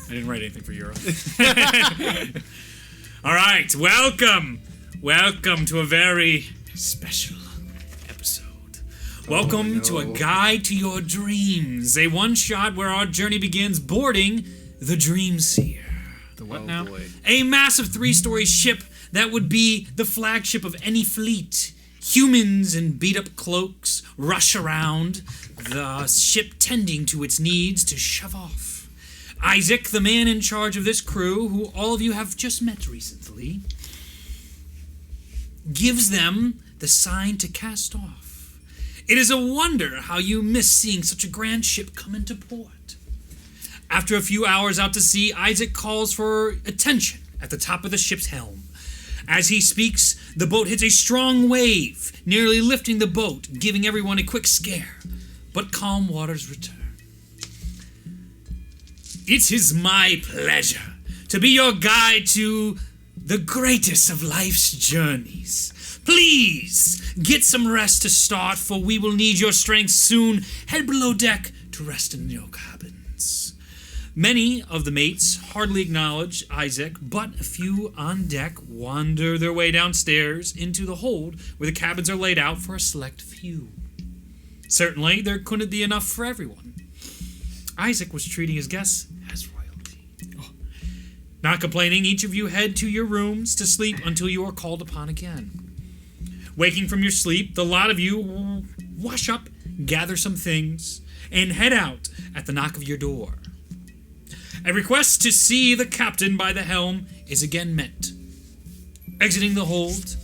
I didn't write anything for Europe. All right, welcome to a very special episode. Welcome to A Guide to Your Dreams, a one-shot where our journey begins boarding the Dream Seer. The what now? Boy. A massive 3-story ship that would be the flagship of any fleet. Humans in beat-up cloaks rush around, the ship tending to its needs to shove off. Isaac, the man in charge of this crew, who all of you have just met recently, gives them the sign to cast off. It is a wonder how you miss seeing such a grand ship come into port. After a few hours out to sea, Isaac calls for attention at the top of the ship's helm. As he speaks, the boat hits a strong wave, nearly lifting the boat, giving everyone a quick scare. But calm waters return. It is my pleasure to be your guide to the greatest of life's journeys. Please, get some rest to start, for we will need your strength soon. Head below deck to rest in your cabins. Many of the mates hardly acknowledge Isaac, but a few on deck wander their way downstairs into the hold where the cabins are laid out for a select few. Certainly, there couldn't be enough for everyone. Isaac was treating his guests as royalty. Not complaining, each of you head to your rooms to sleep until you are called upon again. Waking from your sleep, the lot of you wash up, gather some things, and head out at the knock of your door. A request to see the captain by the helm is again met. Exiting the hold,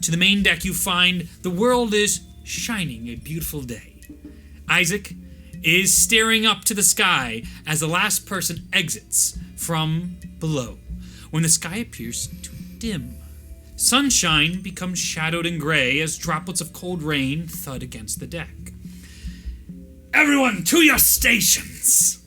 to the main deck you find the world is shining a beautiful day. Isaac is staring up to the sky as the last person exits from below, when the sky appears to dim. Sunshine becomes shadowed and gray as droplets of cold rain thud against the deck. Everyone to your stations!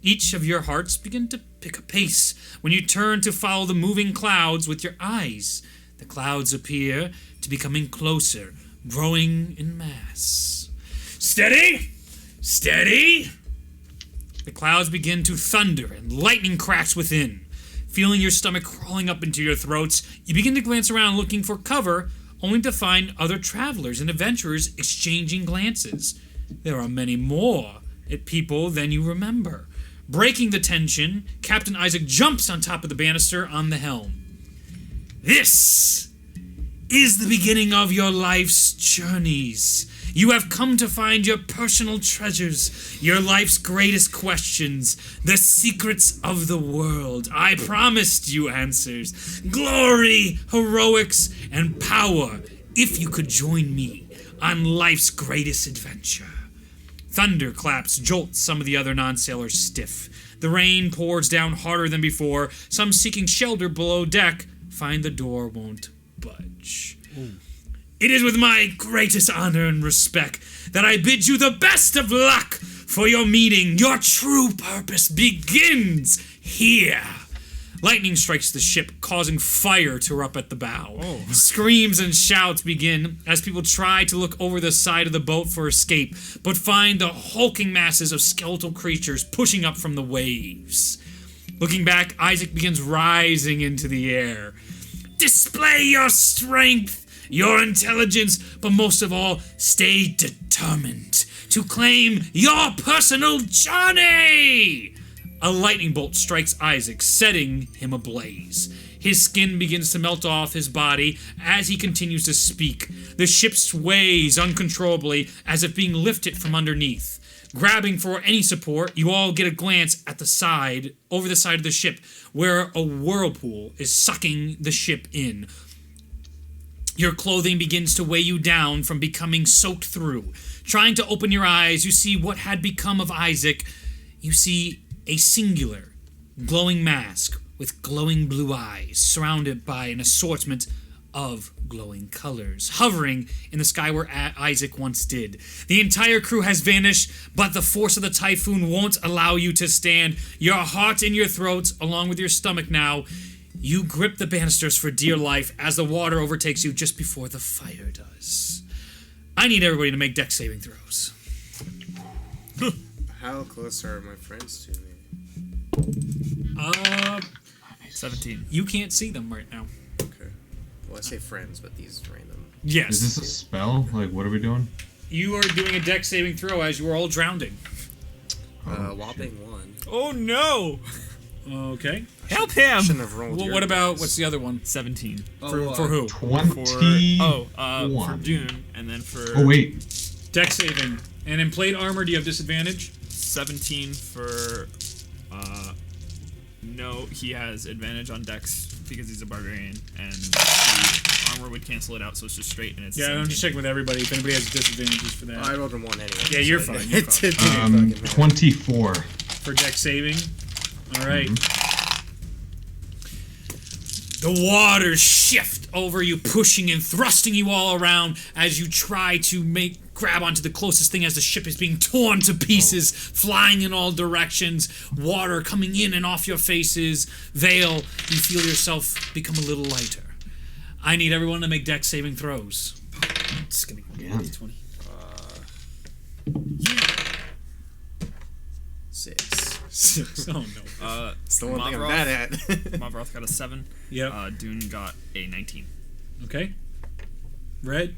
Each of your hearts begin to pick a pace when you turn to follow the moving clouds with your eyes. The clouds appear to be coming closer, growing in mass. Steady! Steady! The clouds begin to thunder and lightning cracks within. Feeling your stomach crawling up into your throats, you begin to glance around looking for cover, only to find other travelers and adventurers exchanging glances. There are many more people than you remember. Breaking the tension, Captain Isaac jumps on top of the banister on the helm. This is the beginning of your life's journeys. You have come to find your personal treasures, your life's greatest questions, the secrets of the world. I promised you answers, glory, heroics, and power, if you could join me on life's greatest adventure. Thunder claps jolt some of the other non-sailors stiff. The rain pours down harder than before. Some seeking shelter below deck find the door won't budge. Ooh. It is with my greatest honor and respect that I bid you the best of luck for your meeting. Your true purpose begins here. Lightning strikes the ship, causing fire to erupt at the bow. Oh. Screams and shouts begin as people try to look over the side of the boat for escape, but find the hulking masses of skeletal creatures pushing up from the waves. Looking back, Isaac begins rising into the air. Display your strength, your intelligence, but most of all, stay determined to claim your personal journey! A lightning bolt strikes Isaac, setting him ablaze. His skin begins to melt off his body as he continues to speak. The ship sways uncontrollably as if being lifted from underneath. Grabbing for any support, you all get a glance at the side, over the side of the ship, where a whirlpool is sucking the ship in. Your clothing begins to weigh you down from becoming soaked through. Trying to open your eyes, you see what had become of Isaac. You see a singular, glowing mask with glowing blue eyes, surrounded by an assortment of glowing colors, hovering in the sky where Isaac once did. The entire crew has vanished, but the force of the typhoon won't allow you to stand. Your heart in your throats, along with your stomach now, you grip the banisters for dear life as the water overtakes you just before the fire does. I need everybody to make deck saving throws. How close are my friends to me? 17. You can't see them right now. Okay. Well, I say friends, but these random. Yes. Is this a spell? Like, what are we doing? You are doing a dex saving throw as you are all drowning. Whopping 1. Oh no! Okay. Help him! Shouldn't have rolled. Well, what about what's the other one? 17. For who? 21. For Dune, and then for Oh, wait. Dex saving. And in plate armor, do you have disadvantage? 17 for no, he has advantage on Dex because he's a barbarian, and the armor would cancel it out, so it's just straight and it's. Yeah, 17. I'm just checking with everybody if anybody has disadvantages for that. I rolled a 1 anyway. Yeah, you're so fine. You're it fine. didn't fucking matter. 24. For dex saving. All right. The waters shift over you, pushing and thrusting you all around as you try to grab onto the closest thing as the ship is being torn to pieces, flying in all directions, water coming in and off your faces. Vale, you feel yourself become a little lighter. I need everyone to make dex saving throws. It's gonna be Yeah. 20. 6. 6. Oh no. It's the one thing I'm bad at. Mavroth got a 7. Yep. Dune got a 19. Okay. Red.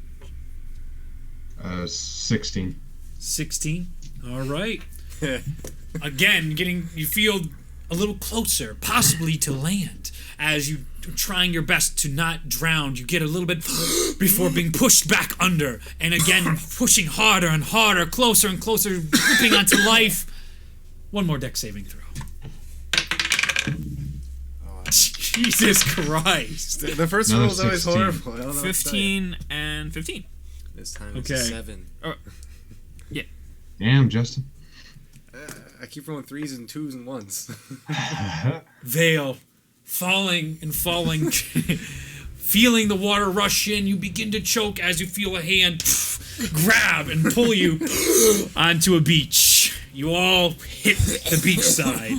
16. 16. All right. Again, you feel a little closer, possibly to land, as you trying your best to not drown. You get a little bit before being pushed back under, and again pushing harder and harder, closer and closer, gripping onto life. One more dex saving throw. Jesus Christ! The first Another roll is always 16. horrible. I don't know what to tell you. 15 and 15. This time it's Okay. a 7. Damn, Justin. I keep rolling 3s and 2s and 1s. Vale, falling and falling, feeling the water rush in. You begin to choke as you feel a hand grab and pull you onto a beach. You all hit the beach side.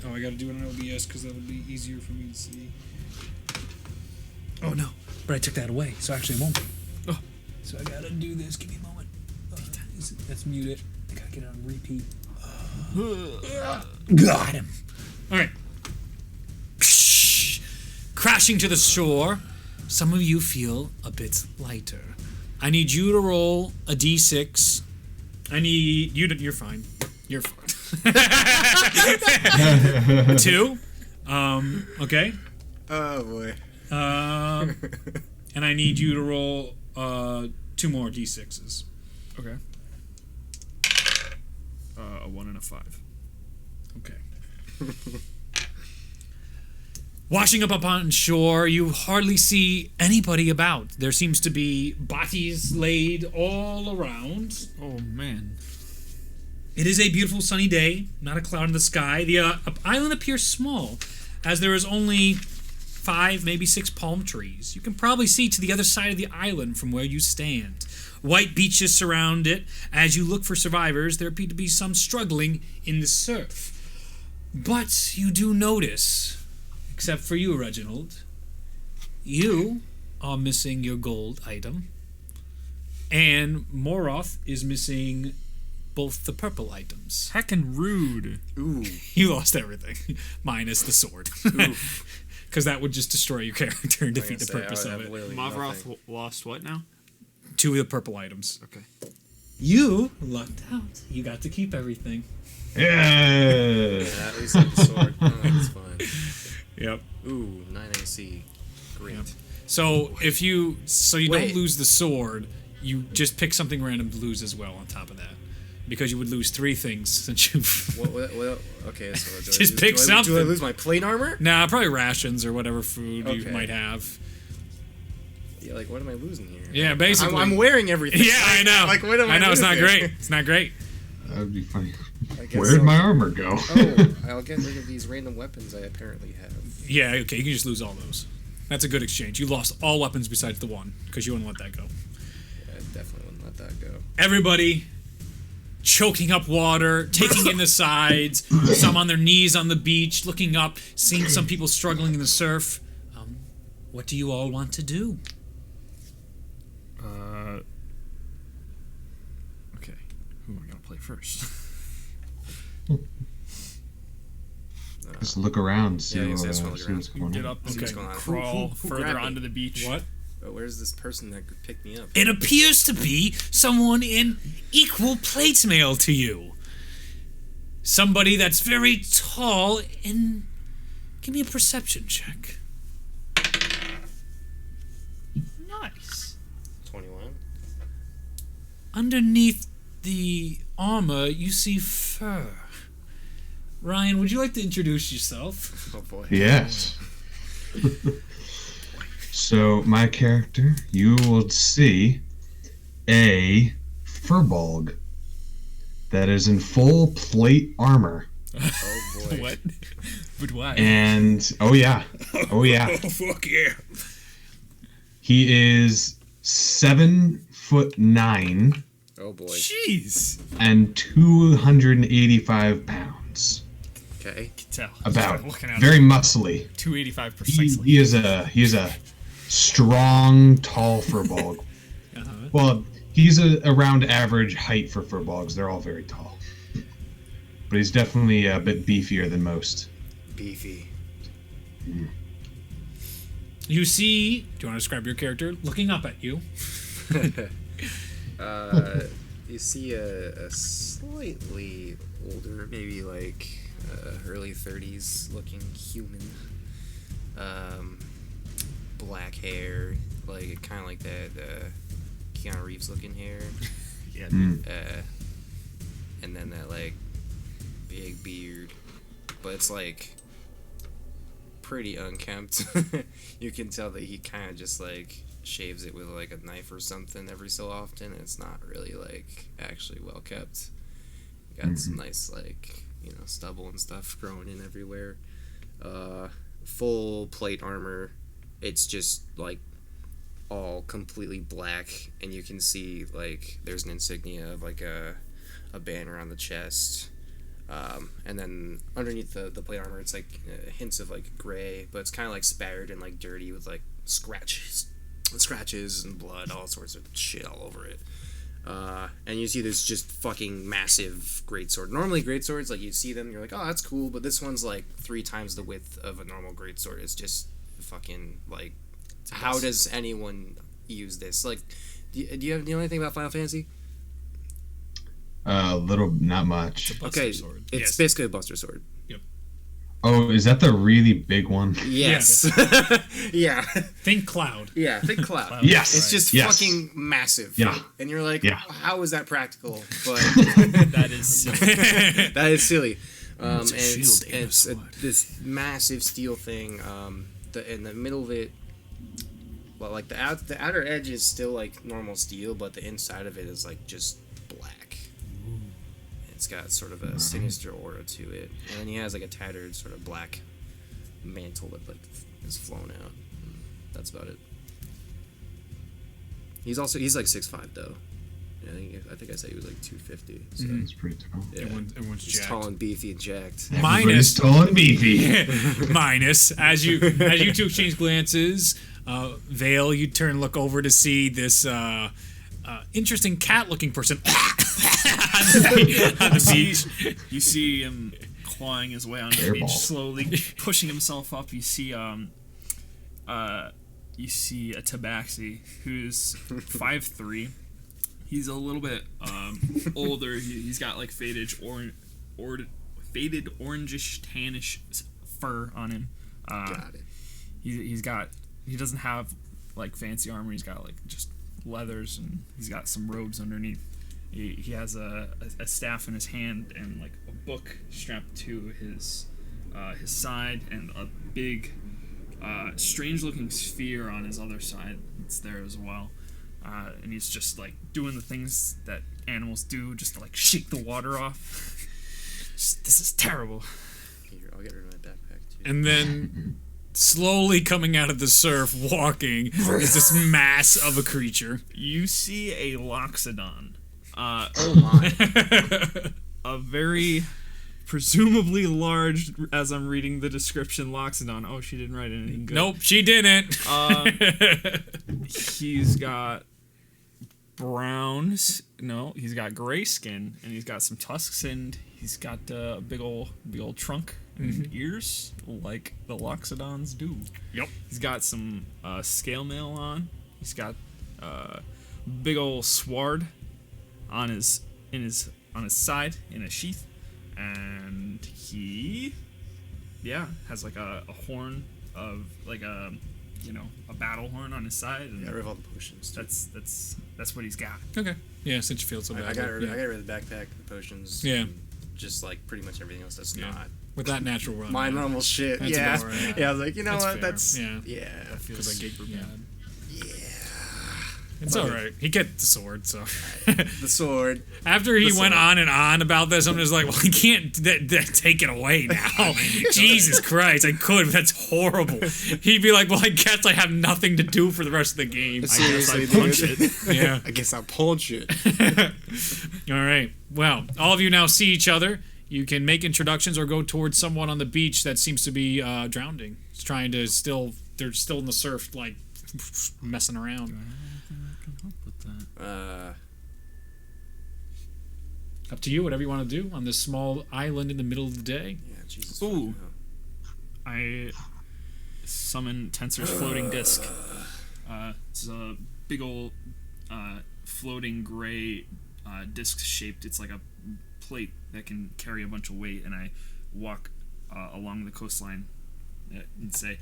Oh, I gotta do it on OBS because that would be easier for me to see. Oh no, but I took that away, so actually it won't be. Oh. So I gotta do this. Give me a moment. Let's mute it. I gotta get it on repeat. Got him. All right. Crashing to the shore, some of you feel a bit lighter. I need you to roll a d6. I need you to. You're fine. You're fine. 2. Okay. Oh boy. And I need you to roll 2 more d6s. Okay. A 1 and a 5. Okay. Washing up upon shore, you hardly see anybody about. There seems to be bodies laid all around. Oh man. It is a beautiful sunny day, not a cloud in the sky. The island appears small, as there is only 5, maybe 6 palm trees. You can probably see to the other side of the island from where you stand. White beaches surround it. As you look for survivors, there appear to be some struggling in the surf. But you do notice, except for you, Reginald, you are missing your gold item, and Moroth is missing both the purple items. Heckin' rude. Ooh. You lost everything, minus the sword. Because that would just destroy your character and defeat the purpose of it. Mavroth lost what now? 2 of the purple items. Okay. You lucked out. You got to keep everything. Yeah. Yeah, at least I have the sword. Oh, that's fine. Yep. Ooh, 9 AC. Great. Yep. So if you don't Wait. lose the sword, you just pick something random to lose as well on top of that. Because you would lose 3 things since you've... What, okay, so Just pick something. Do I lose my plate armor? Nah, probably rations or whatever food you Okay. might have. Yeah, like what am I losing here? Yeah, basically. I'm wearing everything. Yeah, I know. Like what am I know, it's not losing? great. It's not great. That would be funny. I guess Where'd so. my armor go? Oh, I'll get rid of these random weapons I apparently have. Yeah, okay, you can just lose all those. That's a good exchange. You lost all weapons besides the one, because you wouldn't let that go. Yeah, I definitely wouldn't let that go. Everybody choking up water, taking in the sides, some on their knees on the beach, looking up, seeing some people struggling in the surf. What do you all want to do? first. Just look around, see, Yeah, I guess I just see wanna look around. what's going Get on. up and What's going on? crawl Who further grabbed me? onto the beach. What? Oh, where's this person that could pick me up? It appears to be someone in equal plate mail to you. Somebody that's very tall and... Give me a perception check. Nice. 21. Underneath the armor, you see fur. Ryan, would you like to introduce yourself? Oh boy. Yes. So, my character, you will see a furbolg that is in full plate armor. Oh boy. What? But why? And, oh yeah. Oh, fuck yeah. He is 7'9" Oh boy. Jeez. and 285 pounds. Okay. Tell. About. Looking at Very muscly. 285 He, precisely. he is a strong, tall furbolg. Well, he's around average height for furbolgs. They're all very tall. But he's definitely a bit beefier than most. Beefy. You see... Do you want to describe your character? Looking up at you. You see a slightly older, maybe like early 30s looking human. Black hair, like kind of like that Keanu Reeves looking hair. Yeah. And then that like big beard, but it's like pretty unkempt. You can tell that he kind of just like shaves it with like a knife or something every so often, and it's not really like actually well kept. Got some nice like stubble and stuff growing in everywhere. Full plate armor. It's just like all completely black, and you can see like there's an insignia of like a banner on the chest. And then underneath the plate armor, it's like hints of like gray, but it's kind of like spattered and like dirty with like scratches and blood, all sorts of shit all over it. And you see this just fucking massive greatsword. Normally greatswords, like you see them, you're like, oh, that's cool, but this one's like 3 times the width of a normal greatsword. It's just fucking like, how does anyone use this? Like, do you know anything about Final Fantasy? Not much. Okay, sword. it's Yes. basically a Buster Sword. Oh, is that the really big one? Yes. Yeah. Think Cloud. Yeah, think Cloud. Yes. It's just Yes. fucking massive. Yeah. And you're like, Yeah. how is that practical? But That is silly. that is silly. It's a And shield and a it's sword. this massive steel thing. In the middle of it, well, like the outer edge is still like normal steel, but the inside of it is like just black. It's got sort of a sinister aura to it, and then he has like a tattered sort of black mantle that like is flown out. That's about it. He's like 6'5" though. Yeah, I think I said he was like 250. So It's pretty tall. yeah, Everyone's he's jacked. tall and beefy and jacked. Everybody's tall and beefy. Minus, as you two exchange glances, Vale, you turn, look over to see this interesting cat-looking person on the beach. You see him clawing his way on the Airball. beach, slowly pushing himself up. You see a tabaxi who's 5'3". He's a little bit older. He's got like faded orangish tannish fur on him. Got it. He doesn't have like fancy armor. He's got like just leathers, and he's got some robes underneath. He has a staff in his hand and like a book strapped to his side, and a big strange looking sphere on his other side. It's there as well. And he's just like doing the things that animals do, just to like shake the water off. This is terrible. Here, I'll get rid of my backpack too. And then, slowly coming out of the surf, walking, is this mass of a creature. You see a loxodon. Oh my! A very presumably large, as I'm reading the description, loxodon. Oh, she didn't write anything good. Nope, she didn't. He's got brown. No, he's got gray skin, and he's got some tusks, and he's got a big old trunk and ears like the Loxodons do. Yep. He's got some scale mail on. He's got big old sword on his side in a sheath, and he has like a horn of like a battle horn on his side, and Got rid of all the potions. that's what he's got. Okay. Yeah, since you feel so bad. I got rid yeah. of the backpack, the potions. Yeah. and just like pretty much everything else that's Yeah. not With that natural run. my normal shit. That's Yeah. about right. Yeah, I was like, you know That's what? fair. That's Yeah. yeah. Because I gave her bad. Yeah. It's alright. He get the sword, so. The sword. After he The went sword. on and on about this, I'm just like, well, he can't take it away now. Jesus Christ, I could, but that's horrible. He'd be like, well, I guess I have nothing to do for the rest of the game. Seriously, punch dude. it. Yeah. I guess I'll punch it. All right. Well, all of you now see each other. You can make introductions or go towards someone on the beach that seems to be drowning. It's trying to they're still in the surf, like, messing around. Up to you, whatever you want to do on this small island in the middle of the day. Yeah, Jesus. Ooh. fucking hell. I summon Tensor's floating disc. It's a big old floating gray disc shaped. It's like a plate that can carry a bunch of weight, and I walk along the coastline and say,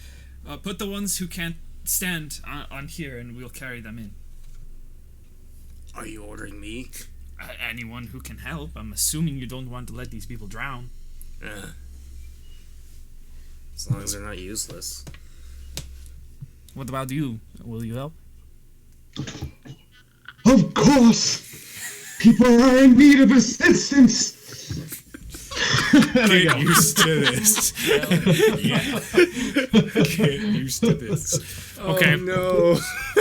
put the ones who can't stand on here, and we'll carry them in. Are you ordering me? Anyone who can help. I'm assuming you don't want to let these people drown. As long as they're not useless. What about you? Will you help? Of course! People are in need of assistance! Get used to this. Get used to this. Okay. Oh, no.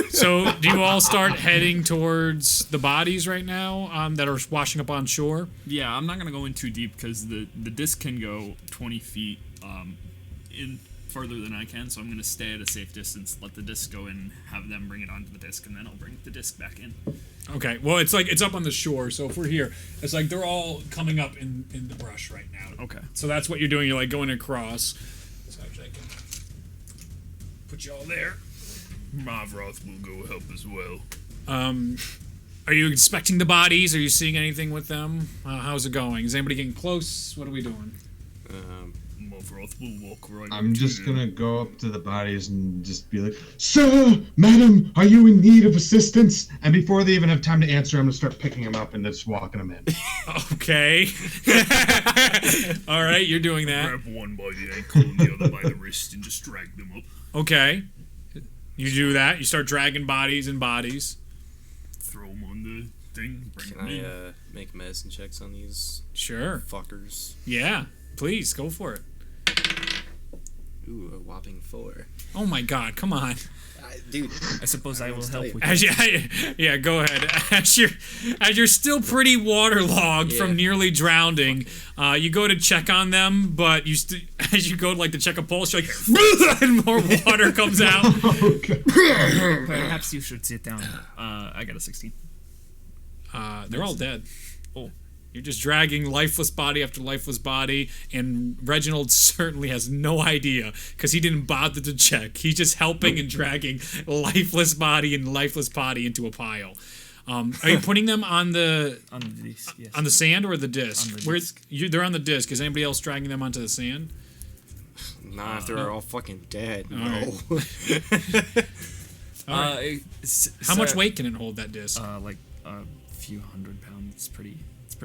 So, do you all start heading towards the bodies right now that are washing up on shore? Yeah, I'm not gonna go in too deep because the disc can go 20 feet in further than I can, so I'm gonna stay at a safe distance, let the disc go in, have them bring it onto the disc, and then I'll bring the disc back in. Okay. Well, it's up on the shore, so if we're here, it's like they're all coming up in the brush right now. Okay. So that's what you're doing. You're like going across. So actually, I can put you all there. Mavroth will go help as well. Are you inspecting the bodies? Are you seeing anything with them? How's it going? Is anybody getting close? What are we doing? Mavroth will walk right I'm just gonna go up to the bodies and just be like, Sir, madam, are you in need of assistance? And before they even have time to answer, I'm gonna start picking them up and just walking them in. Okay. All right, you're doing that. Grab one by the ankle and the other by the wrist and just drag them up. Okay. You do that. You start dragging bodies and bodies. Throw them on the thing, bring Can them in. I make medicine checks on these Sure. fuckers? Yeah. Please, go for it. Ooh, a whopping 4. Oh my god, come on. Dude, I suppose I will help with As you, yeah, go ahead. As you're still pretty waterlogged from Yeah. nearly drowning, you go to check on them, but as you go like to check a pulse, you're like, and more water comes out. Okay. Perhaps you should sit down. I got a 16. They're all dead. Oh. You're just dragging lifeless body after lifeless body, and Reginald certainly has no idea because he didn't bother to check. He's just helping and dragging lifeless body and lifeless body into a pile. Are you putting them on the disc, yes. on the sand or the disc? On the Where's they're on the disc. Is anybody else dragging them onto the sand? nah, if they're all fucking dead. No. How much weight can it hold, that disc? Like a few hundred pounds. It's pretty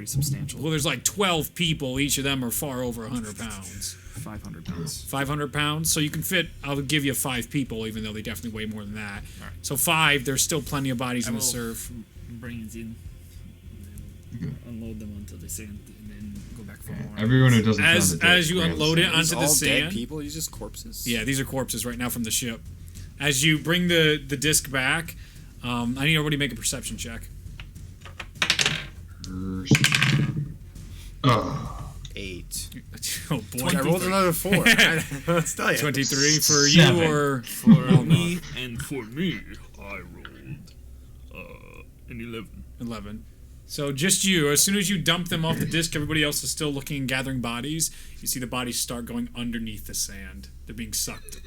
substantial. Well, there's like 12 people. Each of them are far over 100 pounds. 500 pounds. 500 pounds. So you can fit, I'll give you 5 people, even though they definitely weigh more than that. All right. So 5, there's still plenty of bodies in the will surf. bring it in, and then unload them onto the sand, and then go back for more. Everyone who doesn't As sound the dick you ran unload it the These onto the all dead sand. people? These just corpses? Yeah, these are corpses right now from the ship. As you bring the disc back, I need everybody to make a perception check. Oh, 8. Oh boy. I rolled another 4. Let's tell you. 23 for 7. you or For me, and for me, I rolled an An 11. 11. So just you. As soon as you dump them off the disc, everybody else is still looking and gathering bodies. You see the bodies start going underneath the sand. They're being sucked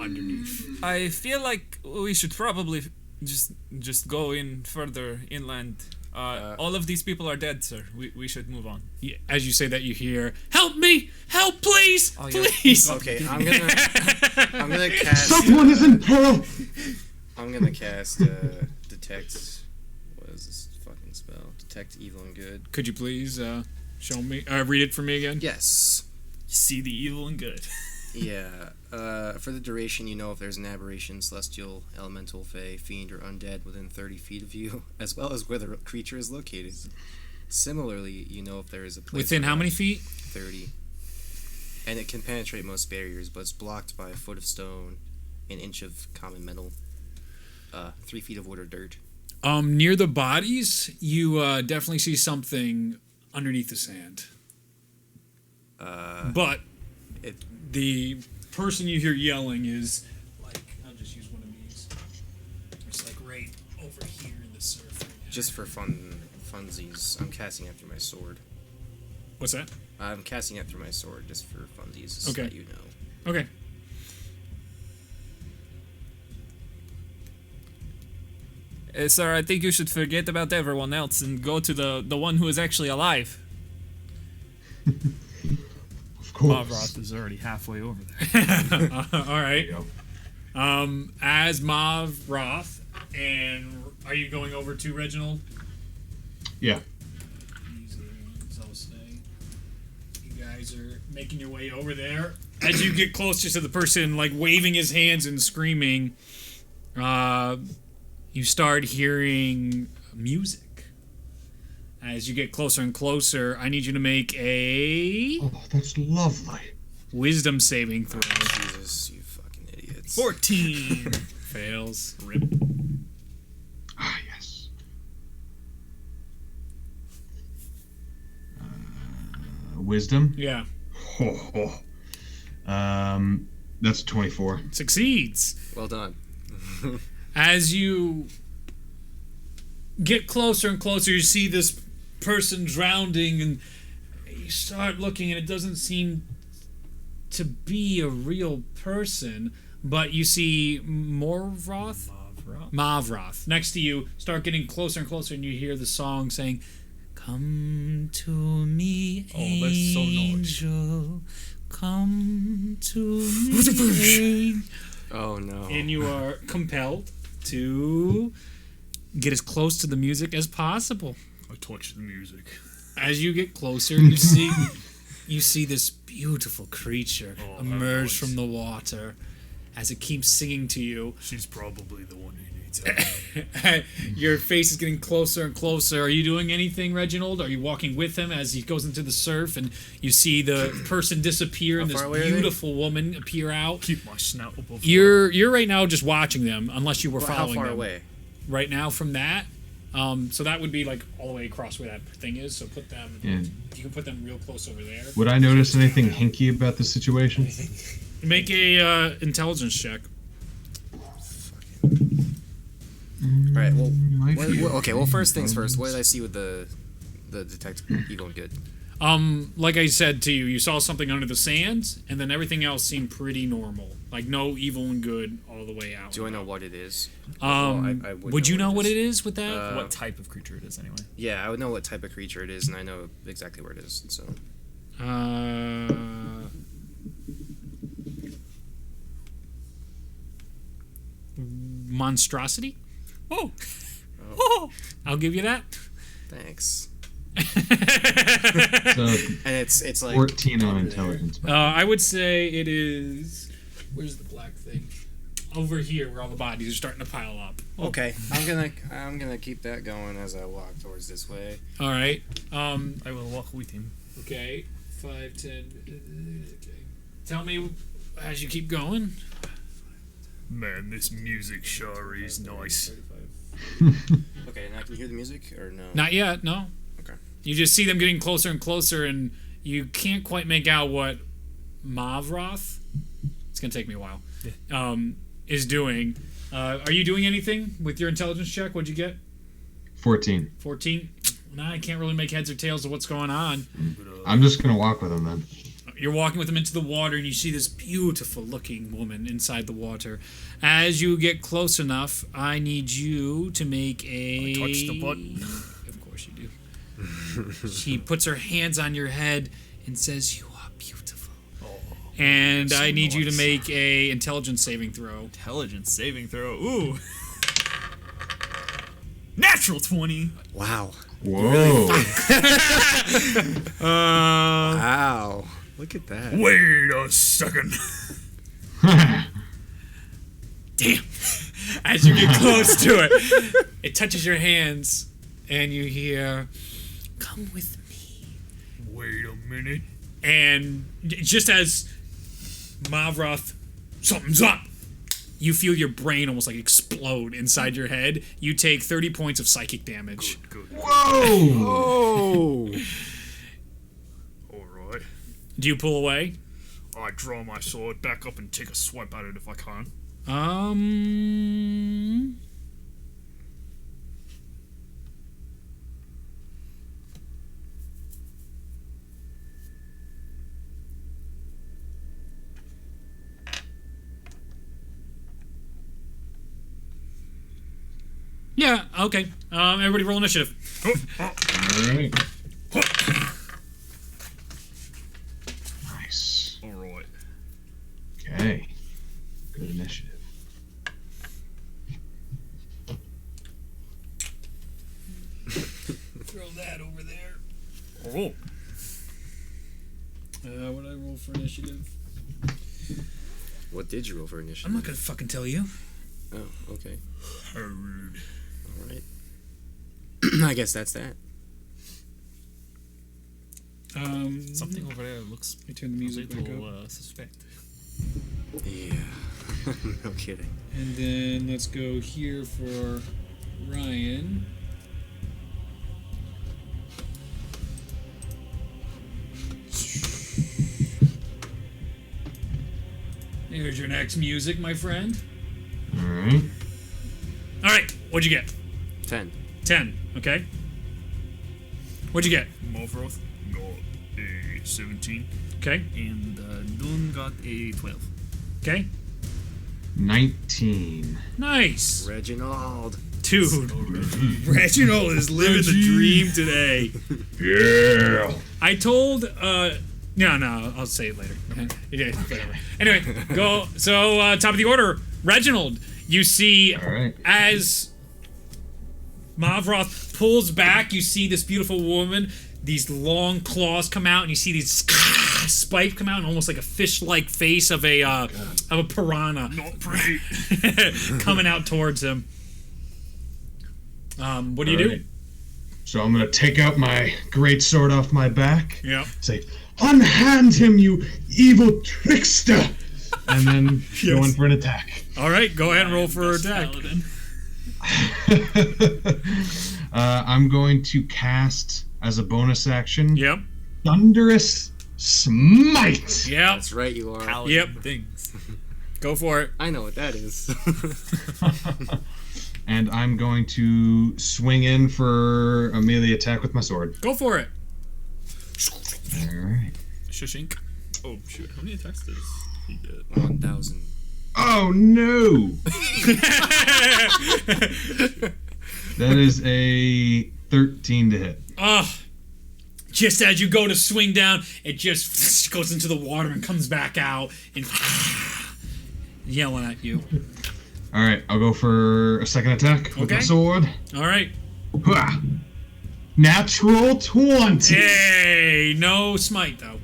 underneath. I feel like we should probably just go in further inland. All of these people are dead, sir. We should move on. Yeah, as you say that, you hear, "Help me! Help, please! Oh, yeah. Please!" Okay, I'm gonna cast. Someone is in peril. I'm gonna cast detect. What is this fucking spell? Detect evil and good. Could you please show me? Read it for me again. Yes. See the evil and good. Yeah. For the duration, you know if there's an aberration, celestial, elemental, fey, fiend, or undead within 30 feet of you, as well as where the creature is located. Similarly, you know if there is a place Within how many feet? 30. And it can penetrate most barriers, but it's blocked by a foot of stone, an inch of common metal, 3 feet of wood or dirt. Near the bodies, you definitely see something underneath the sand. But the person you hear yelling is like, I'll just use one of these. It's like right over here in the surf. Just for funsies, I'm casting it through my sword. What's that? I'm casting it through my sword just for funsies, so Okay. that you know. Okay. Sir, I think you should forget about everyone else and go to the one who is actually alive. Of course. Mavroth is already halfway over there. All right. There you As Mav Roth, and are you going over to Reginald? Yeah. These are the ones I'll say. You guys are making your way over there. As you get closer to the person, like waving his hands and screaming, you start hearing music. As you get closer and closer, I need you to make a Oh, that's lovely. wisdom saving throw. Jesus, you fucking idiots. 14. Fails. Rip. Ah, yes. Wisdom. Yeah. That's 24. Succeeds. Well done. As you get closer and closer, you see this person drowning, and you start looking, and it doesn't seem to be a real person, but you see Morvroth? Mavroth. Next to you, start getting closer and closer, and you hear the song saying, "Come to me, Oh, that's so angel. Come to me." Oh no. And you are compelled to get as close to the music as possible. I touch the music. As you get closer, you see this beautiful creature Oh, emerge her from the water as it keeps singing to you. She's probably the one who needs it. Your face is getting closer and closer. Are you doing anything, Reginald? Are you walking with him as he goes into the surf and you see the person disappear and How this far away are they? beautiful woman appear out? Keep my snout above You're right now just watching them, unless you were Well, how following far them. away? Right now from that. So that would be like all the way across where that thing is. So put them. Yeah. You can put them real close over there. Would I notice anything hinky about the situation? Make a intelligence check. All right. Well, Might what, be okay. Well, first things first. What did I see with the detect evil and good? Like I said to you, you saw something under the sand, and then everything else seemed pretty normal. Like no evil and good all the way out. Do I know what it is? I would you know what it is with that? what type of creature it is, anyway. Yeah, I would know what type of creature it is, and I know exactly where it is. So monstrosity. Oh! I'll give you that. thanks. So And it's like 14 on intelligence. I would say it is. Where's the black thing? Over here, where all the bodies are starting to pile up. okay. I'm gonna keep that going as I walk towards this way. All right. I will walk with him. Okay. 5, 10. Okay. Tell me as you keep going. Man, this music sure is nice. Okay, now can you hear the music or no? Not yet. No. Okay. You just see them getting closer and closer, and you can't quite make out what Mavroth. It's gonna take me a while. Is doing. Are you doing anything with your intelligence check? What'd you get? 14. 14. Nah, I can't really make heads or tails of what's going on. I'm just gonna walk with him then. You're walking with him into the water, and you see this beautiful-looking woman inside the water. As you get close enough, I need you to make a... Touch the button. Of course you do. She puts her hands on your head and says, "You are beautiful." And I need you to make a intelligence saving throw. Intelligence saving throw. Ooh. Natural 20. Wow. Whoa. Wow. Look at that. Wait a second. Damn. As you get close to it, it touches your hands, and you hear, "Come with me." Wait a minute. And just as Mavroth, something's up, you feel your brain almost like explode inside your head. You take 30 points of psychic damage. Good. Whoa. Oh. Alright. Do you pull away? I draw my sword, back up, and take a swipe at it if I can. Yeah, okay. Everybody roll initiative. Alright. Nice. Alright. Okay. Good initiative. Throw that over there. Oh. What did I roll for initiative? What did you roll for I'm initiative? not gonna fucking tell you. Oh, okay. Rude. Alright. I guess that's that. Something over there looks Let me turn the music a back little up. suspect. Yeah. No kidding. And then let's go here for Ryan. Here's your next music, my friend. Alright. All right, what'd you get? 10. 10, okay. What'd you get? Mavroth got a 17, Okay, and Dune got a 12. okay. 19. Nice. Reginald. Dude, Reginald is living the dream today. Yeah. I told, no, I'll say it later. Yeah, whatever. Anyway, go. So, top of the order, Reginald. You see, Alright. as Mavroth pulls back, you see this beautiful woman. These long claws come out, and you see these spikes come out, and almost like a fish-like face of a piranha Not pretty. coming out towards him. What do you Alright. So I'm gonna take out my great sword off my back. do? Yeah. Say, "Unhand him, you evil trickster!" And then go in for an attack. All right, go ahead and roll for attack. Paladin. I'm going to cast as a bonus action. Yep. Thunderous Smite. Yep. That's right, you are. Paladin Yep. things. Go for it. I know what that is. And I'm going to swing in for a melee attack with my sword. Go for it. Alright. Shishink. Oh, shoot. How many attacks does he get? 1,000. Oh no! That is a 13 to hit. Oh, just as you go to swing down, it just goes into the water and comes back out and yelling at you. Alright, I'll go for a second attack with my Okay. sword. All right. Hua! Natural 20! Hey, no smite though.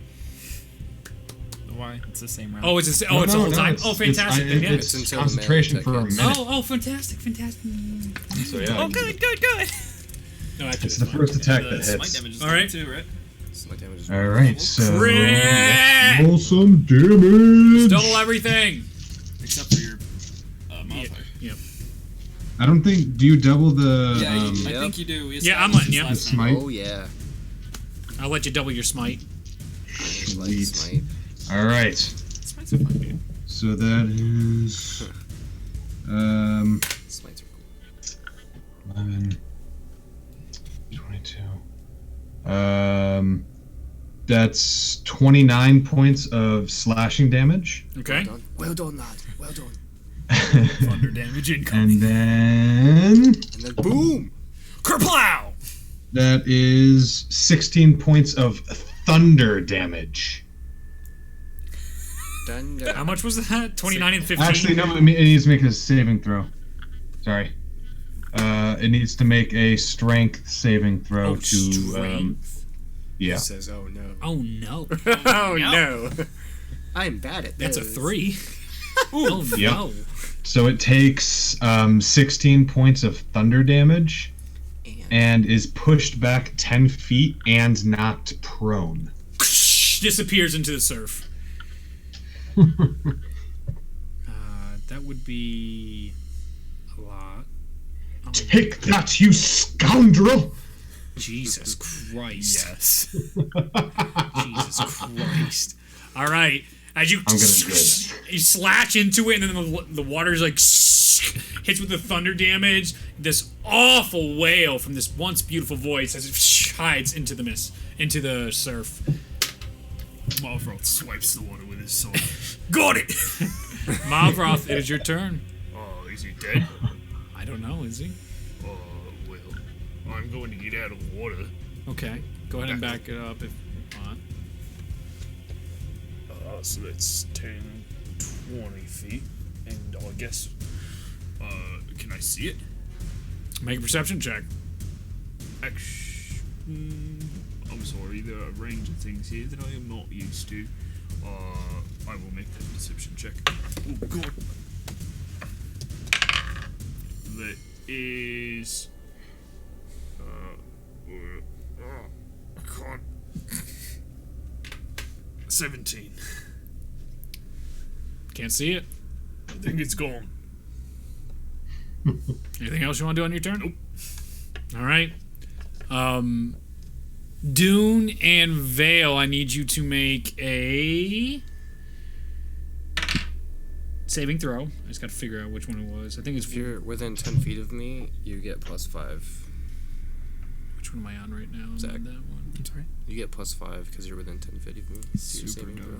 Why? It's the same round. Oh, it's the No, whole no, time. it's- Oh, fantastic. It's, then, yeah. it's It's until the concentration melee for a attack minute. Oh, fantastic. So yeah, Oh, good. No, actually, it's the first attack that Smite hits. damage is All right. too, right? So my damage is Alright, so Crit! roll some damage. double everything. Except for your modifier. Yep. I don't think. Do you double the? Yeah, I Yep. think you do. We Yeah, I'm established letting you. this last The time. smite? Oh, yeah. I'll let you double your smite. Like Sweet. smite. All right. Smites are fun, dude. So that is Smites are cool. 11, That's 29 points of slashing damage. Okay. Well done, lad. Well done. Thunder damage incoming. And then And then boom! Kerplow! that is 16 points of thunder damage. Thunder. How much was that? 29 and 15? Actually, no, it needs to make a saving throw. Sorry. It needs to make a strength saving throw to. strength. Yeah. He says, oh no. Oh, no. Oh no. I'm bad at this. That's a 3. Oh, Yep. no. So it takes 16 points of thunder damage and is pushed back 10 feet and knocked prone. Disappears into the surf. That would be a lot. Oh, Take that, you scoundrel! Jesus Christ. Yes. Jesus Christ. All right. As you I'm gonna do it. you slash into it, and then the water's like hits with the thunder damage. This awful wail from this once beautiful voice as it hides into the mist, into the surf. Malfroth swipes the water with his sword. Got it. Malfroth, it is your turn. Oh, is he dead? I don't know. Is he? Well, I'm going to get out of the water. Okay. Go ahead and back it up if you want. So that's 10, 20 feet. And I guess, can I see it? Make a perception check. I'm sorry, there are a range of things here that I am not used to. I will make that perception check. Oh, God. That is... I can't... 17. Can't see it. I think it's gone. Anything else you want to do on your turn? Nope. All right. Dune and Vale, I need you to make a saving throw. I just got to figure out which one it was. I think it's If you're within 10 feet of me, you get +5. which one am I on right now? Zach. That one. I'm sorry? You get +5 because you're within 10 feet of me. to your Super saving dope. throw.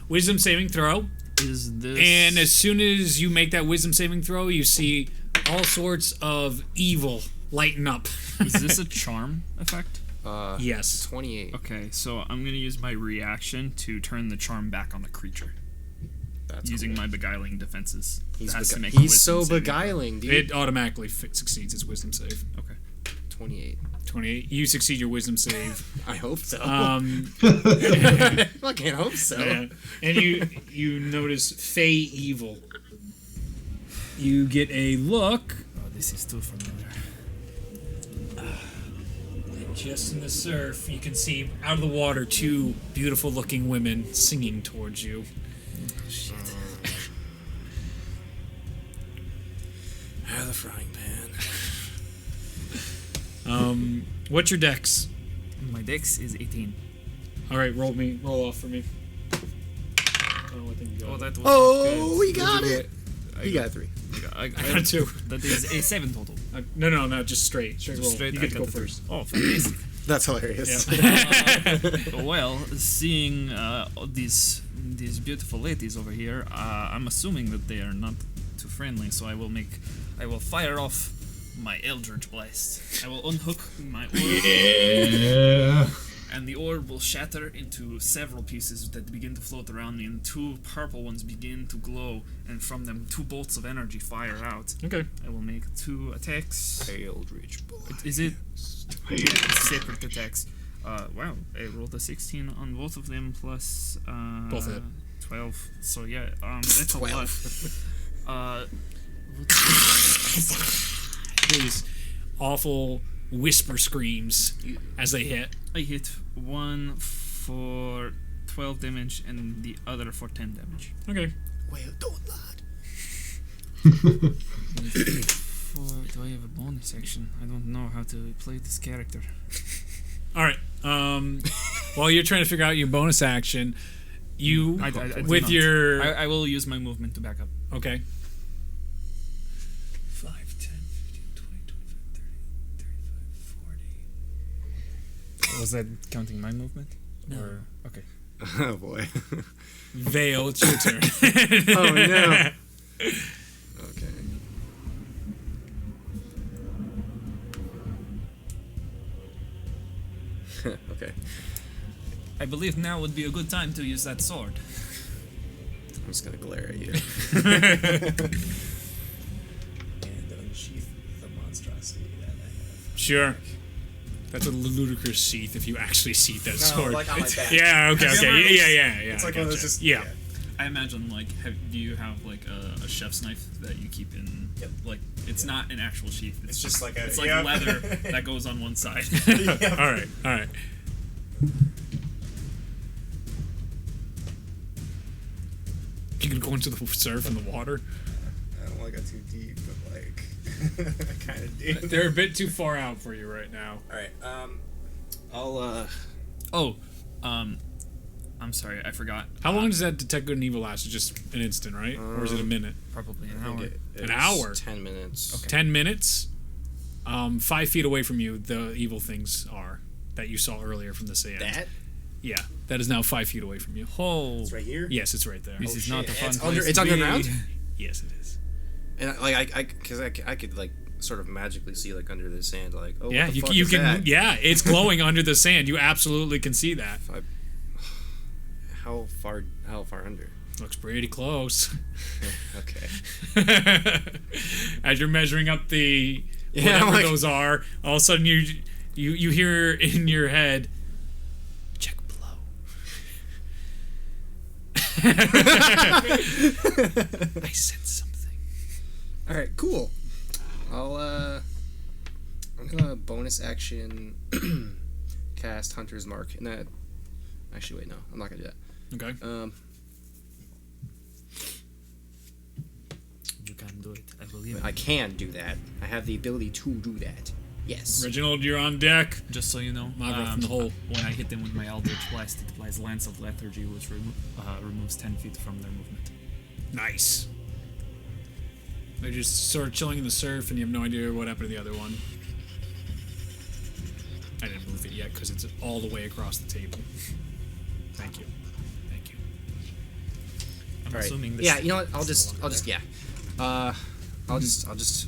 Wisdom saving throw. Is this... And as soon as you make that wisdom saving throw, you see all sorts of evil lighten up. Is this a charm effect? Yes. 28. Okay, so I'm gonna use my reaction to turn the charm back on the creature That's using cool. my beguiling defenses. He's, It has to make a he's wisdom so saving throw. beguiling, dude. It automatically succeeds its wisdom save. Okay. 28. 28. You succeed your wisdom save. I hope so. Fucking hope so. Yeah. And you notice Fey evil. You get a look. Oh, this is too familiar. Just in the surf, you can see out of the water 2 beautiful looking women singing towards you. Shit. Out of the frying pan. What's your dex? My dex is 18. All right, roll off for me. Oh, I think you got Oh, it. that was Oh, we Did you got do it. He got 3. I got a 2. That is a 7 total. No, just straight roll. Straight, You I get to got go the three. first. Oh, fantastic. That's hilarious. Well, seeing these beautiful ladies over here, I'm assuming that they are not too friendly. So I will fire off my Eldritch Blast. I will unhook my orb, Yeah. and the orb will shatter into several pieces that begin to float around me, and 2 purple ones begin to glow, and from them 2 bolts of energy fire out. Okay. I will make 2 attacks. Eldritch boy. Is it separate attacks? Wow, I rolled a 16 on both of them plus Both hit. 12. So yeah, that's 12. a lot. These awful whisper screams as they hit. I hit 1 for 12 damage and the other for 10 damage. Okay. Well done, lad. Do I have a bonus action? I don't know how to play this character. All right. While you're trying to figure out your bonus action, you I do with not. your I will use my movement to back up. okay. 5, 10, 15, 20, 25, 30, 35, 40. Was that counting my movement? No. Or, okay. Oh boy. Vale, it's your turn. Oh no. Okay. Okay. I believe now would be a good time to use that sword. I'm just gonna glare at you. And unsheath the monstrosity that I have. Sure. That's a ludicrous sheath if you actually sheath that sword. like on my back. Yeah, okay, Have you okay. ever- Yeah. It's like I one of those gotcha. just Yeah. I imagine, like, do you have, like, a chef's knife that you keep in, Yep. like, it's not an actual sheath. It's just like a- It's like yeah. leather that goes on one side. All right. You can go into the surf and the water. I don't want to go too deep, but like, I kind of do. They're a bit too far out for you right now. All right. I'll Oh, I'm sorry, I forgot. How long does that detect good and evil last? It's just an instant, right? Or is it a minute? Probably an I think hour. it An was hour? 10 minutes. Okay. 10 minutes. 5 feet away from you, the evil things are that you saw earlier from the sand. That? Yeah, that is now 5 feet away from you. Oh, It's right here. Yes, it's right there. this Oh, is shit. not a fun It's place under- to it's be. underground? Yes, it is. And I could like sort of magically see like under the sand, like, oh, Yeah, what the you, fuck you is can. that? Yeah, it's glowing under the sand. You absolutely can see that. How far under? Looks pretty close. Okay. As you're measuring up the Yeah, whatever like- those are, all of a sudden you hear in your head, check below. I sense something. All right, cool. I'm gonna bonus action cast Hunter's Mark, and that. Actually, wait, no, I'm not gonna do that. Okay. You can do it, I believe. I can do that. I have the ability to do that. Yes. Reginald, you're on deck. Just so you know, My breath from the hole. when I hit them with my Eldritch Blast, it applies Lance of Lethargy, which removes 10 feet from their movement. Nice. They're just sort of chilling in the surf, and you have no idea what happened to the other one. I didn't move it yet because it's all the way across the table. Thank you. I'm All right. assuming this Yeah, you know what? is I'll no just longer there. I'll just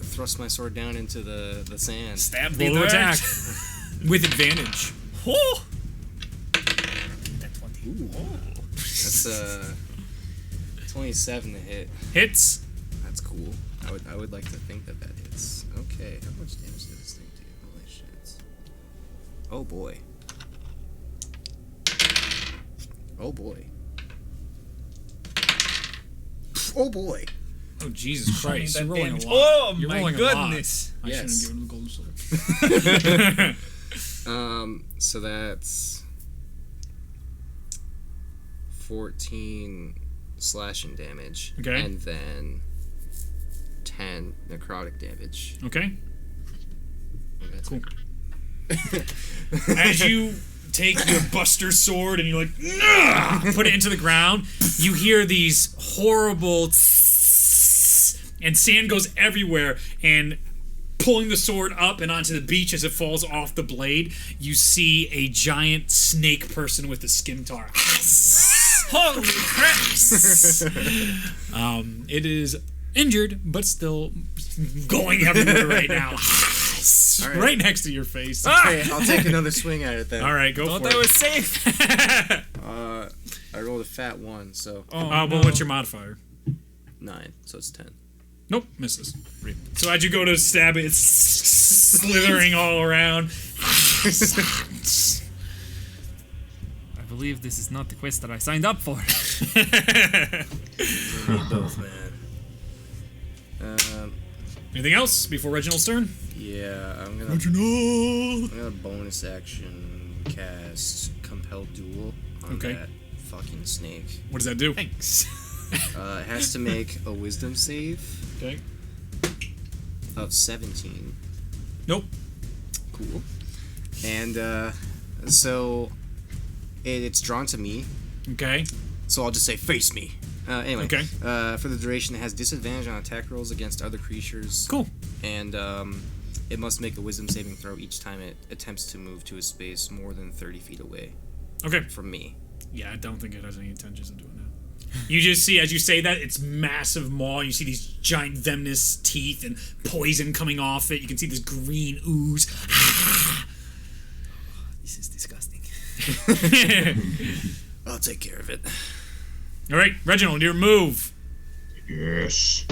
thrust my sword down into the sand. Stab the Roll dirt. attack with advantage. Oh! Ooh. That's 27 to hit. Hits. That's cool. I would like to think that hits. Okay, how much damage did this thing do? Holy shit. Oh boy. Oh boy. Oh boy. Oh Jesus Christ! that You're rolling damage. a lot. Oh, You're my rolling goodness. A lot. I Yes. shouldn't have given him the gold sword. So that's 14 slashing damage. Okay. And then 10 necrotic damage. Okay. And that's Cool. As you take your buster sword and you're like, "Nah!" Put it into the ground, you hear these horrible and sand goes everywhere, and pulling the sword up and onto the beach as it falls off the blade, you see a giant snake person with a scimitar. Holy crap! It is injured, but still going everywhere right now. right. Right next to your face. Okay, I'll take another swing at it then. All right, go Thought for I it. was safe. I rolled a fat 1, so Well, what's your modifier? 9, so it's 10. Nope, misses. So as you go to stab it, it's slithering all around. I believe this is not the quest that I signed up for. Both, man. Anything else before Reginald's turn? Yeah, I'm gonna bonus action cast Compel Duel on Okay. that fucking snake. What does that do? Thanks. It has to make a wisdom save Okay. of 17. Nope. Cool. And so it's drawn to me, Okay. so I'll just say face me. Anyway, Okay. For the duration, it has disadvantage on attack rolls against other creatures. Cool. And It must make a wisdom saving throw each time it attempts to move to a space more than 30 feet away Okay. from me. Yeah, I don't think it has any intentions of doing that. You just see, as you say that, its massive maw, and you see these giant venomous teeth and poison coming off it. You can see this green ooze. This is disgusting. I'll take care of it. All right, Reginald, your move. Yes.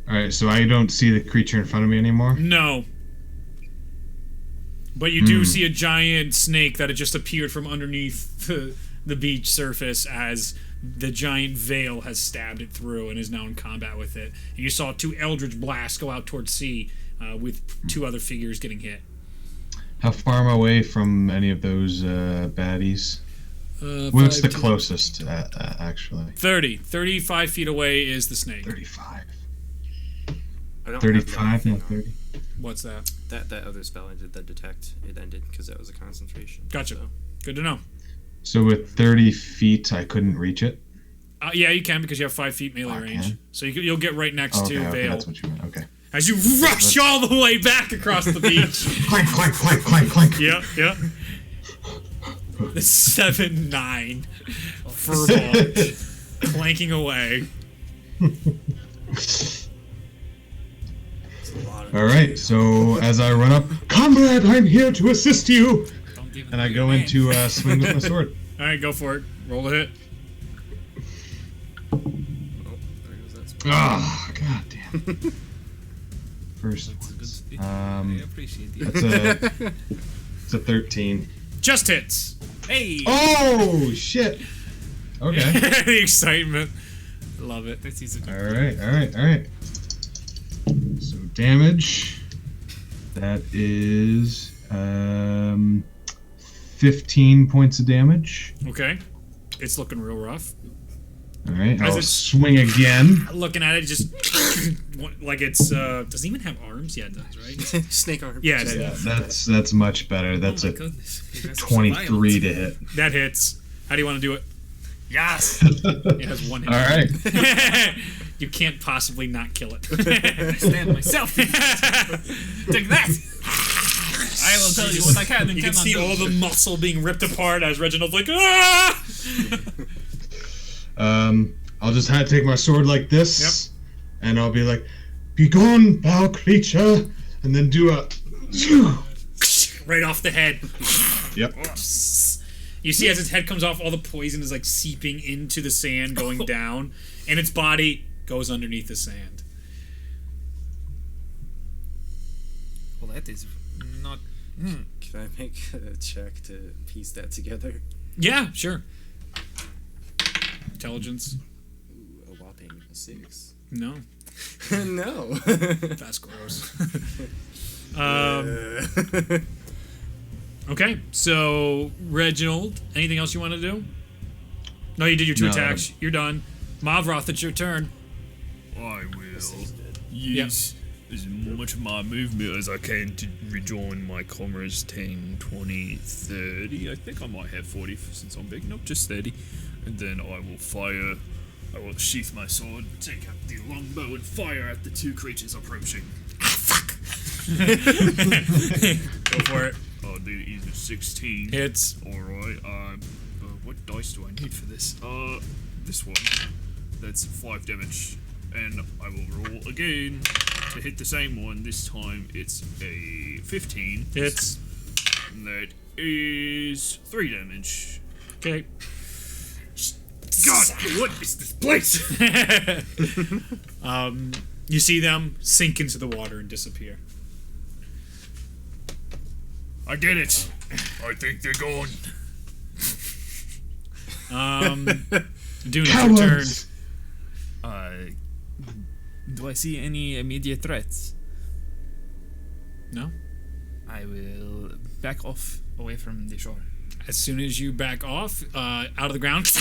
All right, so I don't see the creature in front of me anymore. No. But you do see a giant snake that had just appeared from underneath the beach surface as the giant veil has stabbed it through and is now in combat with it. And you saw 2 eldritch blasts go out towards sea with 2 other figures getting hit. How far am I away from any of those baddies? What's the closest, actually? 35 feet away is the snake. 35. I don't 35, not 30. What's that? That other spell I did, that detect, it ended because that was a concentration. Gotcha. So. Good to know. So with 30 feet, I couldn't reach it? Yeah, you can because you have 5 feet melee range. can? So you'll get right next to Okay, Vale. that's what you meant. Okay. As you rush all the way back across the beach. Clank, clank, clank, clank, clank. Yep. The 7-9 furball clanking away. All right, so as I run up, comrade, I'm here to assist you. Don't even And I know go your name. into swing with my sword. All right, go for it. Roll a hit. Oh, there goes that spell. Ah, god damn. First It's a good speech. Um, I appreciate it. it's a 13. Just hits. Hey! Oh shit. Okay. The excitement. Love it. This is a good All right. So damage. That is 15 points of damage. Okay. It's looking real rough. All right. As I'll it's- swing again. Looking at it, just like it's doesn't even have arms. Yeah, it does, right? Snake arm. Yeah, it Yeah, does. that's much better. That's Oh my a goodness. You guys are so 23 to violent. hit. That hits. How do you want to do it? Yes! It has 1 hit. All right. You can't possibly not kill it. I stand myself. Take that! I will tell you what I can and You can cannot see do. all the muscle being ripped apart as Reginald's like, ah! I'll just take my sword like this, Yep. and I'll be like, "Begone, thou creature," and then do a. Right off the head. Yep. You see as its head comes off, all the poison is like seeping into the sand, going down, and its body goes underneath the sand. Well, that is not... Can I make a check to piece that together? Yeah, sure. Intelligence? Ooh, a whopping 6. No. No. That's gross. Okay, so Reginald, anything else you want to do? No, you did your 2 No. attacks. You're done. Mavroth, it's your turn. I will use as much of my movement as I can to rejoin my comrades 10, 20, 30. I think I might have 40 since I'm big. Nope, just 30. And then I will fire. I will sheath my sword, take out the longbow, and fire at the 2 creatures approaching. Go for it. The is a 16. Hits. Alright, what dice do I need for this? This one. That's 5 damage. And I will roll again to hit the same one. This time it's a 15. Hits. And that is 3 damage. Okay. God, what is this place? You see them sink into the water and disappear. I did it. I think they're gone. Dune, it's your turn. Cowards! Do I see any immediate threats? No? I will back off away from the shore. As soon as you back off, out of the ground,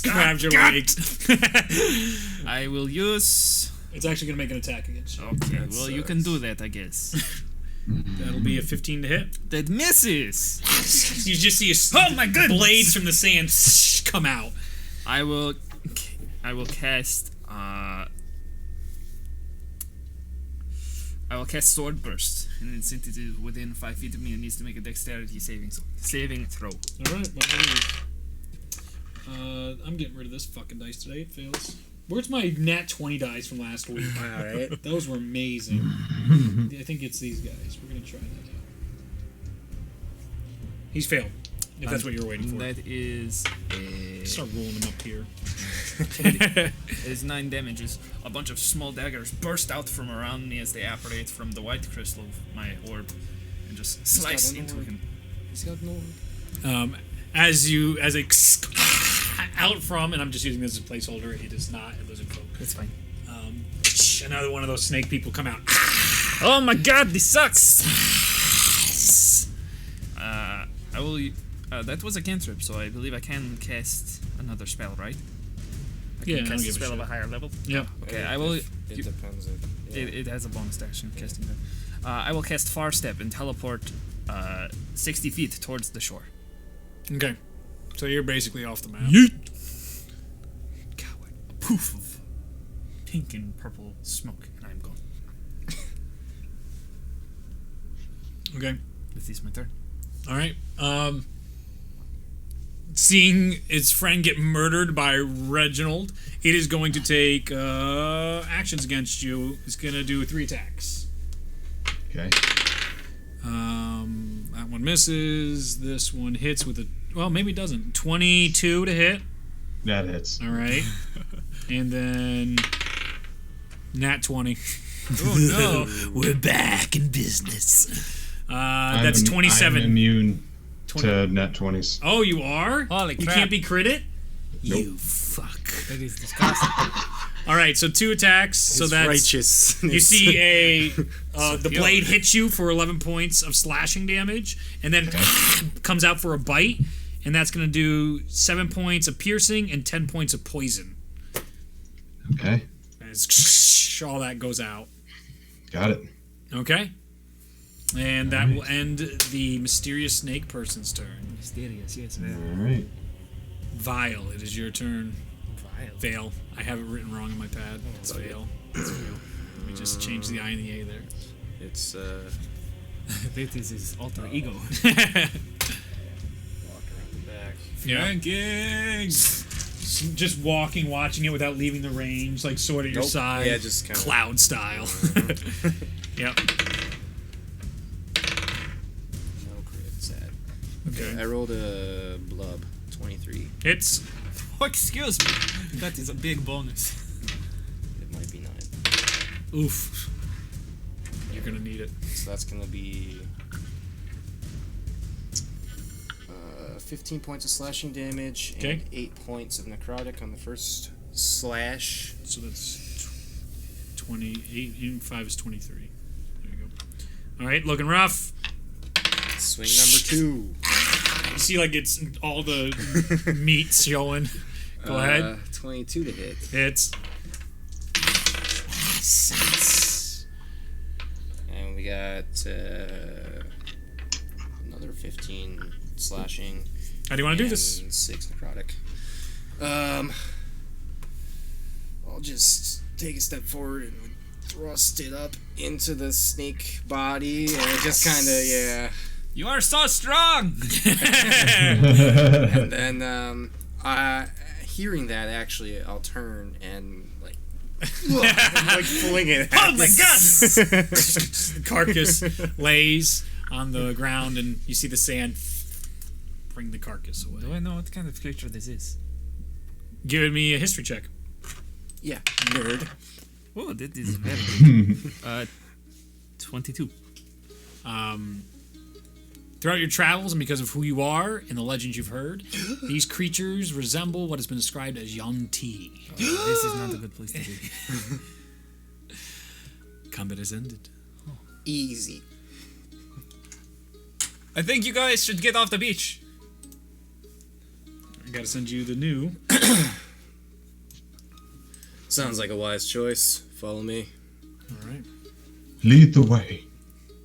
grabs your legs. I will use... It's actually going to make an attack against you. Okay, well, you can do that, I guess. That'll be a 15 to hit. That misses! You just see Oh my goodness! blades from the sand come out. I will cast, I I will cast Sword Burst. And it's into within 5 feet of me and needs to make a dexterity saving throw. Alright, I'm getting rid of this fucking dice today. It fails. Where's my nat 20 dice from last week? Alright. Those were amazing. I think it's these guys. We're gonna try that out. He's failed. If that's what you're waiting for. That is Start rolling them up here. it is 9 damages. A bunch of small daggers burst out from around me as they apparate from the white crystal of my orb and just slice into him. He's got no. As a out from, and I'm just using this as a placeholder. It is not a lizard folk. It's fine. Another one of those snake people come out. Oh my god, this sucks! I will. That was a cantrip, so I believe I can cast another spell, right? I can Yeah, I don't cast a give a spell of shit. a higher level. Yep. Okay, I will. It depends. It has a bonus action casting that. I will cast Far Step and teleport 60 feet towards the shore. Okay. So you're basically off the map. Coward. A poof of pink and purple smoke, and I'm gone. Okay. This is my turn. All right. Seeing its friend get murdered by Reginald, it is going to take actions against you. It's going to do 3 attacks. Okay. That one misses. This one hits with a... Well, maybe it doesn't. 22 to hit. That hits. All right. And then... Nat 20. Oh no! We're back in business. I'm That's 27. I'm immune 20. to net 20s. Oh, you are? Holy You crap. can't be critted? Nope. You fuck. That is disgusting. All right, so 2 attacks. So that's righteous. you see the blade hits you for 11 points of slashing damage, and then comes out for a bite, and that's going to do 7 points of piercing and 10 points of poison. Okay. As all that goes out. Got it. Okay. And that will end the mysterious snake person's turn. Mysterious, yes. All right. Vile, it is your turn. Vile. Veil. I have it written wrong on my pad. It's Veil. Let me just change the I and the A there. It's That is his alter ego. walk around the back. Yeah. Rankings! Just walking, watching it without leaving the range, like sword at your Nope. side. Yeah, just kinda- cloud style. Yep. No crit. Sad. Okay. I rolled a blub 23. Hits. Oh, excuse me. That is a big bonus. It might be 9. Oof. You're gonna need it. So that's gonna be 15 points of slashing damage Okay. and 8 points of necrotic on the first slash. So that's 28 and 5 is 23. There you go. All right, looking rough. Swing number 2. You see, like it's all the meat showing. Go ahead. 22 to hit. Hits. And we got another 15 slashing. How do you want to do this? And 6 necrotic. I'll just take a step forward and thrust it up into the snake body, and it just kind of, yeah. You are so strong! And then, hearing that, actually, I'll turn and, like, like fling it. Oh my god! The carcass lays on the ground, and you see the sand bring the carcass away. Do I know what kind of creature this is? Give me a history check. Yeah, nerd. Oh, that is very good. 22. Throughout your travels and because of who you are and the legends you've heard, these creatures resemble what has been described as Yanti. This is not a good place to be. Combat has ended. Easy. I think you guys should get off the beach. I gotta send you the new. Sounds like a wise choice. Follow me. Alright. Lead the way.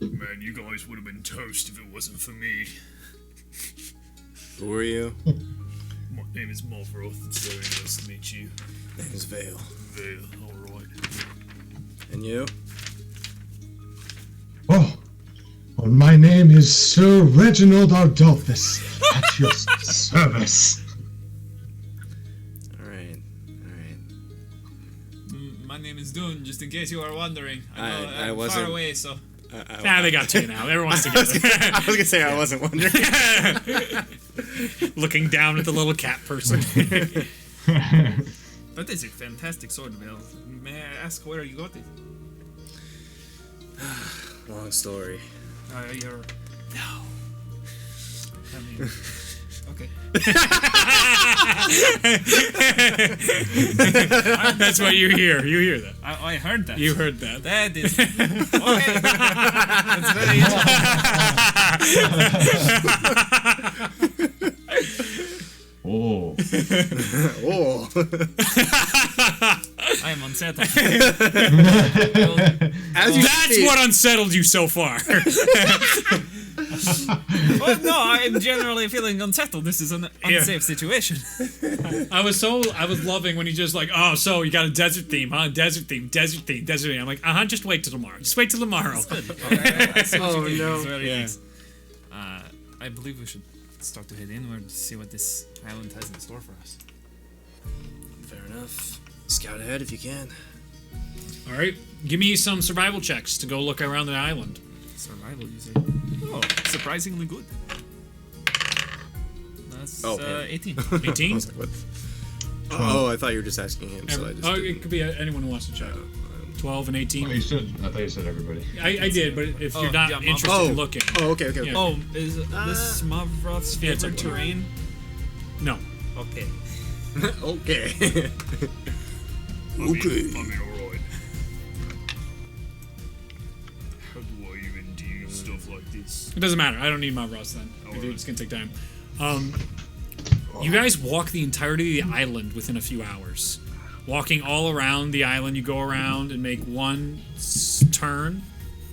Man, you guys would have been toast if it wasn't for me. Who are you? My name is Malvroth. It's very nice to meet you. Name's Vale. Vale, alright. And you? My name is Sir Reginald Ardolphus, at your service. All right. My name is Dune, just in case you are wondering. I know I I'm wasn't- far away, so... They got two now. Everyone's together. I was gonna say I wasn't wondering. Looking down at the little cat person. That is a fantastic sword, Bill. May I ask where you got it? Long story. You're... No. I mean... Okay. That's what you hear. You hear that. I heard that. You heard that. That is... Okay. That's very interesting. Oh. Oh. I am unsettled. That's what unsettled you so far. Well, no, I'm generally feeling unsettled. This is an unsafe situation. I was loving when he just like, oh, so you got a desert theme, huh? Desert theme. I'm like, just wait till tomorrow. Just wait till tomorrow. Oh no. Yeah. Nice. I believe we should start to head inward to see what this island has in store for us. Fair enough. Scout ahead if you can. All right, give me some survival checks to go look around the island. Survival, you say? Oh, surprisingly good. That's Oh, yeah. 18. 18? What? Oh, I thought you were just asking him, so I just. It could be anyone who wants to check. 12 and 18. I thought you said everybody. I did, but if you're not yeah, interested in looking, Oh, okay. Yeah. Oh, is this Mavroth's Yeah, it's favorite up there. terrain? no. Okay. Okay. I mean, alright. How do I even do stuff like this? It doesn't matter. I don't need my Ross then. It's gonna take time. You guys walk the entirety of the island within a few hours. Walking all around the island, you go around and make one turn,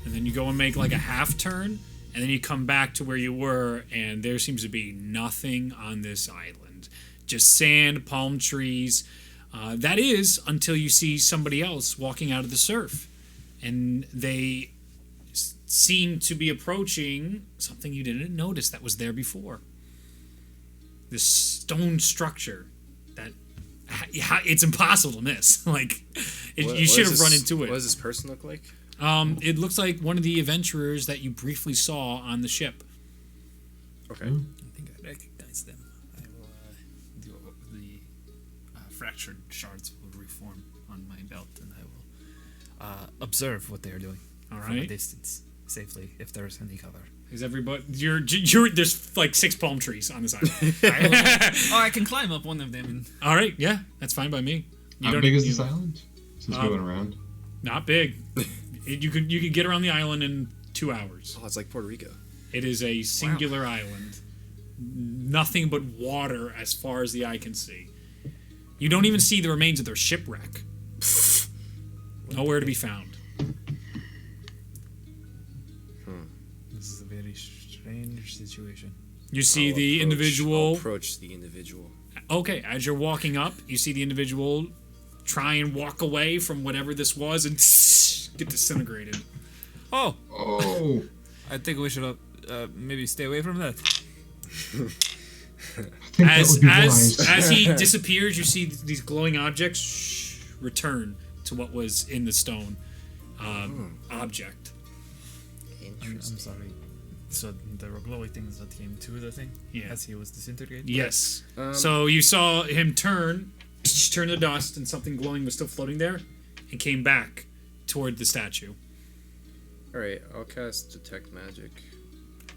and then you go and make like a half turn, and then you come back to where you were, and there seems to be nothing on this island. Just sand, palm trees. That is until you see somebody else walking out of the surf, and they seem to be approaching something you didn't notice that was there before. This stone structure that it's impossible to miss. Like, you should have run into it. What does this person look like? It looks like one of the adventurers that you briefly saw on the ship. Okay. I think I recognize them. I will do the fractured shards will reform on my belt, and I will observe what they are doing All from a right. distance safely, if there is any cover. Is everybody? You're there's like 6 palm trees on this island. I can climb up one of them. And All right, yeah, that's fine by me. You How don't- big is you- this island? Since we went around. Not big. You could get around the island in 2 hours. Oh, it's like Puerto Rico. It is a singular island. Nothing but water as far as the eye can see. You don't even see the remains of their shipwreck. Nowhere to be found. this is a very strange situation. You see I'll the approach- individual. I'll approach the individual. Okay, as you're walking up, you see the individual try and walk away from whatever this was and get disintegrated. Oh, Oh. I think we should maybe stay away from that. I think that As would be wise. as he disappears, you see these glowing objects return to what was in the stone object. I'm sorry. So there were glowy things that came to the thing Yeah. as he was disintegrated? Yes. So you saw him turn to dust, and something glowing was still floating there, and came back toward the statue. Alright, I'll cast Detect Magic.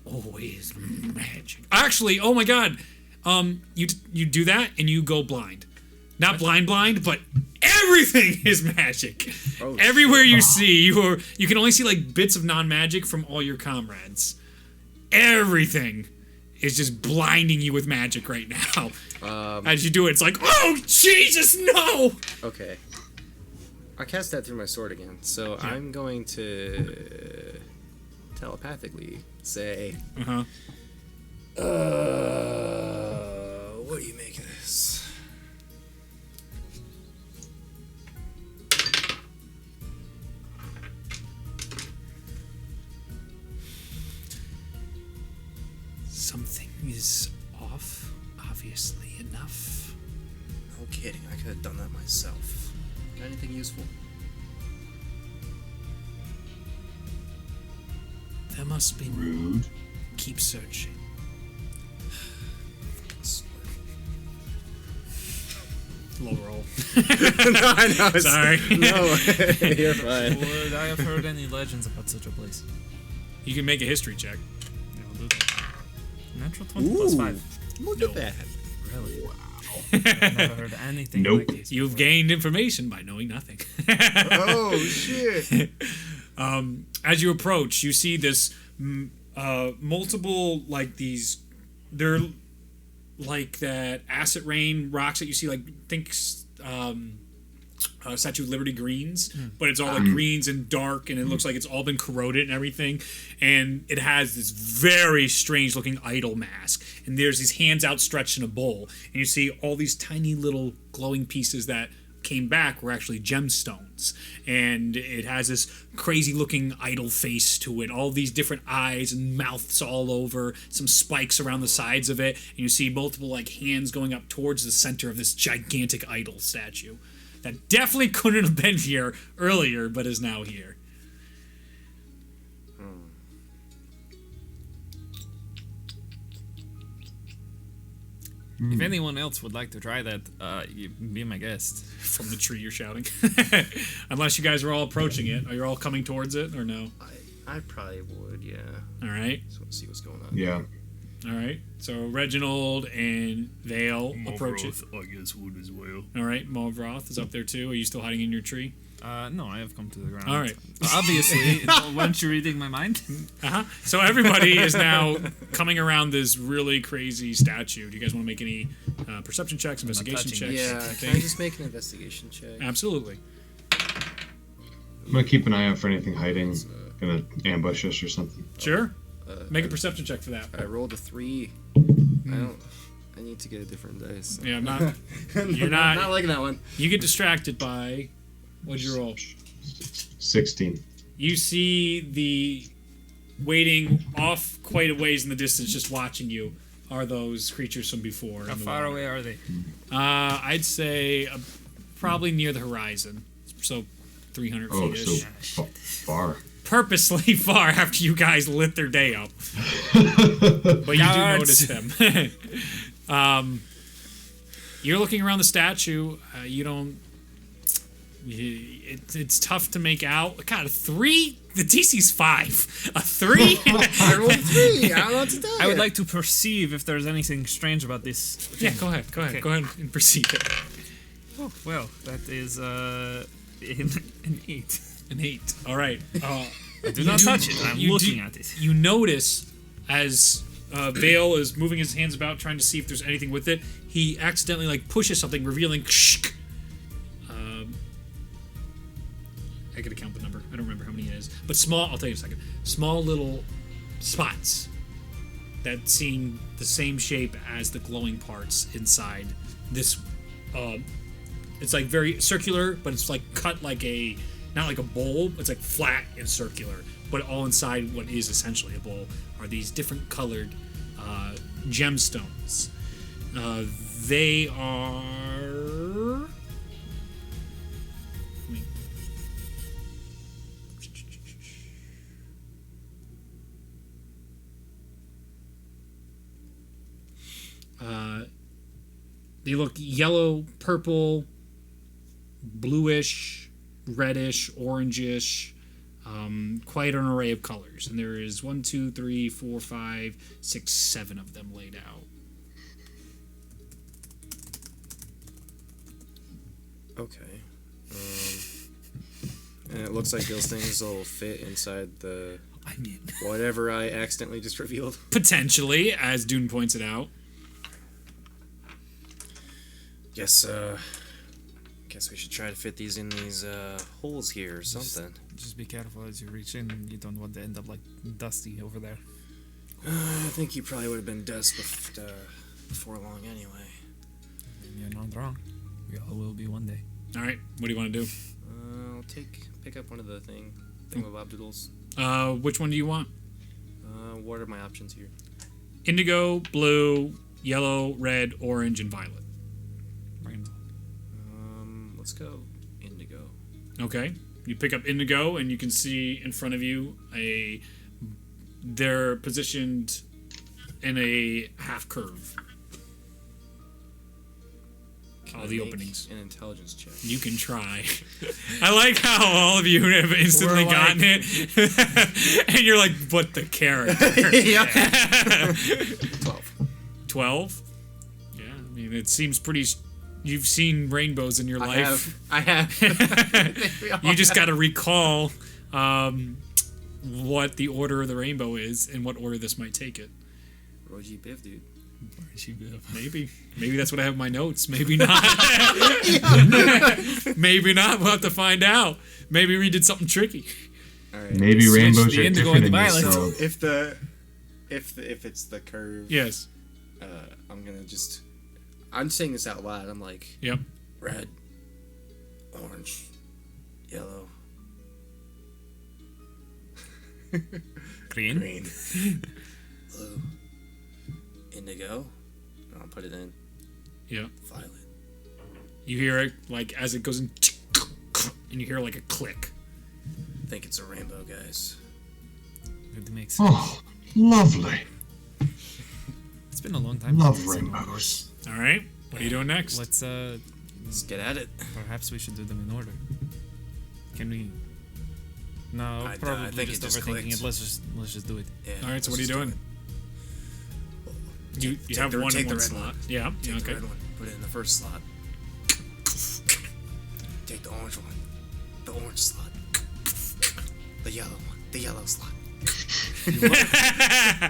Always magic. Actually, oh my god, you do that and you go blind. Not blind, but everything is magic. Oh, Everywhere you see, you can only see like bits of non-magic from all your comrades. Everything is just blinding you with magic right now. As you do it, it's like, oh Jesus, no! Okay. I cast that through my sword again, so I'm going to telepathically say, Uh-huh. what do you make of this? Something is off, obviously enough. No kidding, I could have done that myself. Anything useful? There must be. Rude. Keep searching. Low roll. No, I know. Sorry. No, you're fine. Would I have heard any legends about such a place? You can make a history check. Yeah, we'll do that. Natural 20 plus 5. Look No. at that. Really? Wow. I've never heard anything Nope. like this. You've gained information by knowing nothing. Oh, shit. As you approach, you see this multiple, like these, they're like that acid rain rocks that you see, like, think Statue of Liberty greens, but it's all like greens and dark, and it looks like it's all been corroded and everything. And it has this very strange looking idol mask, and there's these hands outstretched in a bowl, and you see all these tiny little glowing pieces that came back were actually gemstones, and it has this crazy looking idol face to it, all these different eyes and mouths all over, some spikes around the sides of it, and you see multiple like hands going up towards the center of this gigantic idol statue that definitely couldn't have been here earlier but is now here. If anyone else would like to try that, you be my guest. From the tree you're shouting. Unless you guys are all approaching it. Are you all coming towards it or no? I probably would, yeah. Alright. Just want to see what's going on. Yeah. Alright. So Reginald and Vale approach it. Morgoth, I guess, would as well. Alright, Mulroth is up there too. Are you still hiding in your tree? No, I have come to the ground. All right. Obviously, weren't you reading my mind? So everybody is now coming around this really crazy statue. Do you guys want to make any perception checks, investigation touching checks? Yeah, can I just make an investigation check? Absolutely. I'm gonna keep an eye out for anything hiding. Gonna ambush us or something. Sure. Make a perception check for that. I rolled a 3. I need to get a different dice. Yeah, I'm not. You're Not not. liking that one. You get distracted by. What'd you roll? 16. You see the waiting off quite a ways in the distance, just watching you. Are those creatures from before? How in the far water. away are they? I'd say probably near the horizon. So 300 Oh, feet-ish. so far. Purposely far after you guys lit their day up. But you do Guards. notice them. You're looking around the statue. You don't. It's tough to make out. God, a 3? The DC's 5. A 3? I rolled a 3. I don't know what to tell I would you. like to perceive if there's anything strange about this. Yeah, go ahead. Okay. Go ahead and perceive it. Oh, well, that is an 8. An 8. All right. Do not touch it. I'm looking at it. You notice as Vale is moving his hands about trying to see if there's anything with it, he accidentally like pushes something, revealing. I gotta count the number. I don't remember how many it is, but small. I'll tell you in a second. Small little spots that seem the same shape as the glowing parts inside this. It's like very circular, but it's like cut like a not like a bowl. It's like flat and circular, but all inside what is essentially a bowl are these different colored gemstones. They are. They look yellow, purple, bluish, reddish, orangish, quite an array of colors. And there is 1, 2, 3, 4, 5, 6, 7 of them laid out. Okay. And it looks like those things will fit inside the whatever I accidentally just revealed. Potentially, as Dune points it out. Guess we should try to fit these in these holes here or something. Just be careful as you reach in. You don't want to end up like Dusty over there. I think you probably would have been dust before long anyway. You're not wrong. We all will be one day. All right, what do you want to do? I'll pick up one of the thingamabobdoodles. Which one do you want? What are my options here? indigo, blue, yellow, red, orange, and violet. Rainbow. Let's go indigo. Okay. You pick up indigo, and you can see in front of you they're positioned in a half curve. All the Make openings. An intelligence check. You can try. I like how all of you have instantly We're like- gotten it. And you're like, what the character? 12. 12? Yeah, I mean, it seems pretty. You've seen rainbows in your life. I have. You just got to recall what the order of the rainbow is and what order this might take it. Roji Biv, dude. Maybe that's what I have in my notes. Maybe not. Maybe not. We'll have to find out. Maybe we did something tricky. All right. Maybe Switch rainbows the are indigo different and in the your violet. world. If it's the curve, Yes. I'm gonna just. I'm saying this out loud. I'm like Yep. red, orange, yellow, Green. green, blue, indigo. And I'll put it in Yep. violet. You hear it like as it goes in, and you hear like a click. I think it's a rainbow, guys. It makes sense. Oh, lovely. It's been a long time. Love since I've seen rainbows. All right. What are you doing next? Let's Let's get at it. perhaps we should do them in order. Can we? No, I probably think just it just overthinking clicked. it. Let's just do it. Yeah. All right. So what are let's you just doing? do You Take have the- one take in the one red slot. one. Yeah. Take Okay. the red one. Put it in the first slot. Take the orange one. The orange slot. The yellow one. The yellow slot.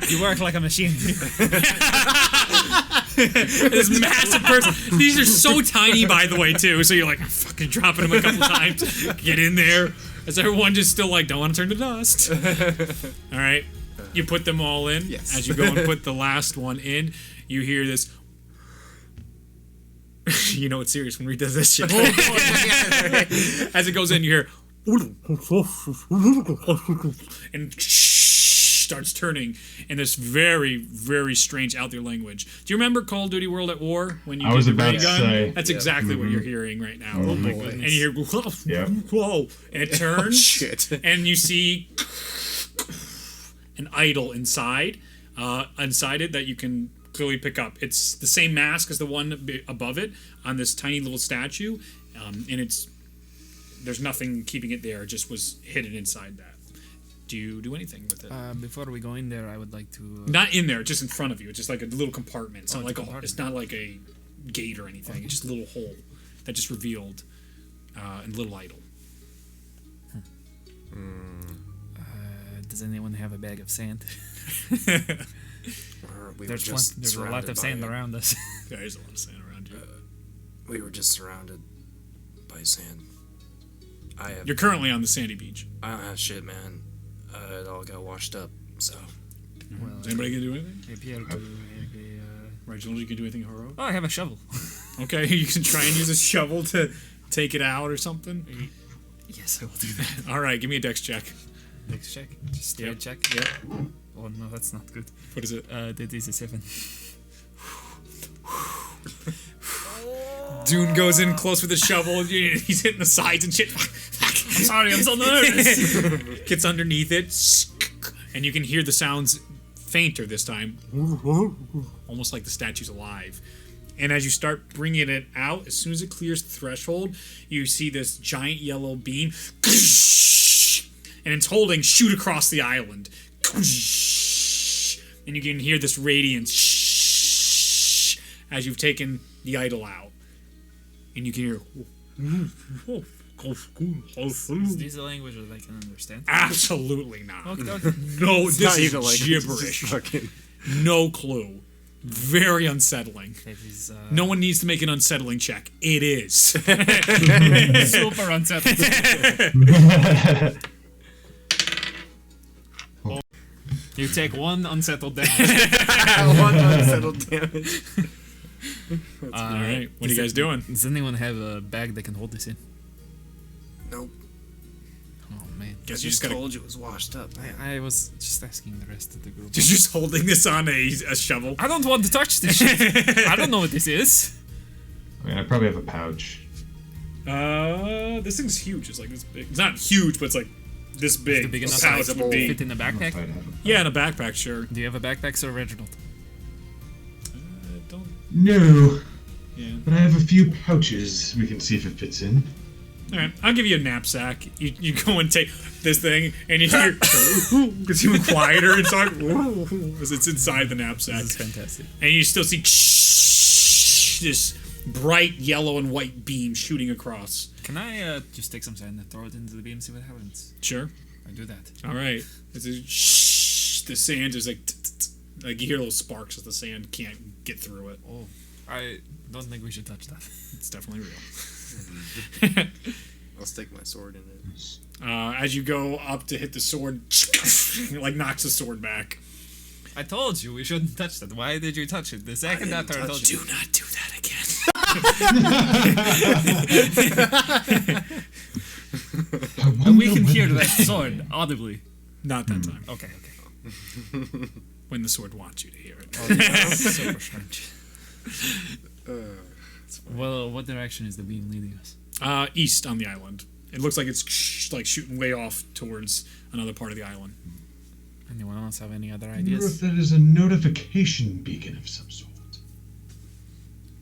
You work like a machine. This massive person. These are so tiny, by the way, too. So you're like fucking dropping them a couple times. Get in there. As everyone just still like, don't want to turn to dust. All right. You put them all in. Yes. As you go and put the last one in, you hear this. You know it's serious when Reed does this shit. As it goes in, you hear. And starts turning in this very, very strange out there language. Do you remember Call of Duty World at War when you I did was the about ray to gun? say. That's exactly what you're hearing right now. Oh my And you hear whoa, Yep. whoa, and it turns, shit. and you see an idol inside it that you can clearly pick up. It's the same mask as the one above it on this tiny little statue, and there's nothing keeping it there. It just was hidden inside that. Do you do anything with it? Before we go in there, I would like to. Not in there, just in front of you. It's just like a little compartment. It's, Oh, not, it's a like compartment. it's not like a gate or anything. It's just a little hole that just revealed a little idol. Does anyone have a bag of sand? We were There's just there's a lot surrounded of sand by it. around us. There is a lot of sand around you. We were just surrounded by sand. You're currently on the sandy beach. I don't have shit, man. It all got washed up. So Well, Is anybody gonna do anything? I appear to have Reginald, you can do anything heroic? Oh, I have a shovel. Okay, you can try and use a shovel to take it out or something. Yes, I will do that. All right, give me a dex check. Next check. Just straight Yep. check. Yep. Oh no, that's not good. What is it? That is a 7. Dune goes in close with the shovel. He's hitting the sides and shit. I'm sorry, I'm so nervous. Gets underneath it, and you can hear the sounds fainter this time, almost like the statue's alive. And as you start bringing it out, as soon as it clears the threshold, you see this giant yellow beam, and it's holding shoot across the island. And you can hear this radiance as you've taken the idol out. And you can hear. Is this a language that I can understand? Absolutely not. Okay. No, it's this not is even like gibberish. Fucking, No clue. Very unsettling. That is No one needs to make an unsettling check. It is. super unsettling. You take 1 unsettled damage. one unsettled damage. All right. What are you guys doing? Does anyone have a bag that can hold this in? Nope. Oh man. Guess I you just just gotta. told you it was washed up. I was just asking the rest of the group. You're just holding this on a shovel. I don't want to touch this shit. I don't know what this is. I mean, I probably have a pouch. This thing's huge. It's like this big. It's not huge, but it's like this big. it big enough Pouch size would be. fit in a backpack? I'd have a Yeah, in a backpack, sure. Do you have a backpack, Sir Reginald? Don't. No, Yeah. but I have a few pouches. We can see if it fits in. All right, I'll give you a knapsack. You go and take this thing, and you hear it's even quieter. It's like as it's inside the knapsack, This is fantastic. and you still see this bright yellow and white beam shooting across. Can I just take some sand and throw it into the beam, see what happens? Sure. I do that. All right. It's a the sand is like like you hear little sparks as the sand can't get through it. Oh, I don't think we should touch that. It's definitely real. I'll stick my sword in it. As you go up to hit the sword, it like knocks the sword back. I told you we shouldn't touch that. Why did you touch it? The second after I told you. Do not do that again. And we can hear that sword audibly. Not that time. Okay, okay. When the sword wants you to hear it. Oh, this is super strange. Well, what direction is the beam leading us? East on the island. It looks like it's like shooting way off towards another part of the island. Anyone else have any other I wonder if ideas? that is a notification beacon of some sort.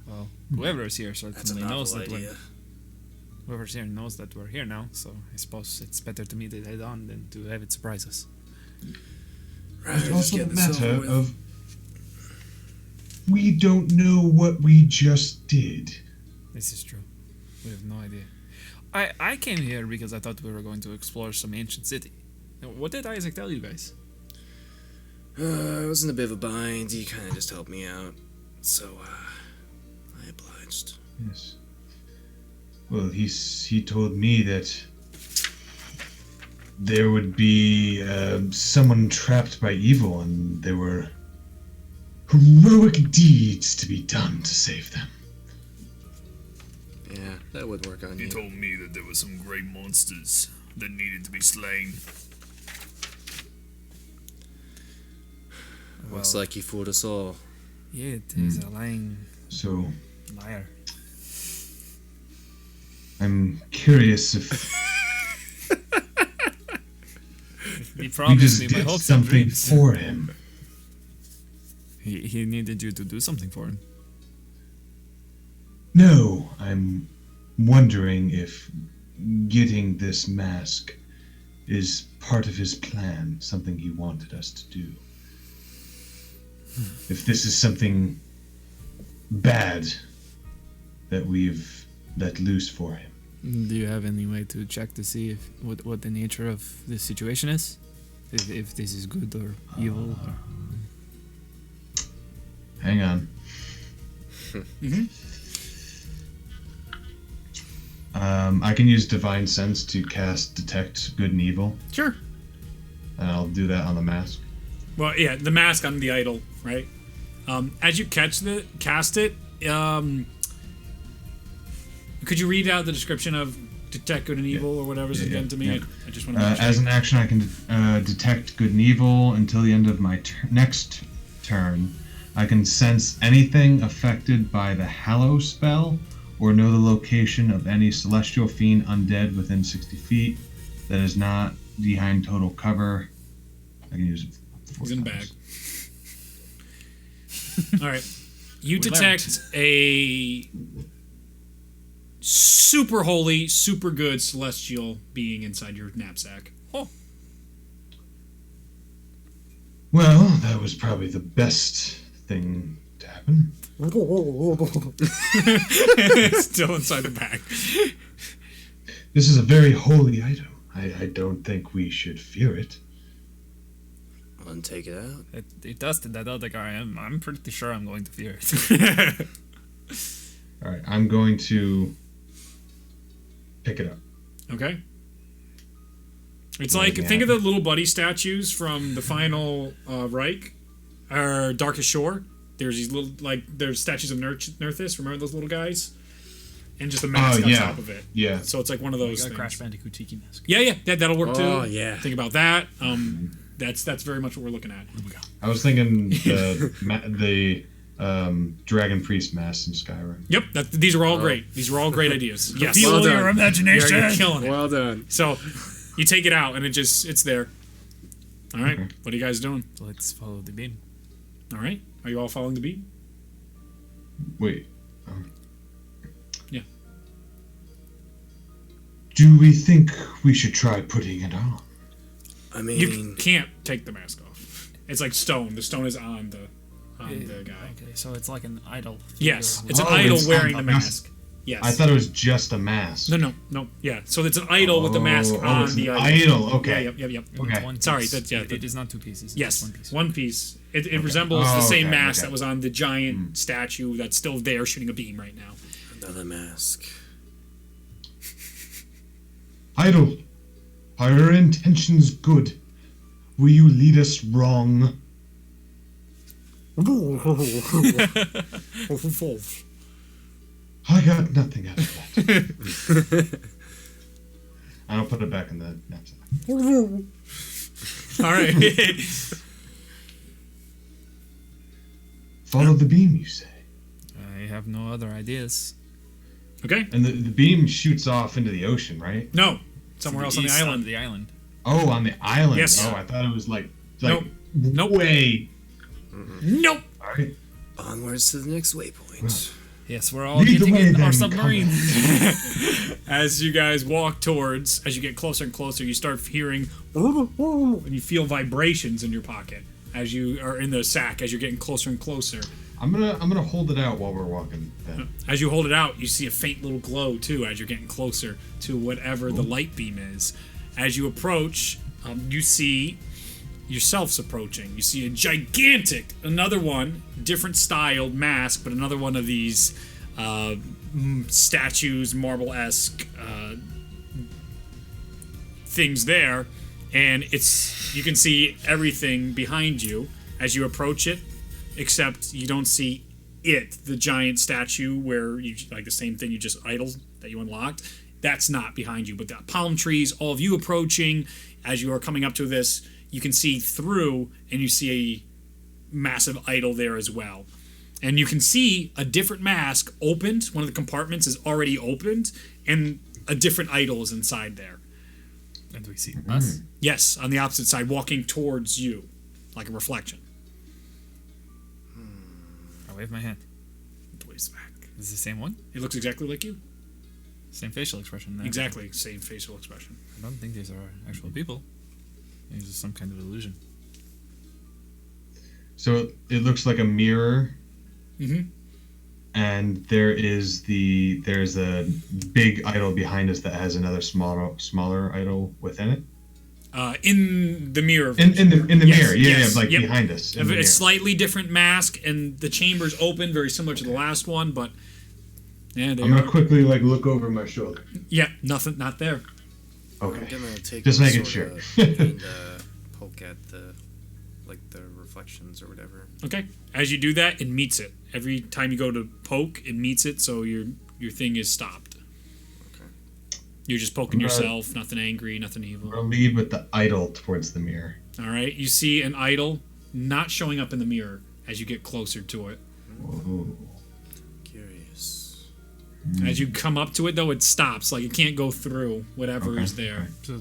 Well, whoever is here That's a certainly knows novel that idea. whoever's here knows that we're here now. So I suppose it's better to meet it head on than to have it surprise us. Right, It's just also get a this over matter with. of we don't know what we just did. This is true. We have no idea. I came here because I thought we were going to explore some ancient city. Now, what did Isaac tell you guys? I was in a bit of a bind. He kind of just helped me out. So, I obliged. Yes. Well, he told me that there would be someone trapped by evil, and there were heroic deeds to be done to save them. Yeah, that would work on He you. told me that there were some great monsters that needed to be slain. Looks like he fooled us all. Yeah, he's a lying So liar. I'm curious if He we promised just me my did hopes and something dreams. for him. He needed you to do something for him. No, I'm wondering if getting this mask is part of his plan, something he wanted us to do. If this is something bad that we've let loose for him. Do you have any way to check to see if what the nature of this situation is? If this is good or evil? Or... Hang on. I can use Divine Sense to cast Detect Good and Evil, Sure. and I'll do that on the mask. Well, yeah, the mask on the idol, right? As you cast it, could you read out the description of detect good and evil or whatever's again to me? yeah. I just want to make sure. As an action, I can detect good and evil until the end of my next turn. I can sense anything affected by the Hallow spell, or know the location of any celestial fiend undead within 60 feet that is not behind total cover. I can use it. He's in the bag. All right. You We detect a super holy, super good celestial being inside your knapsack. Well, that was probably the best thing to happen. Still inside the bag. This is a very holy item. I don't think we should fear it. I'll take it out. It dusted that other guy. I'm pretty sure I'm going to fear it. All right, I'm going to pick it up. Okay. It's Yeah, like, yeah. think of the little buddy statues from the final Reich, or Darkest Shore. There's these little, like, there's statues of Nerthus. Remember those little guys? and just a mask on yeah. top of it. Yeah. So it's like one of those Got a things. Crash Bandicoot Tiki mask. Yeah, that'll work too. Oh, yeah. Think about that. That's very much what we're looking at. I was thinking the Dragon Priest mask in Skyrim. Yep, these are all great. These are all great ideas. Yes, Fuel Well done. your imagination. You're killing it. Well done. So you take it out, and it's there. All right, what are you guys doing? Let's follow the beam. All right, are you all following the beat? Wait. Yeah. Do we think we should try putting it on? I mean, You can't take the mask off. It's like stone. The stone is on the guy. Okay, so it's like an idol. Yes, figure. it's an Oh, idol it's wearing on the the mask. Yes. I thought it was just a mask. No. Yeah. So it's an idol with the mask on it's the an idol. idol. Okay. Yep. Okay. One Sorry, piece. that's- yeah, It is not two pieces. It's Yes, just one piece. one piece. It resembles the Oh, same okay, mask okay. that was on the giant statue that's still there shooting a beam right now. another mask. Idol, are your intentions good? Will you lead us wrong? I got nothing out of that. I don't put it back in the knapsack. All right. Follow the beam, you say. I have no other ideas. Okay. And the beam shoots off into the ocean, right? No. Somewhere else on the East island. of the island. Oh, on the island. Yes. Oh, I thought it was like Nope. Nope. way. Nope. All right. Onwards to the next waypoint. Yes, we're all Lead the getting way, in our then, submarine. As you guys walk towards, as you get closer and closer, you start hearing, and you feel vibrations in your pocket as you are in the sack. As you're getting closer and closer, I'm gonna hold it out while we're walking. Then. as you hold it out, you see a faint little glow too. As you're getting closer to whatever the light beam is, as you approach, you see yourselves approaching. You see a gigantic, another one, different styled mask, but another one of these statues, marble-esque things there, and you can see everything behind you as you approach it, except you don't see it, the giant statue where you like the same thing you just idled that you unlocked. That's not behind you, but the palm trees, all of you approaching as you are coming up to this. You can see through, and you see a massive idol there as well. And you can see a different mask opened. One of the compartments is already opened, and a different idol is inside there. And we see us. Yes, on the opposite side, walking towards you, like a reflection. I wave my hand. It waves back. Is it the same one? It looks exactly like you. Same facial expression. Then. Exactly, same facial expression. I don't think these are actual people. Maybe it's some kind of illusion. So it looks like a mirror. Mm-hmm. And there's a big idol behind us that has another smaller idol within it. In the mirror. In the Yes, mirror, yes, like yep. behind us. In the A mirror. slightly different mask, and the chamber's open, very similar to the last one, but yeah, they I'm are. gonna quickly look over my shoulder. Yeah, nothing, not there. I'm Okay. gonna take Just one making sort sure. of and poke at the reflections or whatever. Okay. As you do that, it meets it. Every time you go to poke, it meets it, so your thing is stopped. Okay. You're just poking I'm gonna- yourself, nothing angry, nothing I'm evil. gonna lead with the idol towards the mirror. All right. You see an idol not showing up in the mirror as you get closer to it. Ooh. Curious. As you come up to it, though, it stops. Like it can't go through whatever Okay, is there. So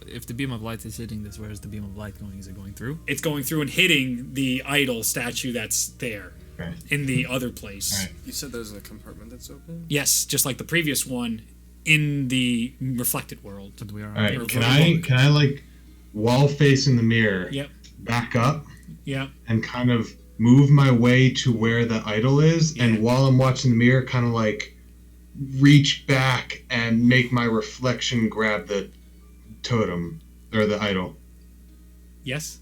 if the beam of light is hitting this, where is the beam of light going? Is it going through? It's going through and hitting the idol statue that's there Okay. in the other place. All right. You said there's a compartment that's open? Yes, just like the previous one in the reflected world. But we are. All right. Or Can vertical. I like while facing the mirror, Yep. back up Yep. and kind of move my way to where the idol is, Yeah. and while I'm watching the mirror, kind of like reach back and make my reflection grab the totem or the idol. Yes.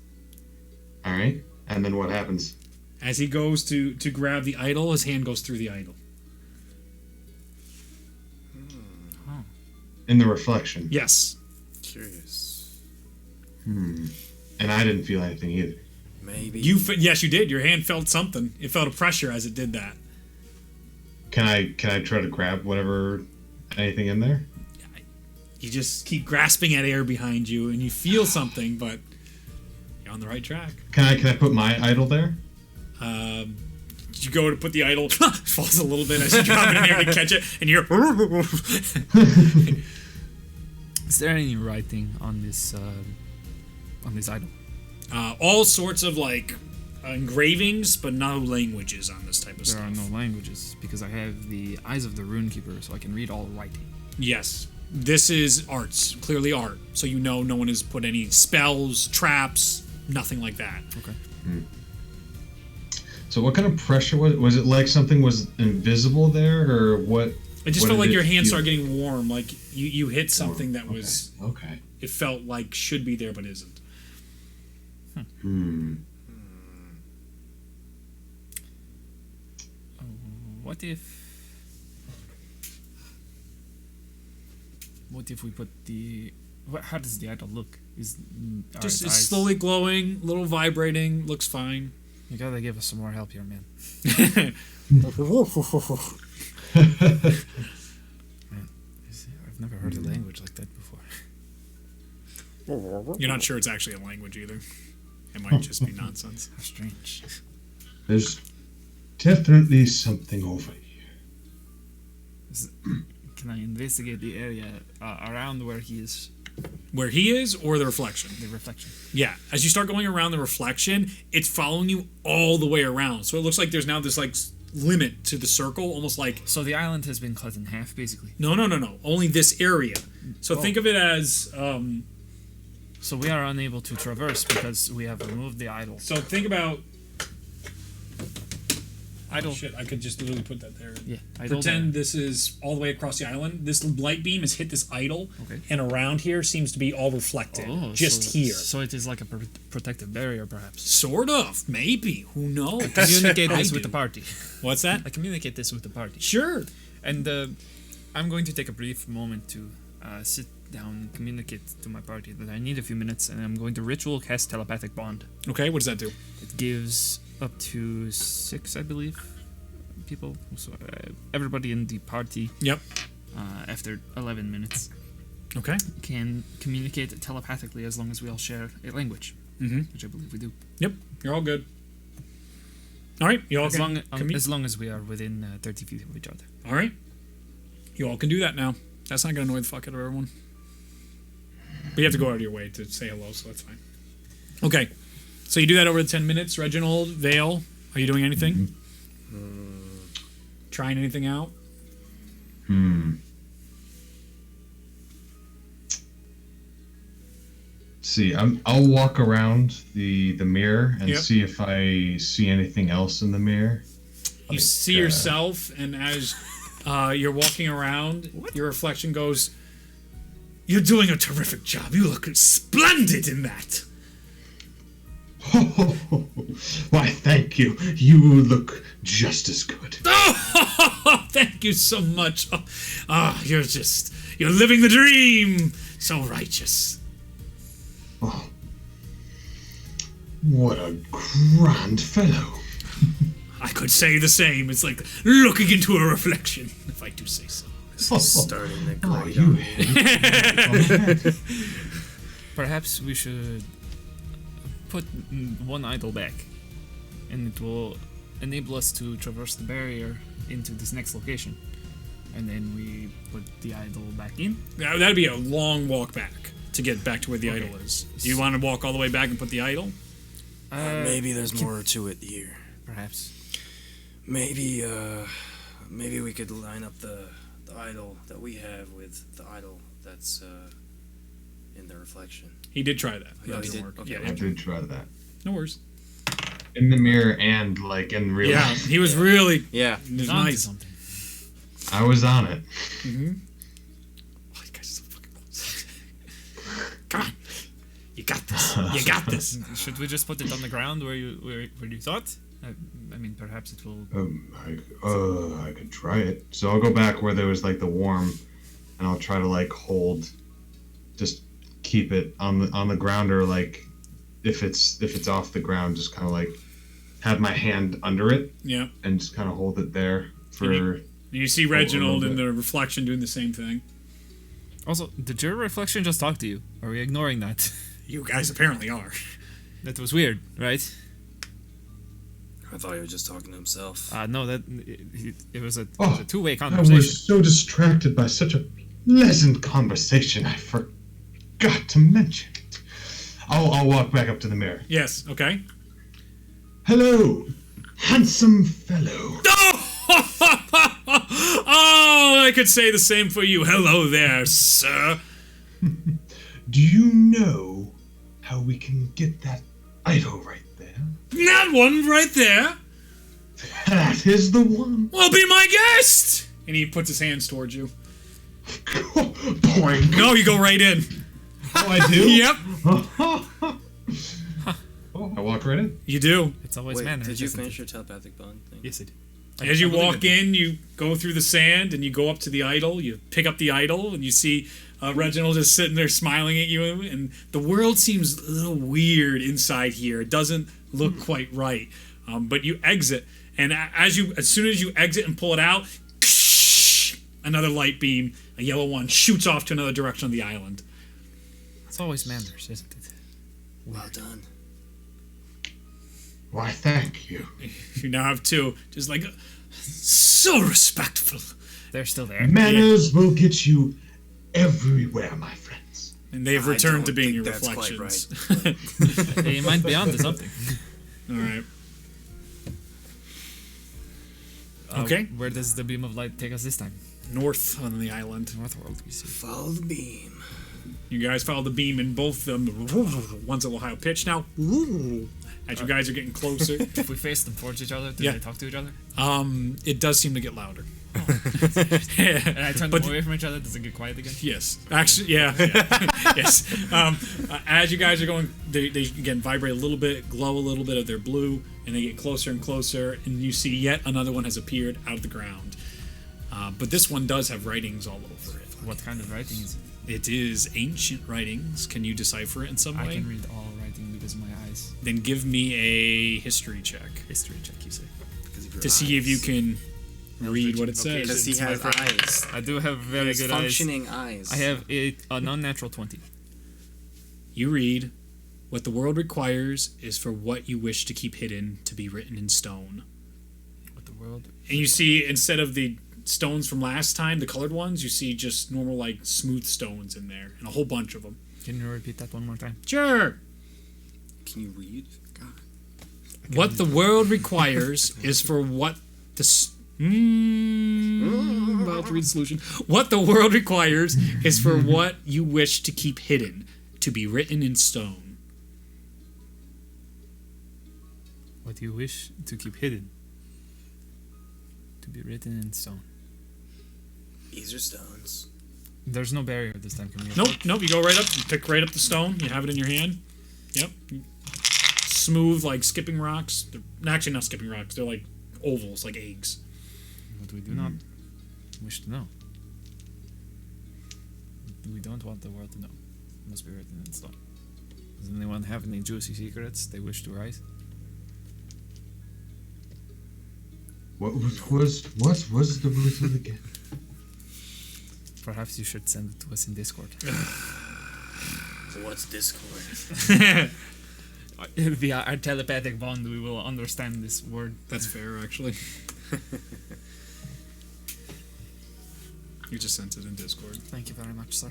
All right. And then what happens? As he goes to grab the idol, his hand goes through the idol. In the reflection. Yes. Curious. And I didn't feel anything either. Maybe. Yes, you did. Your hand felt something. It felt a pressure as it did that. Can I try to grab anything in there? You just keep grasping at air behind you, and you feel something, but you're on the right track. Can I put my idol there? You go to put the idol, falls a little bit as you drop it in there to catch it, and you're. Is there any writing on this idol? All sorts of like engravings, but no languages on this type of There stuff. are no languages because I have the eyes of the Runekeeper, so I can read all writing. Yes. This is arts, clearly art. So you know no one has put any spells, traps, nothing like that. Okay. So what kind of pressure was it? Like something was invisible there, or what? It just what felt did like it your hands feel? started getting warm, like you hit something that Okay. was, Okay. it felt like should be there but isn't. What if we put the... How does the idol look? Are Just its it's eyes- slowly glowing, little vibrating, looks fine. You gotta give us some more help here, man. I've never heard a language like that before. You're not sure it's actually a language either. It might just be nonsense. How strange. There's definitely something over here. Can I investigate the area around where he is? Where he is or the reflection? The reflection. Yeah. As you start going around the reflection, it's following you all the way around. So it looks like there's now this like limit to the circle, almost like So the island has been cut in half, basically. no. Only this area. So think of it as So we are unable to traverse because we have removed the idol. so think about Idol. shit, I could just literally put that there. Yeah. Idol Pretend there. this is all the way across the island. This light beam has hit this idol, Okay. and around here seems to be all reflected. Just so, here. So it is like a protective barrier, perhaps. Sort of, maybe. Who knows? Communicate I this do. with the party. What's that? I communicate this with the party. Sure. And I'm going to take a brief moment to sit down and communicate to my party that I need a few minutes, and I'm going to ritual cast telepathic bond. Okay, what does that do? It gives up to 6, I believe, people. So everybody in the party, Yep. after 11 minutes, Okay. can communicate telepathically as long as we all share a language, which I believe we do. Yep. You're all good. All right. You all As can. as long as we are within 30 feet of each other. All right. You all can do that now. That's not gonna annoy the fuck out of everyone. But you have to go out of your way to say hello, so that's fine. Okay. So you do that over the 10 minutes. Reginald, Vale, are you doing anything? Trying anything out? See, I'll walk around the mirror and Yep. see if I see anything else in the mirror. You see yourself, and as you're walking around, your reflection goes, "You're doing a terrific job. You look splendid in that." Why, thank you. You look just as good. Oh, thank you so much. You're living the dream. So righteous. Oh, what a grand fellow. I could say the same. It's like looking into a reflection, if I do say so. Starting to Oh, grate you on me. hit. Perhaps we should put one idol back, and it will enable us to traverse the barrier into this next location. And then we put the idol back in. That'd be a long walk back to get back to where the idol is. Do you want to walk all the way back and put the idol? Maybe there's more to it here. Perhaps. Maybe we could line up the idol that we have with the idol that's in the reflection. He did try that. Yeah, That he didn't did? work. Okay. Yeah, I did try that. no worries. In the mirror and like in real Yeah, life. he was really Yeah. it was Onto nice. something. I was on it. Oh, you guys are so fucking close. Come on, you got this. You got this. Should we just put it on the ground where you thought? I mean, perhaps it will. I could try it. So I'll go back where there was like the warm, and I'll try to like just keep it on the ground, or like if it's off the ground, just kind of like have my hand under it Yeah. and just kind of hold it there for. And you see Reginald in the reflection doing the same thing. Also, did your reflection just talk to you? Are we ignoring that? You guys apparently are. That was weird, right? I thought he was just talking to himself. No, it was a two-way I conversation. was so distracted by such a pleasant conversation, I forgot to mention it. I'll walk back up to the mirror. Yes, okay. Hello, handsome fellow. Oh, I could say the same for you. Hello there, sir. Do you know how we can get that idol right there? That one right there. That is the one. Well, be my guest. And he puts his hands towards you. Boing. No, you go right in. Oh, I do? Yep, I walk right in. you do. It's always Wait, manners. did you isn't finish it? your telepathic bond thing? Yes, I did. As you I believe walk in, you go through the sand and you go up to the idol. You pick up the idol and you see Reginald just sitting there smiling at you. And the world seems a little weird inside here. It doesn't look quite right. But you exit, and as soon as you exit and pull it out, another light beam, a yellow one, shoots off to another direction of the island. It's always manners, isn't it? Well done. Why, thank you. You now have two, just like so respectful. They're still there. Manners will get you everywhere, my friends. And they've I returned to don't being your think that's quite reflections. They might be onto something. All right. Okay. Where does the beam of light take us this time? North on the island. North world, we see. Follow the beam. You guys follow the beam, and both of them, one's a little higher pitch now. As you guys are getting closer, If we face them towards each other, do Yeah. they talk to each other? it does seem to get louder. And I turn But- them away from each other, does it get quiet again? Yes, actually, yeah. Yes. As you guys are going, they again vibrate a little bit, glow a little bit of their blue, and they get closer and closer, and you see yet another one has appeared out of the ground. But this one does have writings all over it. What kind of writing is it? It is ancient writings. Can you decipher it in some I way? can read all writing because of my eyes. Then give me a history check History check, you say? Because of your to see if you eyes. can read what it Okay, says. Because he It's my has first- eyes. I do have very He has good eyes. functioning eyes. I have a non-natural 20. You read, "What the world requires is for what you wish to keep hidden to be written in stone." What the world? And you see, instead of the stones from last time, the colored ones, you see just normal, like, smooth stones in there, and a whole bunch of them. Can you repeat that one more time? Sure. Can you read? God. What the world requires is for what the... about to read the solution. What the world requires is for what you wish to keep hidden to be written in stone. What you wish to keep hidden to be written in stone. These are stones. There's no barrier this time. Can we? Nope. You go right up, you pick right up the stone, you have it in your hand. Yep. Smooth, like skipping rocks. They're actually not skipping rocks, they're like ovals, like eggs. What we do not wish to know. We don't want the world to know. It must be written in stone. Does anyone have any juicy secrets they wish to write? What was the riddle again? Perhaps you should send it to us in Discord. So what's Discord? Via our telepathic bond, we will understand this word. That's fair, actually. You just sent it in Discord. Thank you very much, sir.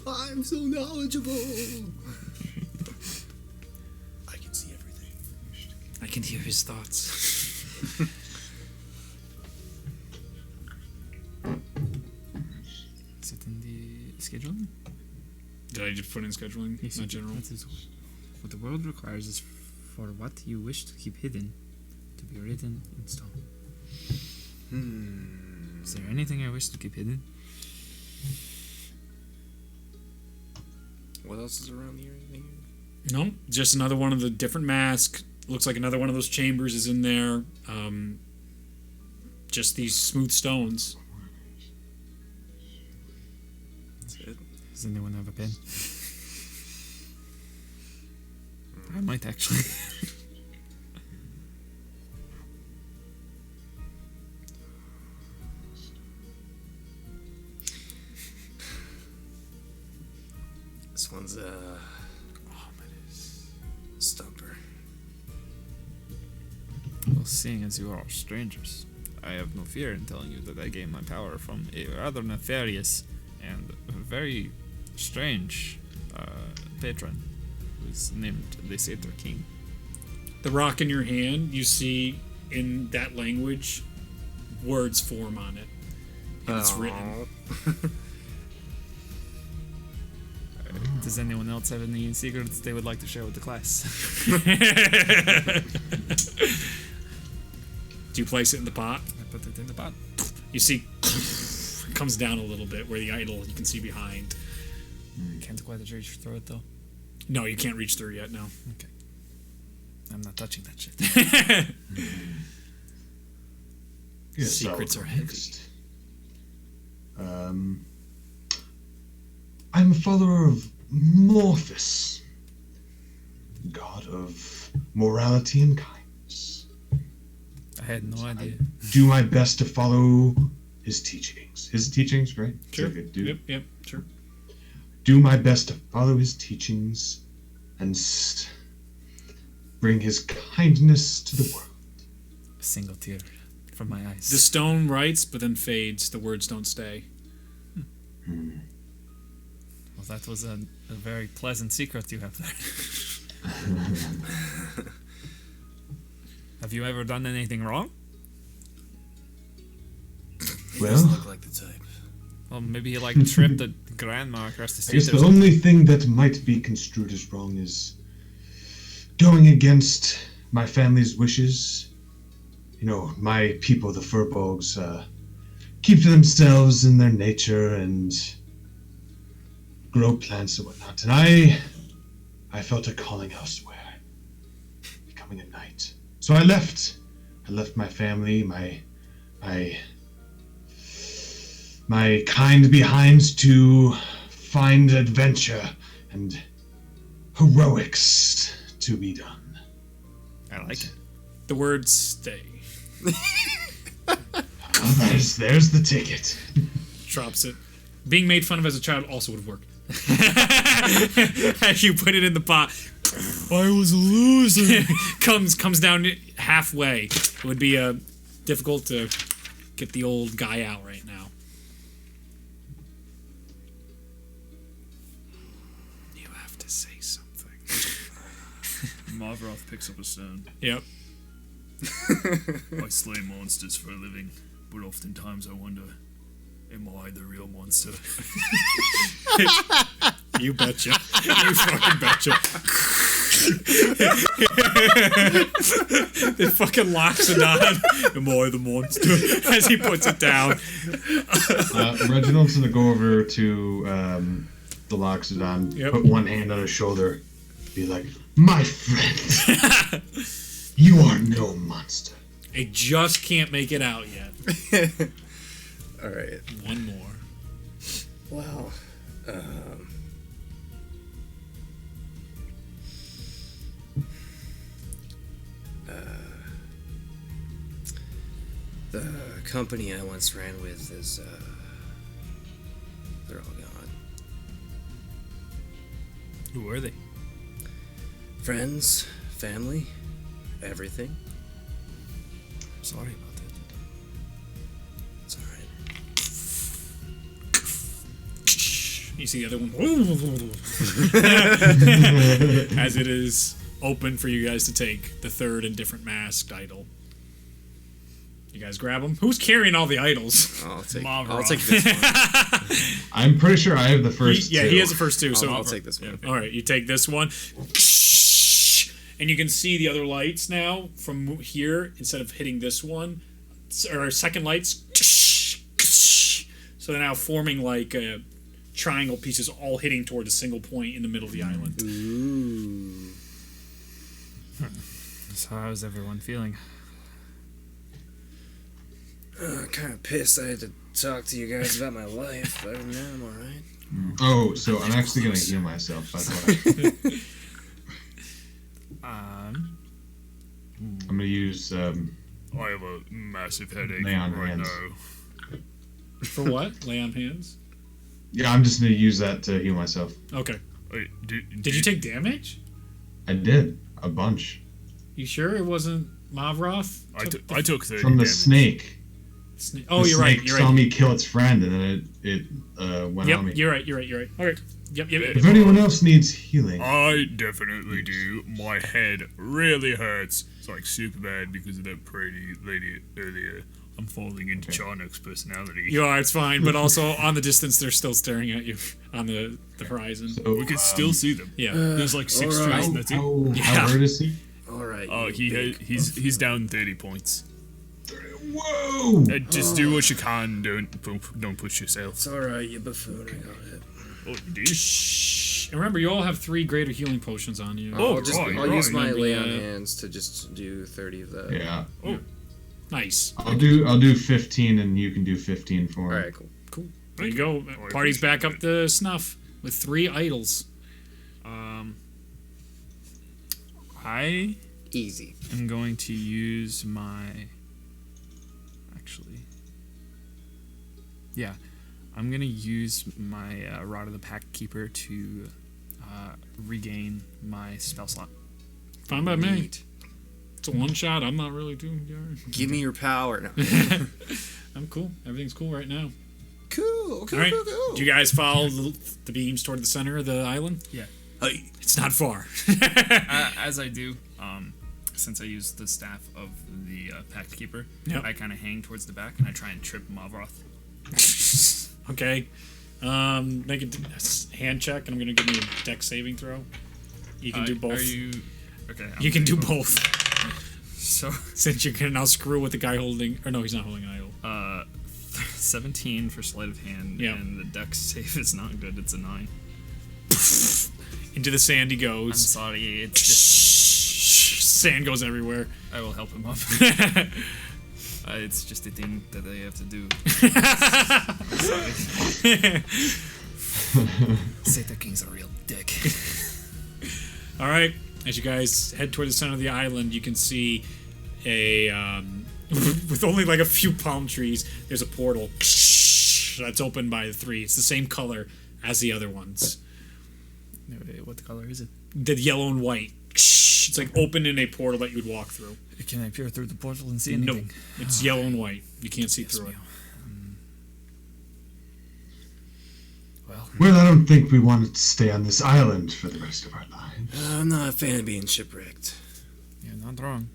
I'm so knowledgeable. I can see everything. I can hear his thoughts. Is it in the scheduling? Did I just put in scheduling? Yes, Not general. that is what the world requires is for what you wish to keep hidden to be written in stone. Is there anything I wish to keep hidden? What else is around here? Anything? No, just another one of the different masks. Looks like another one of those chambers is in there. Just these smooth stones. That's it. Does anyone have a pen? I might actually. This one's stumper. Well, seeing as you are strangers, I have no fear in telling you that I gained my power from a rather nefarious and very strange patron who's named the Satyr King. The rock in your hand, you see in that language, words form on it. And it's written. Does anyone else have any secrets they would like to share with the class? Do you place it in the pot? I put it in the pot. You see, it comes down a little bit where the idol you can see behind. Can't quite reach through it though. No, you can't reach through yet, no. Okay. I'm not touching that shit. Yes, Secrets I'll are go heavy. next. I'm a follower of Morphus, god of morality and kindness. I had no idea. Do my best to follow his teachings. His teachings, right? Sure. So good, Yep, sure. do my best to follow his teachings and bring his kindness to the world. A single tear from my eyes. The stone writes, but then fades. The words don't stay. Well, that was a very pleasant secret you have there. Have you ever done anything wrong? He Well, doesn't look like the type. Well, maybe he like tripped the grandma across the I street. guess or the something. only thing that might be construed as wrong is going against my family's wishes. You know, my people, the Furbolgs, keep to themselves in their nature and grow plants and whatnot. And I felt a calling elsewhere, becoming a knight. So I left. I left my family, my kind behind to find adventure and heroics to be done. I like it. The words stay. Oh, there's the ticket. Drops it. Being made fun of as a child also would work. As you put it in the pot, I was a loser. comes down halfway. It would be difficult to get the old guy out right now. You have to say something. Marvroth picks up a stone. Yep. I slay monsters for a living, but oftentimes I wonder, am I the real monster? You betcha. You fucking betcha. It fucking locks it on. Am I the monster? As he puts it down. Reginald's gonna go over to the Loxodon, Yep. put one hand on his shoulder, be like, "My friend, you are no monster." I just can't make it out yet. All right. One more. Well, the company I once ran with is, they're all gone. Who were they? Friends, family, everything. Sorry about that. It's alright. You see the other one. As it is open for you guys to take the third and different masked idol. You guys grab them. Who's carrying all the idols? I'll take Marvroth. this one. I'm pretty sure I have the first. Yeah, two. he has the first two. So I'll take this one. All right, you take this one, and you can see the other lights now from here. Instead of hitting this one, or second lights, so they're now forming like triangle pieces, all hitting toward a single point in the middle of the island. Ooh. So how's everyone feeling? Kind of pissed I had to talk to you guys about my life, but other than that, I'm alright. Oh, so I'm actually gonna heal myself. By the way, Um, I'm gonna use. I have a massive headache Lay on right hands. now. For what? Lay on hands. Yeah, I'm just gonna use that to heal myself. Okay. Wait, Did you take damage? I did a bunch You sure it wasn't Mavroth? I took 30 from the damage. snake. Oh, The you're right. snake You're saw right. me kill its friend, and then it went Yep, on me. you're right. Okay. Yep. If anyone else needs healing, I definitely do. My head really hurts. It's like super bad because of that pretty lady earlier. I'm falling into Charnock's personality. You are. It's fine. But also on the distance, they're still staring at you on the horizon. so, We can still see them. Yeah. There's like 6 alright. trees, and that's it. how hurt is he? All right. Oh, he's down 30 points. Whoa! Just do what you can. Don't push yourself. It's all right, you buffoon. I got it. Oh, do you? Shh. And remember, you all have 3 greater healing potions on you. Oh, I'll use my Remember lay on that. hands to just do 30 of that. Yeah, Nice. I'll do 15, and you can do 15 for All him. right, cool. There you go. I Party's back up appreciate to snuff with 3 idols. I Easy. am going to use my. Actually. Yeah. I'm going to use my Rod of the Pack Keeper to regain my spell slot. Fine by me. Neat. It's a one shot. I'm not really too. Give me your power. No. I'm cool. Everything's cool right now. Cool. All right. Do you guys follow the beams toward the center of the island? Yeah. It's not far. As I do, since I use the staff of the Pact Keeper, Yep. I kind of hang towards the back and I try and trip Mavroth. Okay. Make a hand check, and I'm gonna give you a dex saving throw. You can do both. Are you? Okay. You can do both. So, Since you can now screw with the guy holding. Or no, he's not holding an idol. 17 for sleight of hand, Yeah. and the dex save is not good. It's a 9. Into the sand he I'm goes. sorry. It's just Sand goes everywhere. I will help him up. It's just a thing that I have to do. Seta King's a real dick. All right. As you guys head toward the center of the island, you can see a with only like a few palm trees. There's a portal that's opened by the 3. It's the same color as the other ones. What color is it? The yellow and white. It's like open in a portal that you would walk through. Can I peer through the portal and see No, anything? it's yellow and white. You can't see through it. Well, I don't think we want to stay on this island for the rest of our lives. I'm not a fan of being shipwrecked. You're not wrong.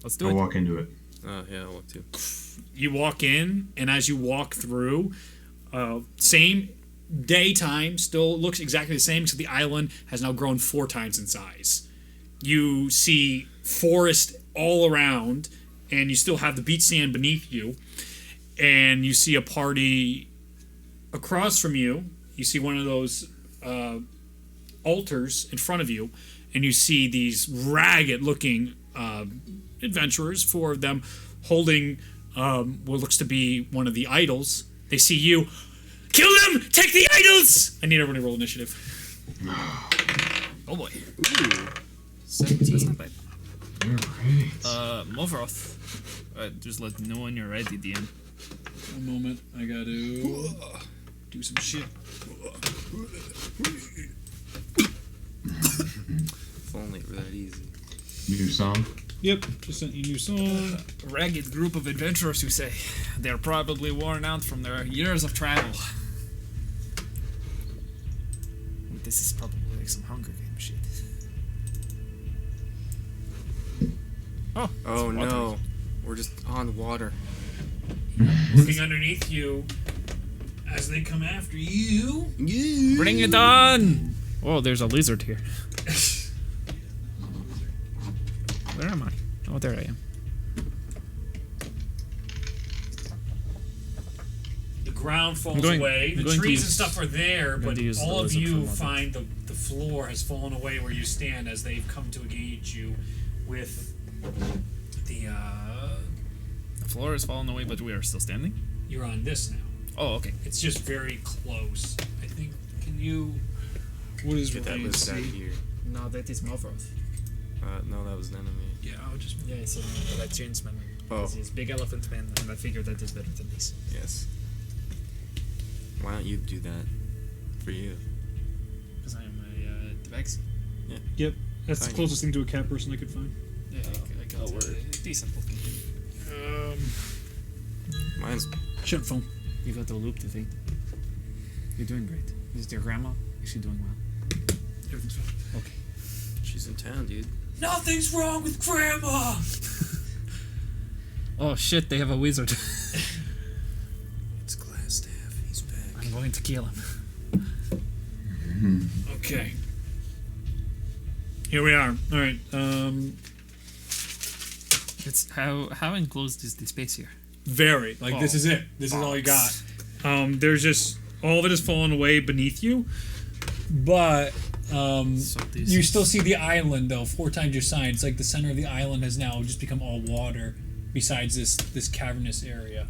Let's do I'll it. walk into it. Yeah, I'll walk too. You walk in, and as you walk through, same daytime, still looks exactly the same, except the island has now grown 4 times in size. You see forest all around, and you still have the beach sand beneath you, and you see a party across from you. You see one of those altars in front of you, and you see these ragged-looking adventurers, 4 of them, holding what looks to be one of the idols. They see you. Kill them! Take the idols! I need everyone to roll initiative. Oh boy. Ooh. That's 17. not bad. Alright. Mavroth. Just let me know when you're ready, DM. One moment. I gotta do some shit. If only it were that easy. New song. Yep, just sent you a new song. A ragged group of adventurers, you say. They're probably worn out from their years of travel. This is probably like some Hunger Game shit. Oh, Oh it's water. no. We're just on water. Looking underneath you as they come after you. Bring it on! Oh, there's a lizard here. Where am I? Oh, there I am. The ground falls I'm going- away. I'm The going to trees and use- stuff are there, I'm going but to use the all of lizard you for another. find the floor has fallen away where you stand as they've come to engage you with the. The floor has fallen away, but we are still standing. You're on this now. Oh, okay. It's just very close. I think. Can you? What is Get that list out of resiliency? here. No, that is Mavroth. No, that was an enemy. Yeah, I'll just. Yeah, it's that changed my mind. Oh. He's big elephant man, and I figured that is better than this. Yes. Why don't you do that? For you. Because I am a Vex. Yep. That's the Tiny. closest thing to a cat person I could find. Yeah, I got a decent looking. Mine's Shut phone. You got the loop to think. You're doing great. Is your grandma? Is she doing well? Everything's fine. Okay. she's in town, dude. Nothing's wrong with Grandma! Oh shit, they have a wizard. It's Glassstaff. He's back. I'm going to kill him. Okay. Here we are. Alright, It's how enclosed is the space here? very. Like, this is it. This is all you got. There's just... All of it has fallen away beneath you. But, you still see the island, though, 4 times your size. Like, the center of the island has now just become all water, besides this cavernous area.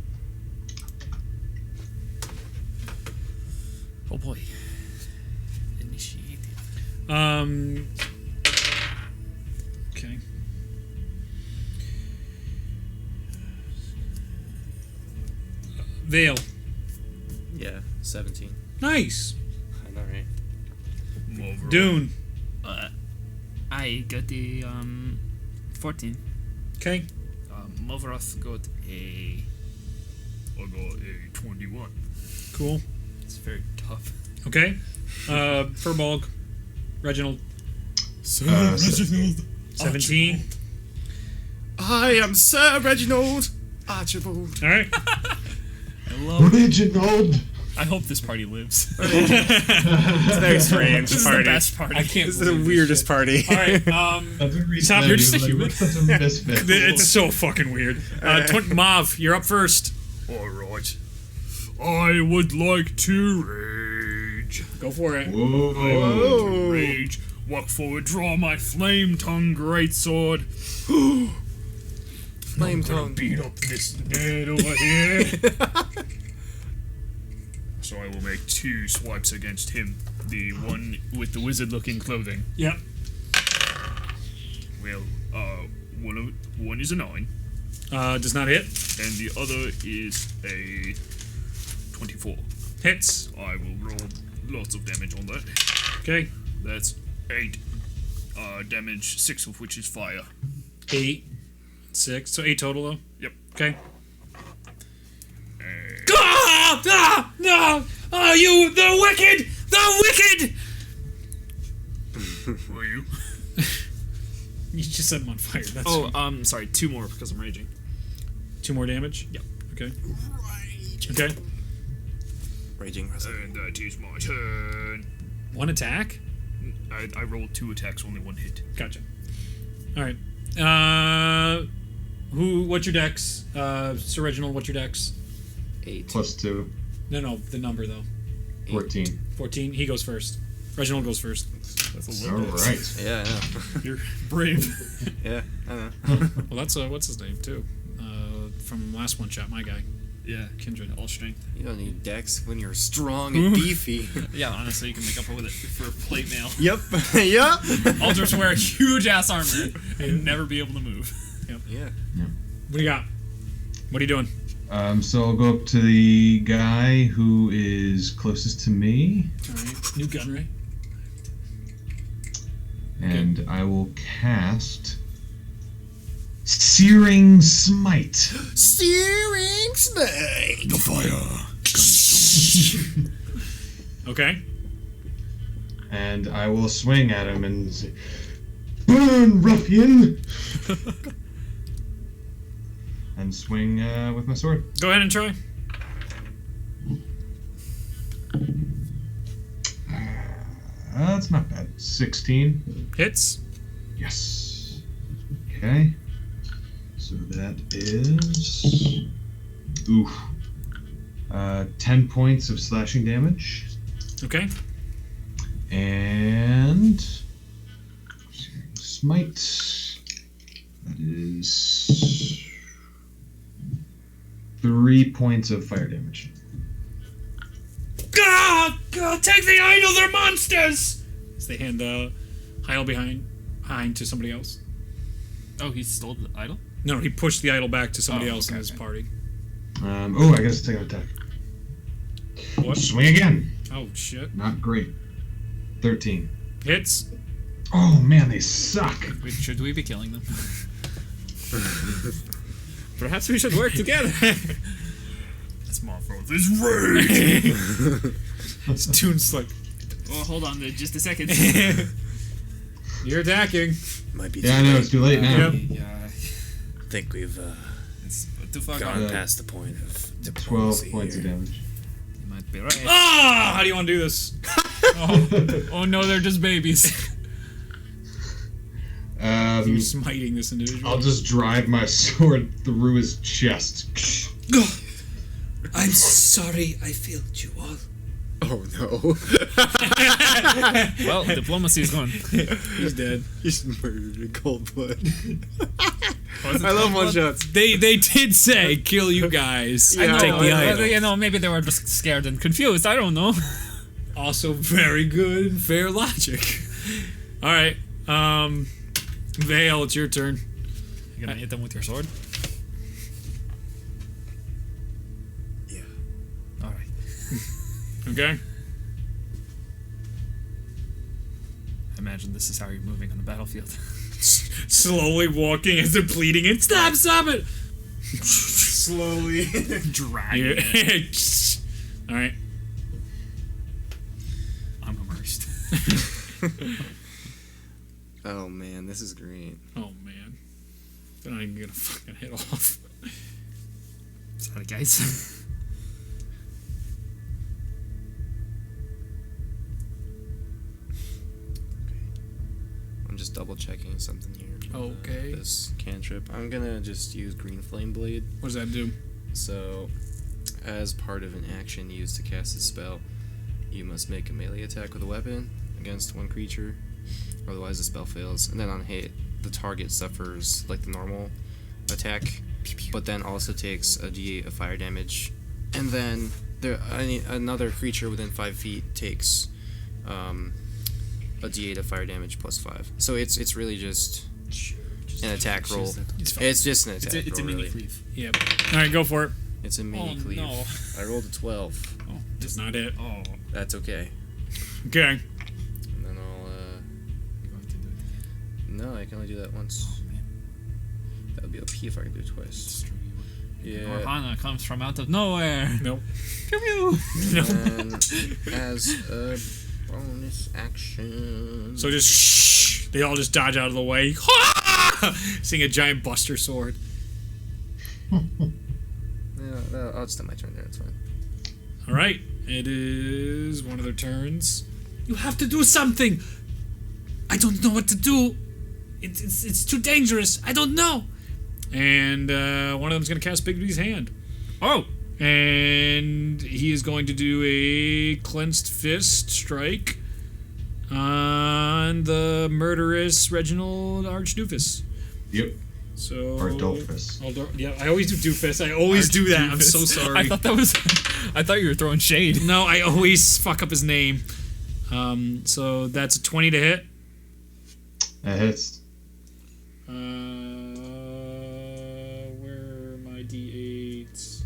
Oh boy. Initiative. Okay. Vale. Yeah, 17. Nice. I know, right? Mover. Dune. I got the 14. Okay. Moveroth got a. I got a 21. Cool. It's very tough. Okay. Furbolg. Reginald. 17. 17. I am Sir Reginald Archibald. Alright. Reginald. I hope this party lives. It's a very strange This is the best party. I can't This is the believe weirdest party. Alright, Stop, you're just a human. Misfit. It's so fucking weird. Mav, you're up first. Alright. I would like to rage. Go for it. Whoa. Rage. Walk forward, draw my flame tongue greatsword. Flame I'm gonna tongue. beat up this Ned over here. So I will make 2 swipes against him. The one with the wizard-looking clothing. Yep. Well, one is a 9, Does not hit. and the other is a 24. Hits. I will roll lots of damage on that. Okay. That's 8 damage, 6 of which is fire. 8. 6. So 8 total, though? Yep. Okay. No! Oh, you, the wicked! The wicked! Were you? You just set him on fire. That's Sorry, 2 more because I'm raging. 2 more damage? Yep. Okay. Okay. Raging wrestler. And that is my turn. 1 attack? I rolled 2 attacks, only 1 hit. Gotcha. Alright. What's your dex? Sir Reginald, what's your dex? 8. +2. No, the number, though. 14. 14. He goes first. Reginald goes first. That's a All little bit. right. Yeah, I know. You're brave. Yeah, I know. Well, that's, what's his name, too? From last one shot, my guy. Yeah, Kindred. all strength. You don't need dex when you're strong and beefy. Yeah, honestly, you can make up with it for plate mail. Yep. Yep. I'll just wear huge ass armor and never be able to move. Yeah. What do you got? What are you doing? So I'll go up to the guy who is closest to me, Alright. New gun, right? and I will cast Searing Smite. Searing Smite. The fire. Okay. And I will swing at him and say, "Burn, ruffian!" and swing with my sword. Go ahead and try. That's not bad. 16. Hits. Yes. Okay. So that is 10 points of slashing damage. Okay. And smite. That is 3 points of fire damage. God! Take the idol, they're monsters! As they hand the idol behind to somebody else. Oh, he stole the idol? No, he pushed the idol back to somebody Oh, else in okay, his okay. party. I guess take an attack. What? Swing again. Oh, shit. Not great. 13. Hits. Oh man, they suck. Should we be killing them? Perhaps we should work together. Small for this rage. This tune's like, Oh, hold on just a second. you're attacking. Might be Yeah, I know it's too late now. Yep. Yeah, I think we've it's too far gone gone. past the point of 12 diplomacy points of here. damage. You might be right. Ah! How do you want to do this? Oh no, they're just babies. You're smiting this individual. I'll just drive my sword through his chest. I'm sorry I failed you all. Oh no. Well, diplomacy is gone. He's dead. He's murdered in cold blood. Was it I love cold one blood? shots. They did say kill you guys. Yeah, Take the I know. idol. You know, maybe they were just scared and confused. I don't know. Also very good and fair logic. All right. Vale, it's your turn. You're gonna hit them with your sword? Yeah. Alright. Okay. I imagine this is how you're moving on the battlefield. Slowly walking as they're bleeding and stop it. Slowly. Dragging it. Yeah. All right. I'm immersed. Oh man, this is great. Oh man. They're not even gonna fucking hit off. Sorry, guys. I'm just double checking something here. Okay. This cantrip. I'm gonna just use Green Flame Blade. What does that do? So, as part of an action used to cast a spell, you must make a melee attack with a weapon against one creature. Otherwise, the spell fails. And then on hit, the target suffers like the normal attack, but then also takes a d8 of fire damage. And then another creature within 5 feet takes a d8 of fire damage plus 5. So it's really just an attack roll. It's fine. It's just an attack It's a roll, mini really. cleave. Yep. All right, go for it. It's a mini Oh, cleave. no. I rolled a 12. Oh, Does not hit. Oh. That's okay. Okay. And then I'll You're going to do it again. no, I can only do that once. Oh, man. That would be OP if I could do it twice. Destroy you. Yeah. Orhana comes from out of nowhere. Nope. Pew pew. And as a bonus action. So just shh. They all just dodge out of the way. Seeing a giant buster sword. Yeah, I'll just have my turn there. It's fine. All right. It is one of their turns. You have to do something. I don't know what to do. It's too dangerous. I don't know. And one of them's going to cast Bigby's hand. Oh. And he is going to do a clenched fist strike on the murderous Reginald Archdoofus. Yep. So Or Dolphus. Yeah, I always do doofus. I always do that. I'm so sorry. I thought you were throwing shade. No, I always fuck up his name. So that's a 20 to hit. That hits. Where are my d8s?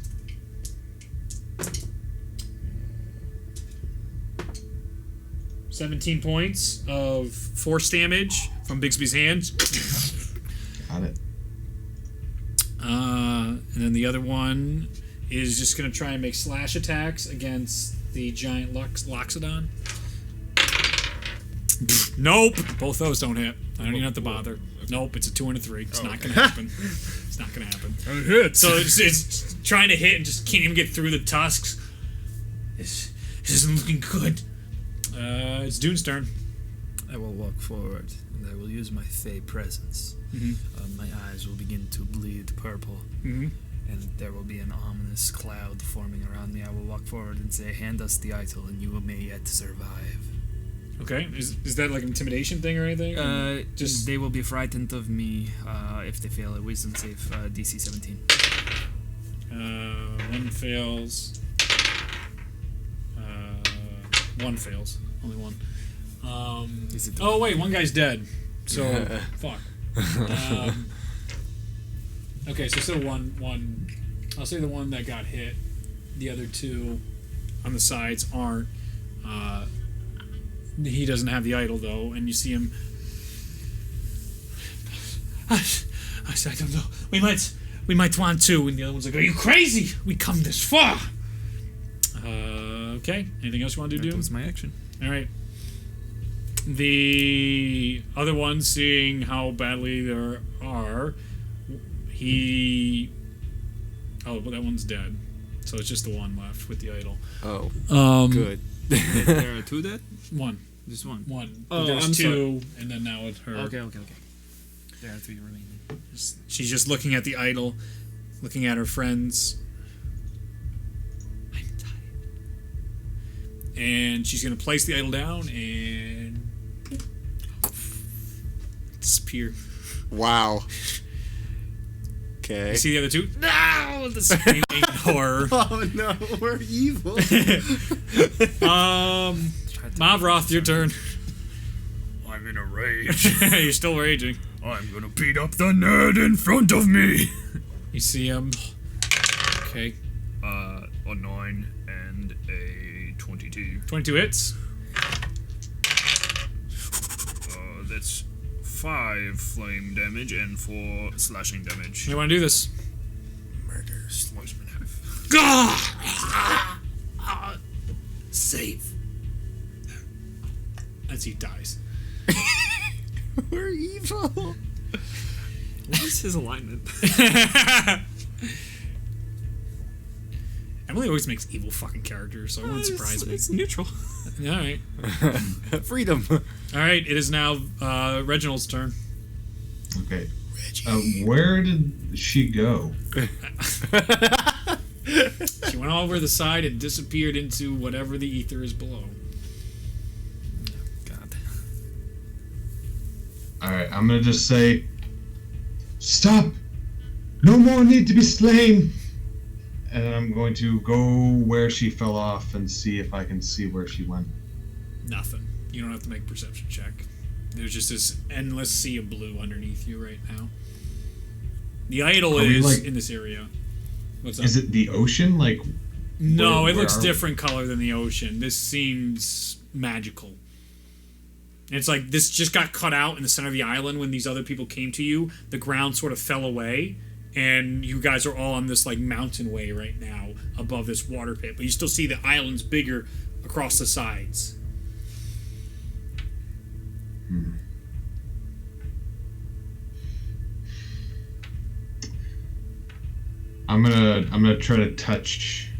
17 points of force damage from Bixby's hands. Got it. And then the other one is just going to try and make slash attacks against the giant Loxodon. Nope. Both those don't hit. I don't even have to bother. Nope, it's a 2 and a 3. It's not going to happen. It's not going to happen. It hits. So it's trying to hit and just can't even get through the tusks. This isn't looking good. It's Dune's turn. I will walk forward and I will use my Fey presence. My eyes will begin to bleed purple, Mm-hmm. and there will be an ominous cloud forming around me. I will walk forward and say, "Hand us the idol, and you may yet survive." Okay. Is that like an intimidation thing or anything? Just they will be frightened of me if they fail a Wisdom save, DC 17. One fails. One fails. Only one. Is it Oh wait, one guy's dead. So fuck. Okay, so still one. I'll say the one that got hit. The other two on the sides aren't. He doesn't have the idol though, and you see him. I don't know. We might want to. And the other one's like, "Are you crazy? We come this far." Okay. Anything else you want to do? That was my action. All right. The other one, seeing how badly there are, oh, well, that one's dead. So it's just the one left with the idol. Oh, good. There are 2 dead? One. Just one. One. Oh, There's I'm 2, and then now it's her. Okay. There are 3 remaining. She's just looking at the idol, looking at her friends. I'm tired. And she's going to place the idol down and disappear. Wow. Okay. You see the other 2? No! The screaming horror. Oh no, we're evil. Mavroth, your turn. I'm in a rage. You're still raging. I'm gonna beat up the nerd in front of me. You see him. Okay. A 9 and a 22. 22 hits. That's 5 flame damage and 4 slashing damage. You want to do this? Murder, slice him in half. Save. As he dies. We're evil. What is his alignment? Emily always makes evil fucking characters, so it wouldn't surprise me. It's neutral. Alright. Freedom. Alright, it is now Reginald's turn. Okay. Where did she go? She went over the side and disappeared into whatever the ether is below. God. Alright, I'm gonna just say, stop! No more need to be slain! And I'm going to go where she fell off and see if I can see where she went. Nothing. You don't have to make a perception check. There's just this endless sea of blue underneath you right now. The idol Are we, is like- in this area. What's up? Is it the ocean? Like, No, where it looks are we? different color than the ocean. This seems magical. It's like this just got cut out in the center of the island when these other people came to you. The ground sort of fell away, and you guys are all on this like mountain way right now above this water pit. But you still see the island's bigger across the sides. I'm gonna try to touch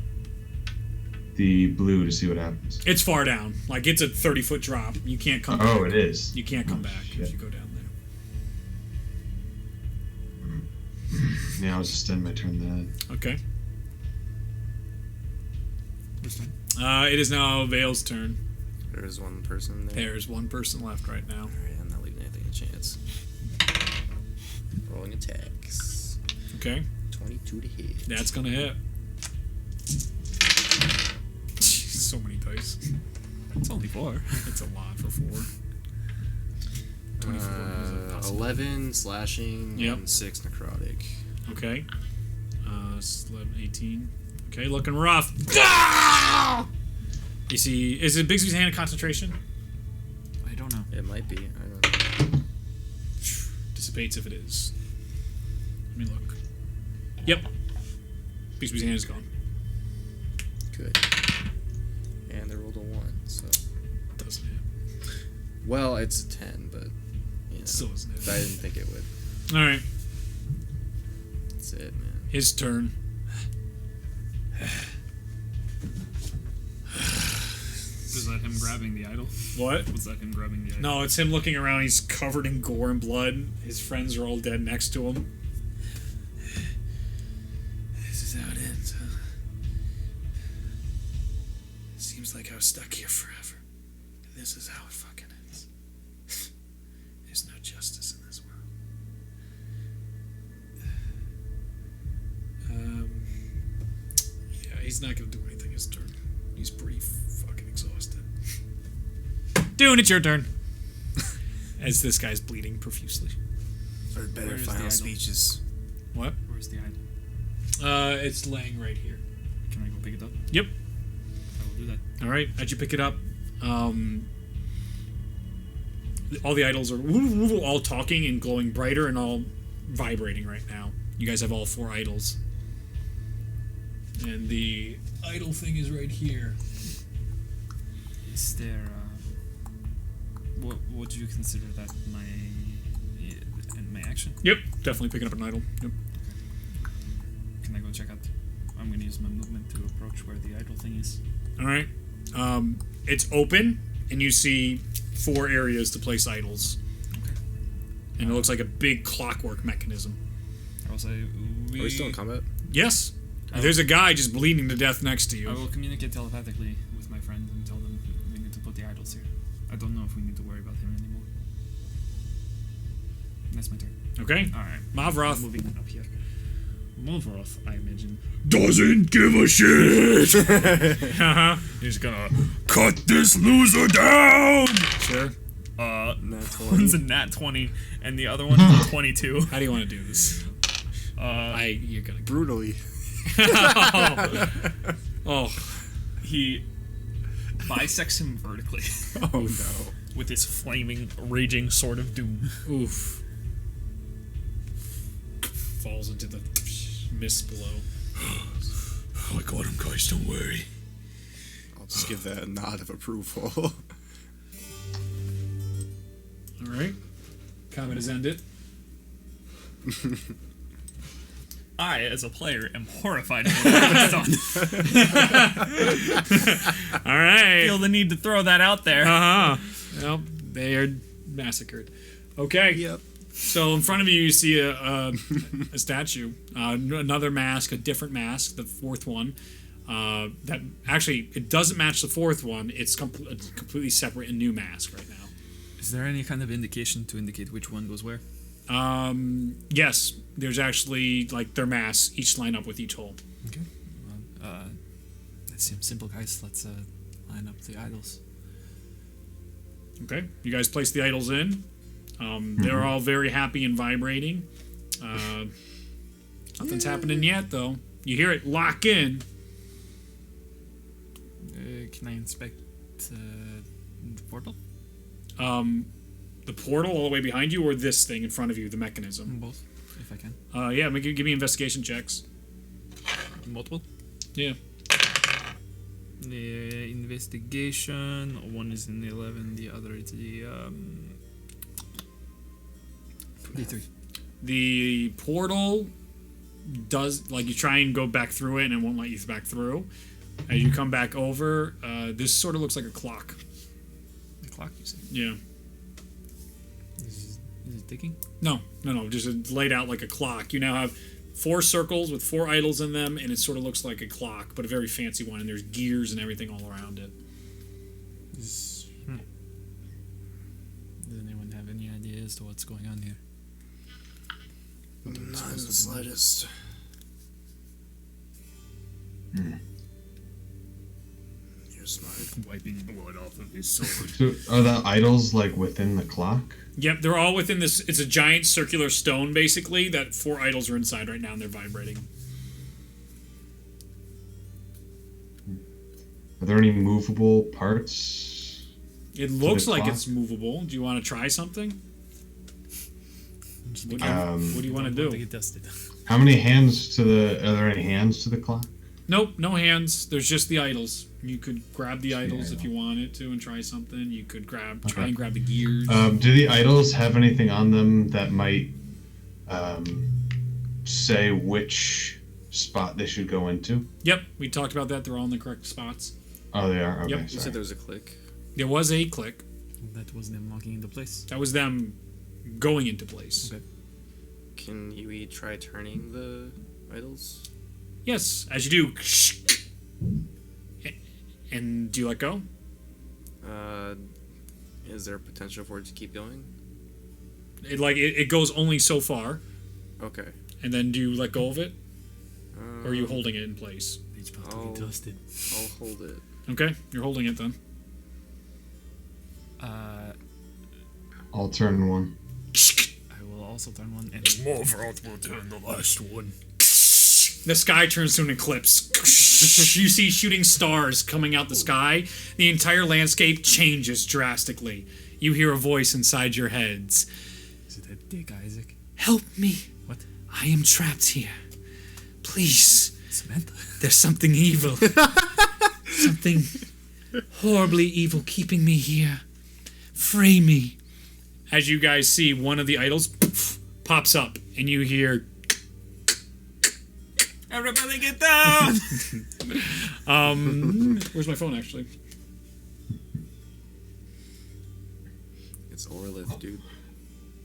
the blue to see what happens. It's far down. Like it's a 30-foot drop. You can't come Oh, back. it is. You can't come Oh, back shit. if you go down there. Yeah, I was just ending my turn then. Okay. Who's turn? It is now Vale's turn. There's one person there. There's one person left right now. Alright, I'm not leaving anything a chance. Rolling attacks. Okay. 22 to hit. That's gonna hit. So many dice. It's only 4. It's a lot for 4. 24 is impossible. 11 slashing Yep. and 6 necrotic. Okay. 11, 18. Okay, looking rough. You see, is it Bigsby's hand of concentration? I don't know. It might be. I don't know. Dissipates if it is. Let me look. Yep. Bigsby's hand is gone. Good. And they rolled a 1, so. Doesn't hit. Well, it's a 10, but. You know, Still doesn't hit. I didn't think it would. Alright. That's it, man. His turn. Was that him grabbing the idol? What? Was that him grabbing the idol? No, it's him looking around. He's covered in gore and blood. His friends are all dead next to him. This is how it ends, huh? Seems like I was stuck here forever. This is how it fucking ends. There's no justice in this world. Yeah, he's not gonna do anything his turn. He's pretty fucking exhausted. Dune, it's your turn. As this guy's bleeding profusely. Or better Where's the final idol? speeches. What? Where's the idol? It's laying right here. Can I go pick it up? Yep. I will do that. All right. How'd you pick it up? all the idols are all talking and glowing brighter and all vibrating right now. You guys have all 4 idols. And the idol thing is right here. Is there, what would you consider that my action? Yep, definitely picking up an idol. Yep. Can I go check out? I'm gonna use my movement to approach where the idol thing is. All right. It's open, and you see 4 areas to place idols. Okay. And it looks like a big clockwork mechanism. I will say, Are we still in combat? Yes. There's a guy just bleeding to death next to you. I will communicate telepathically with my friend and tell them we need to put the idols here. I don't know if we need to worry about him anymore. That's my turn. Okay. Alright. Mavroth. Moving up here. Mavroth, I imagine. Doesn't give a shit. Uh-huh. He's gonna cut this loser down. Sure. One's a nat 20, and the other one is a 22. How do you want to do this? You're gonna. Brutally. Oh. He bisects him vertically Oh no. with his flaming, raging sword of doom. Oof. Falls into the mist below. I got him, guys. Don't worry. I'll just give that a nod of approval. All right. Combat has ended. I, as a player, am horrified at what it's done. All right. Feel the need to throw that out there. Uh-huh. Well, they are massacred. Okay. Yep. So in front of you, you see a statue, another mask, a different mask, the 4th one. That actually, it doesn't match the 4th one. It's a completely separate and new mask right now. Is there any kind of indication to indicate which one goes where? Yes, there's actually like their masks each line up with each hole. Okay. Well, that seems simple, guys. Let's line up the idols. Okay, you guys place the idols in. They're all very happy and vibrating. Nothing's happening yet, though. You hear it lock in. Can I inspect the portal? The portal all the way behind you, or this thing in front of you, the mechanism? Both, if I can. Yeah, give me investigation checks. Multiple? Yeah. The investigation. One is in the 11, the other is the 23. The portal does, like, you try and go back through it and it won't let you back through. As you come back over, this sort of looks like a clock. The clock, you say? Yeah. Is it ticking? No, just laid out like a clock. You now have 4 circles with 4 idols in them, and it sort of looks like a clock, but a very fancy one, and there's gears and everything all around it. Does anyone have any idea as to what's going on here? Not in the slightest. You're smart. Wiping blood off of his sword. So are the idols like within the clock? Yep, they're all within this. It's a giant circular stone, basically, that 4 idols are inside right now, and they're vibrating. Are there any movable parts? It looks the like clock? it's movable. Do you want to try something? What do you want to To do? get tested. How many hands to the? Are there any hands to the clock? Nope, no hands. There's just the idols. You could grab the idols if idol. you wanted to and try something. You could try and grab the gears. Do the idols have anything on them that might say which spot they should go into? Yep, we talked about that. They're all in the correct spots. Oh, they are. Okay, Yep. You said sorry. there was a click. There was a click. That was them locking into place. That was them going into place. Okay. Can we try turning the idols? Yes, as you do. And do you let go? Is there potential for it to keep going? It goes only so far, Okay. and then do you let go of it, or are you holding it in place? It's about Oh. to be tested. I'll hold it. Okay, you're holding it then. I'll turn one. I will also turn one and Morvaroth will turn the last one. The sky turns to an eclipse. You see shooting stars coming out the sky. The entire landscape changes drastically. you hear a voice inside your heads. Is it a dick, Isaac? Help me. What? I am trapped here. Please. Samantha? There's something evil. Something horribly evil keeping me here. Free me. As you guys see, one of the idols pops up, and you hear... Everybody get down! Where's my phone, actually? It's Orlith, dude.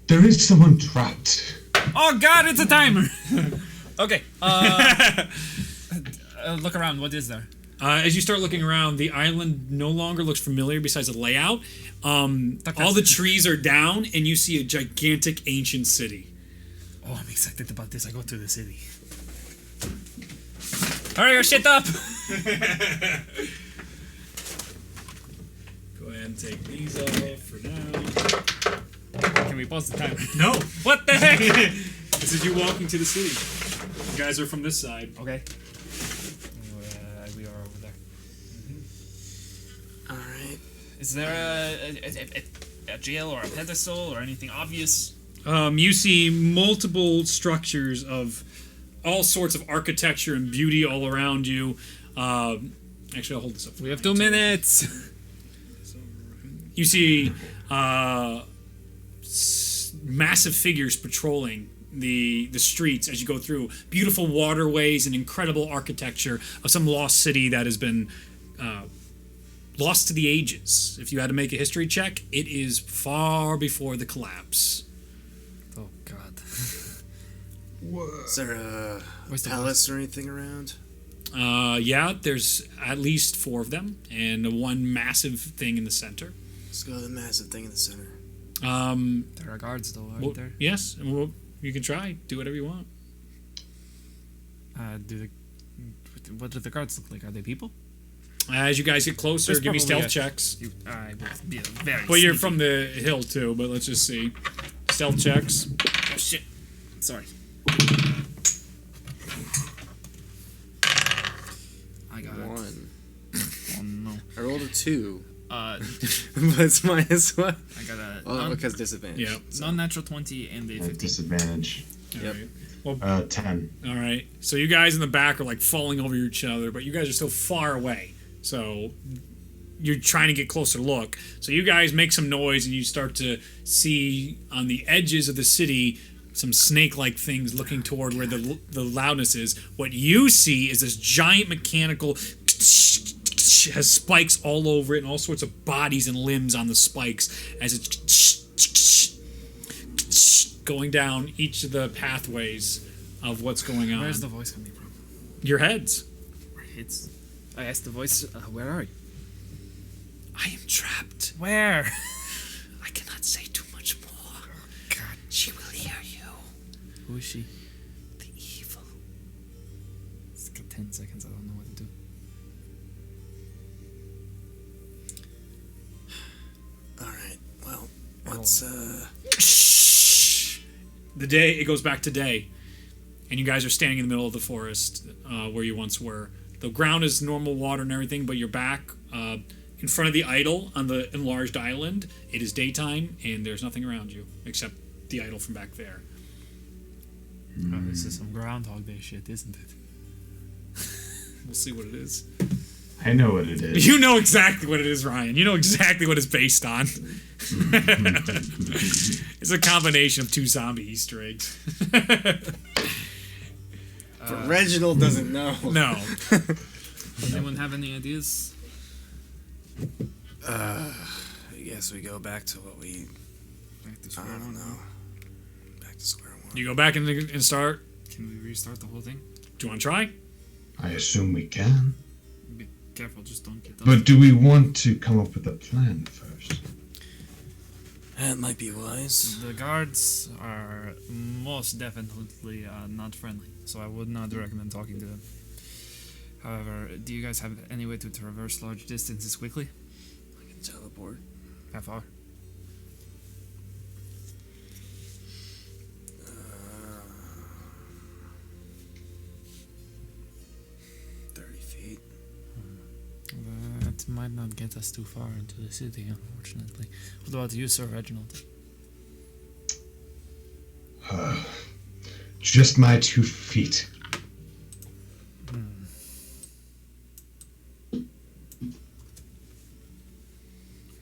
There is someone trapped. Oh god, it's a timer! Okay, look around, what is there? As you start looking around, the island no longer looks familiar besides the layout. All the trees are down, and you see a gigantic ancient city. Oh, I'm excited about this. I go to the city. Hurry your shit up! Go ahead and take these off for now. Can we pause the timer? No! What the heck? This is you walking to the city. You guys are from this side. Okay. We are over there. Alright. Is there a jail or a pedestal or anything obvious? You see multiple structures of all sorts of architecture and beauty all around you. Actually, I'll hold this up. We have 2 minutes. You see massive figures patrolling the streets as you go through. Beautiful waterways and incredible architecture of some lost city that has been lost to the ages. If you had to make a history check, it is far before the collapse. Oh god. Is there a Where's the palace or anything around? Yeah, there's at least 4 of them, and one massive thing in the center. Let's go to the massive thing in the center. There are guards though, aren't there? Yes, well, you can try. Do whatever you want. What do the guards look like? Are they people? As you guys get closer, There's give me probably stealth a- checks. I will be very Well, you're sneaky. from the hill too, but let's just see. Stealth checks. Oh shit. Sorry. I got it. 1. Oh no. I rolled a 2. Uh, But it's minus 1. I got a Oh, because disadvantage. Yeah. non-natural 20 and a 15. Disadvantage. Yep. Alright. 10. All right. So you guys in the back are like falling over each other, but you guys are still far away. So you're trying to get closer look. So you guys make some noise, and you start to see on the edges of the city some snake-like things looking toward where the loudness is. What you see is this giant mechanical has spikes all over it and all sorts of bodies and limbs on the spikes as it's going down each of the pathways of what's going on. Where's the voice coming from? Your heads. It's. I asked the voice, where are you? I am trapped. Where? I cannot say too much more. God. She will hear you. Who is she? The evil. It's got 10 seconds. I don't know what to do. Alright, well, what's, The day, it goes back to day. And you guys are standing in the middle of the forest where you once were. The ground is normal water and everything, but you're back in front of the idol on the enlarged island. It is daytime, and there's nothing around you except the idol from back there. Oh, this is some Groundhog Day shit, isn't it? We'll see what it is. I know what it is. You know exactly what it is, Ryan. You know exactly what it's based on. It's a combination of 2 zombie Easter eggs. but Reginald doesn't know. No. Does anyone have any ideas? I guess we go back to what we... Back to I square don't one. know. Back to square one. You go back and start. Can we restart the whole thing? Do you want to try? I assume we can. Be careful, just don't get But do we want to come up with a plan first? That might be wise. The guards are most definitely not friendly, so I would not recommend talking to them. However, do you guys have any way to traverse large distances quickly? I can teleport. How far? 30 feet. It might not get us too far into the city, unfortunately. What about you, Sir Reginald? Just my 2 feet.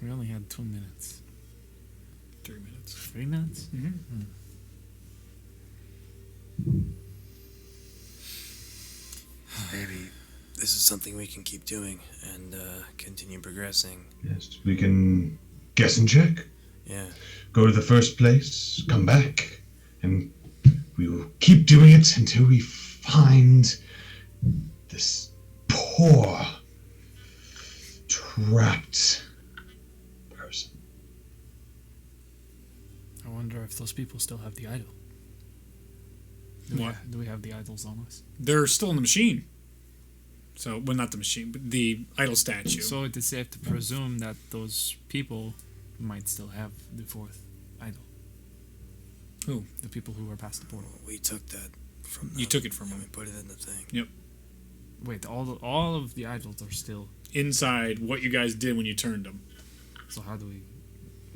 We only had 2 minutes. 3 minutes. 3 minutes? Maybe this is something we can keep doing and continue progressing. Yes, we can guess and check. Yeah. Go to the first place, come back, and we will keep doing it until we find this poor, trapped person. I wonder if those people still have the idol. What? Do we have the idols on us? They're still in the machine. So, well, not the machine, but the idol statue. So it is safe to presume that those people might still have the 4th idol. Who? The people who were past the portal. We took that from them. You took it from and him. we put it in the thing. Yep. Wait, all of the idols are still. Inside what you guys did when you turned them. So how do we?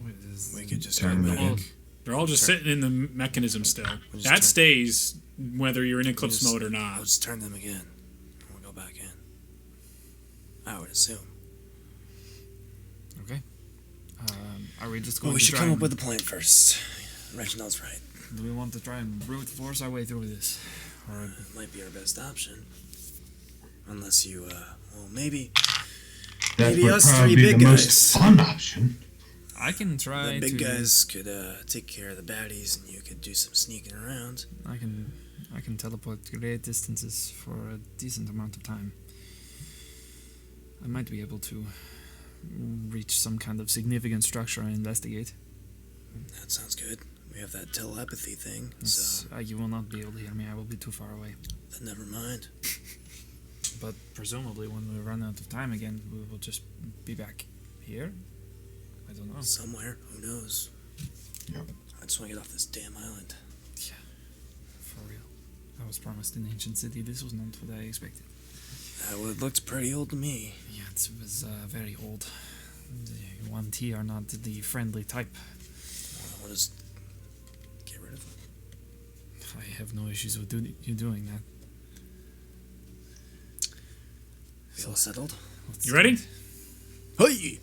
Wait, We could just Turn go them back. in. They're all just sitting in the mechanism still. just That turn- stays whether you're in Eclipse We'll mode or We'll not. just turn them again. And we'll go back in. I would assume. Okay. Are we just Well, going we to should try come and, up with a plan first. Reginald's right. Do we want to try and brute force our way through this? Or It might be our best option. Unless you, well, maybe That Maybe would us probably three be big the guys. most fun option. I can try the big to. guys could take care of the baddies, and you could do some sneaking around. I can teleport great distances for a decent amount of time. I might be able to reach some kind of significant structure and investigate. That sounds good. We have that telepathy thing, so You will not be able to hear me. I will be too far away. then never mind. But presumably, when we run out of time again, we will just be back here. I don't know. Somewhere, who knows? Yep. I just want to get off this damn island. Yeah, for real. I was promised an ancient city. This was not what I expected. That would looked pretty old to me. Yeah, it was very old. The 1T are not the friendly type. We'll just get rid of them. I have no issues with you doing that. Feel settled? Let's You ready? Hey!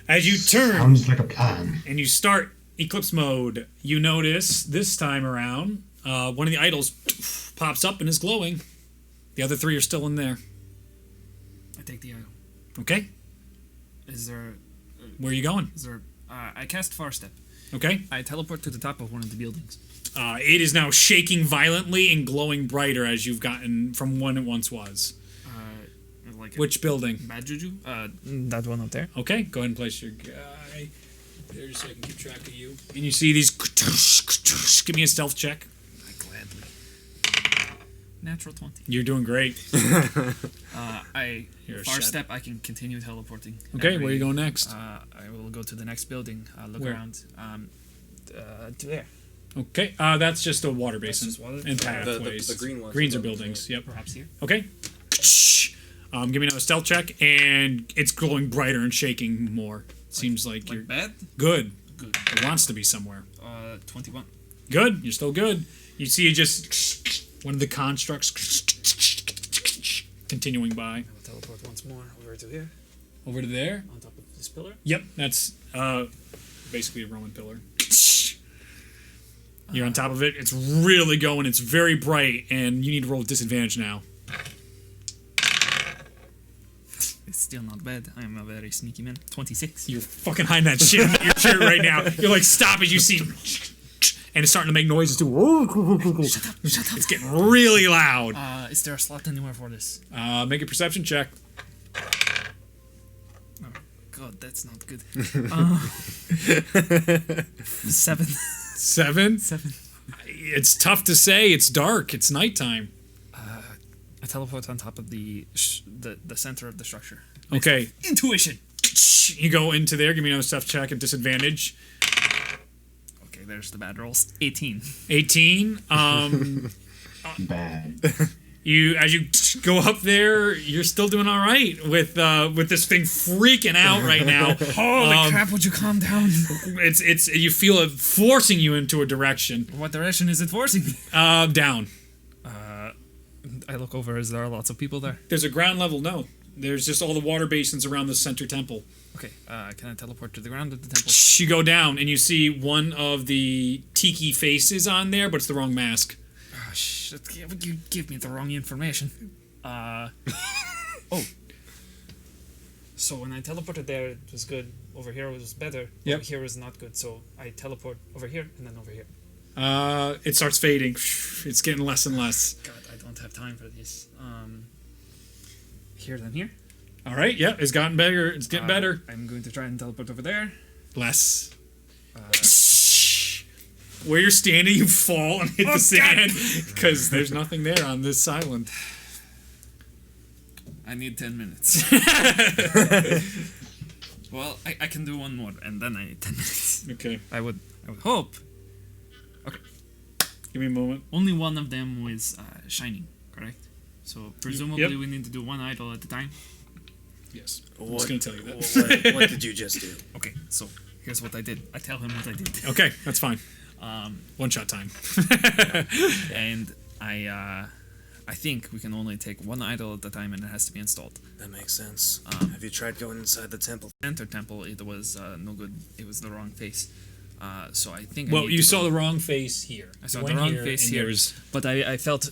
As you turn Sounds like a plan. and you start Eclipse mode, you notice this time around, one of the idols pops up and is glowing. The other 3 are still in there. I take the idol. Okay? Is there? Where are you going? Is there? I cast Far Step. Okay? I teleport to the top of one of the buildings. It is now shaking violently and glowing brighter as you've gotten from when it once was. Like Which building? bad juju? That one up there. Okay, go ahead and place your guy there so I can keep track of you. And you see these. Give me a stealth check. I gladly. Natural 20. You're doing great. I You're a Far shadow. Step. I can continue teleporting. Okay, where are you going next? I will go to the next building. Look Where? around. To there. Okay, that's just a water basin just water? and The pathways. green ones Greens are are buildings, buildings. Yep. Perhaps here. Okay. Give me another stealth check, and it's glowing brighter and shaking more. Seems like you're Bad. good. Good. It wants to be somewhere. 21. Good. You're still good. You see it just one of the constructs continuing by I will teleport once more over to here, over to there. on top of this pillar. Yep, that's basically a Roman pillar. You're on top of it. It's really going. It's very bright, and you need to roll with disadvantage now. It's still not bad. I am a very sneaky man. 26. You're fucking hiding that shit in your shirt right now. You're like, stop as you see. And it's starting to make noises too. Shut up. It's getting really loud. Is there a slot anywhere for this? Make a perception check. Oh, God, that's not good. 7. 7? 7. It's tough to say. It's dark. It's nighttime. I teleport on top of the center of the structure. Okay. Intuition. You go into there. Give me another stuff check at disadvantage. Okay, there's the bad rolls. 18. 18. Bad. as you go up there, you're still doing all right with this thing freaking out right now. Holy crap! Would you calm down? It's you feel it forcing you into a direction. What direction is it forcing me? Down. I look over. Is there lots of people there? There's a ground level. No, there's just all the water basins around the center temple. Okay. Can I teleport to the ground of the temple? You go down and you see one of the tiki faces on there, but it's the wrong mask. Oh shit! You give me the wrong information. Oh. So when I teleported there, it was good. Over here it was better. Yep. Over here is not good. So I teleport over here and then over here. It starts fading. It's getting less and less. God, I don't have time for this. Here then here. All right. Yeah, it's gotten better. It's getting better. I'm going to try and teleport over there. Less. Where you're standing, you fall and hit the sand because there's nothing there on this island. I need 10 minutes. Well, I can do one more, and then I need 10 minutes. Okay. I would hope. Okay. Give me a moment. Only one of them was shining, correct? So presumably Yep. we need to do one idol at a time. Yes. I'm just going to tell you that. What did you just do? Okay, so here's what I did. I tell him what I did. Okay, that's fine. One shot time. And I think we can only take one idol at a time, and it has to be installed. That makes sense. Have you tried going inside the temple? Enter temple, it was no good. It was the wrong face. So I think. Well, you saw the wrong face here. I saw You the went wrong face and here, there's- but I felt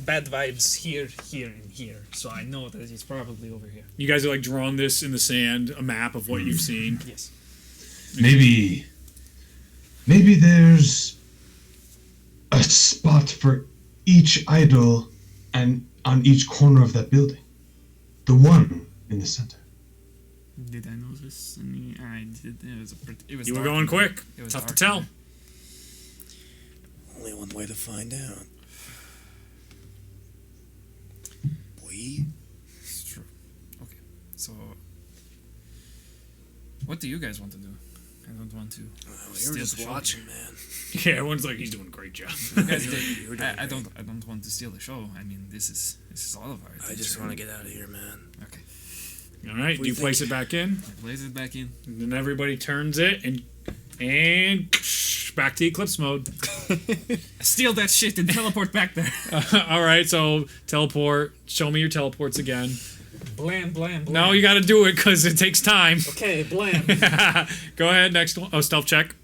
bad vibes here, and here. So I know that he's probably over here. You guys are like drawing this in the sand, a map of what you've seen. Yes. Maybe there's a spot for each idol and on each corner of that building. The one in the center. Did I notice any? I did. It was a pretty. It was. You were dark going in there. quick. It was Tough to dark in tell. there. Only one way to find out. Boy. It's true. Okay. So, what do you guys want to do? I don't want to. We were steal just the show. watching, man. Yeah, everyone's like, he's doing a great job. You guys You were did. doing I great. don't want to steal the show. I mean, this is all of our attention. I just want to get out of here, man. Okay. All right, What do you you place it back in, I place it back in. and then everybody turns it, and back to eclipse mode. Steal that shit and teleport back there. All right, so teleport. Show me your teleports again. Blam, blam, blam. No, you got to do it because it takes time. Okay, blam. Go ahead, next one. Oh, stealth check.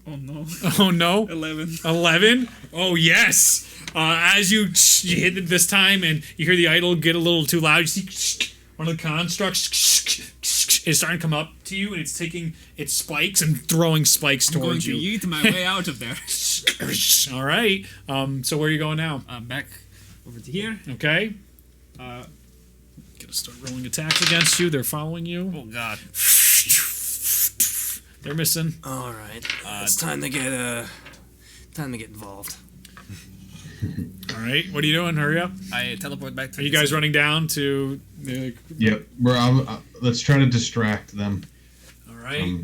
Oh no. Oh no. 11. 11. Oh yes. As you hit it this time, and you hear the idol get a little too loud, you see one of the constructs is starting to come up to you, and it's taking its spikes and throwing spikes I'm going towards to you. yeet my way out of there. All right. So where are you going now? Back over to here. Okay. Gonna start rolling attacks against you. They're following you. Oh god. They're missing. All right. It's time to get involved. All right. What are you doing? Hurry up. I teleport back to Are you guys running down to the? Yep. Let's try to distract them. All right.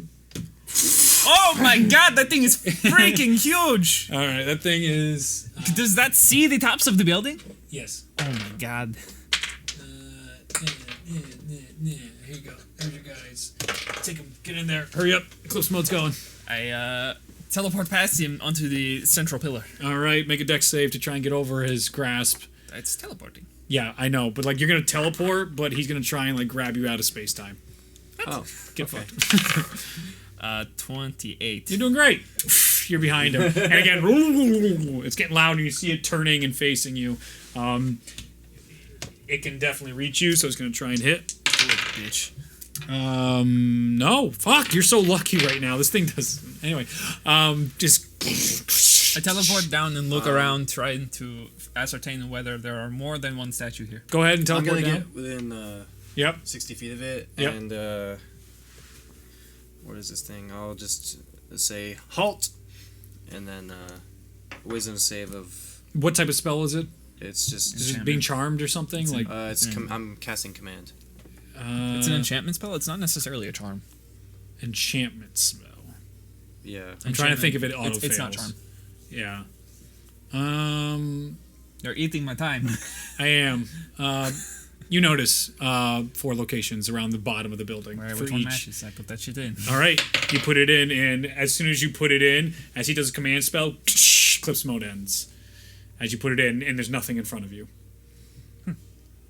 Oh my god, that thing is freaking huge! All right. That thing is. Does that see the tops of the building? Yes. Oh my god. Here you go. There's your guys. Take him. Get in there. Hurry up. Eclipse mode's going. I teleport past him onto the central pillar. All right. Make a dex save to try and get over his grasp. It's teleporting. Yeah, I know, but like you're gonna teleport, but he's gonna try and like grab you out of space time. Oh, Get okay. fucked. 28. You're doing great. You're behind him, and again, it's getting louder. You see it turning and facing you. It can definitely reach you, so it's gonna try and hit. Bitch. No, fuck. You're so lucky right now. This thing does. Anyway, just. I teleport down and look around, trying to ascertain whether there are more than one statue here. Go ahead and I'm teleport gonna down. get within Yep. 60 feet of it, Yep. and what is this thing? I'll just say halt, and then wisdom save of. What type of spell is it? It's just. Is it being charmed or something? Like I'm casting command. It's an enchantment spell. It's not necessarily a charm. enchantment spell. Yeah. I'm trying to think if it auto It's not charm. Yeah. You're eating my time. I am. You notice 4 locations around the bottom of the building Alright, for which one each. matches? I put that shit in. All right, you put it in, and as soon as you put it in, as he does a command spell, Eclipse mode ends. As you put it in, and there's nothing in front of you.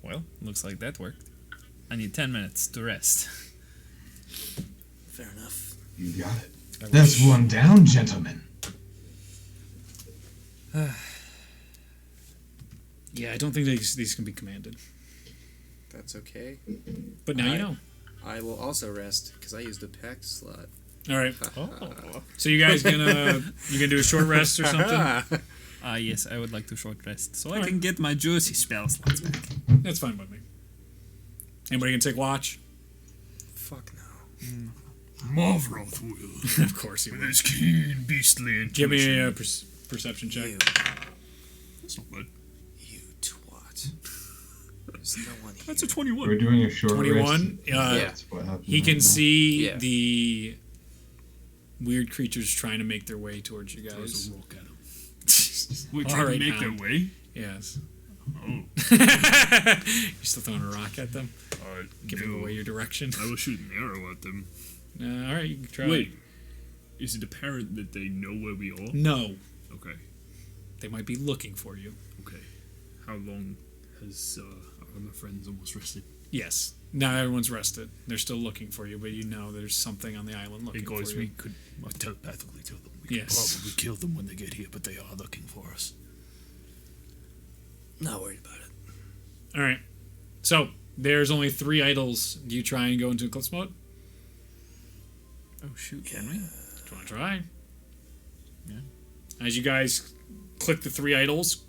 Well, looks like that worked. I need 10 minutes to rest. Fair enough. You got it. That's one down, gentlemen. Yeah, I don't think these can be commanded. That's okay. But now you know. I will also rest because I used a packed slot. All right. So you guys gonna do a short rest or something? Yes, I would like to short rest so I can get my juicy spell slots back. That's fine with me. Anybody can take watch? Fuck no. Marvroth will. Of course he With will. his keen, beastly intuition. Give me a perception check. You, That's not bad. you twat. There's no one here. That's a 21. We're doing a short 21. rest. Yeah. That's what happened He right can now. see Yeah. the weird creatures trying to make their way towards you Throws guys. a rock at him. We're All trying right, to make now. their way? Yes. Oh. You're still throwing a rock at them, giving No. away your direction. I will shoot an arrow at them. All right, you can try. Wait. Is it apparent that they know where we are? No, Okay. they might be looking for you. Okay. How long has my friends almost rested? Yes. Now everyone's rested. They're still looking for you, but you know there's something on the island Hey looking guys, for we you. could telepathically tell them. We Yes. could probably kill them when they get here, but they are looking for us. Not worried about it. All right. So there's only 3 idols. Do you try and go into eclipse mode? Oh shoot, can we? Do you want to try? Yeah. As you guys click the 3 idols,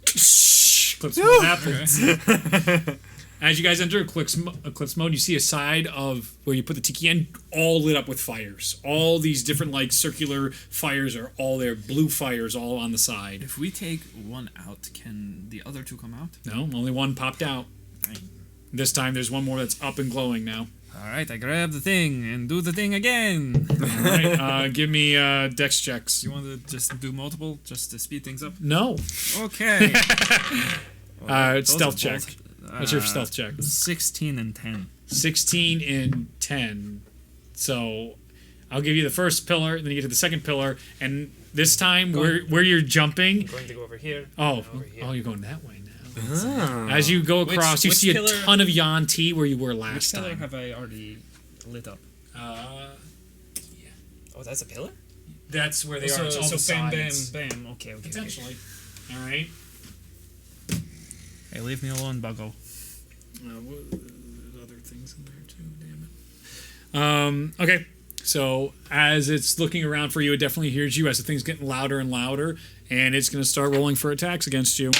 eclipse mode happens. As you guys enter eclipse mode, you see a side of where you put the tiki in, all lit up with fires. All these different like circular fires are all there, blue fires all on the side. If we take one out, can the other 2 come out? No, only one popped out. This time there's one more that's up and glowing now. Alright, I grab the thing and do the thing again. All right, give me dex checks. You want to just do multiple just to speed things up? No. Okay. It's stealth check. What's your stealth check? 16 and 10. 16 and 10. So I'll give you the first pillar, then you get to the second pillar, and this time where you're jumping. I'm going to go over here. Oh, you're going that way now. As you go across, you which see a pillar- ton of Yan T where you were Which last pillar time. have I already lit up? Oh, that's a pillar? That's where they are. It's all the bam, sides. bam, bam. Okay. Potentially. All right. Hey, leave me alone, Buggo. Other things in there too. Damn it. Okay. So as it's looking around for you, it definitely hears you as the thing's getting louder and louder, and it's going to start rolling for attacks against you.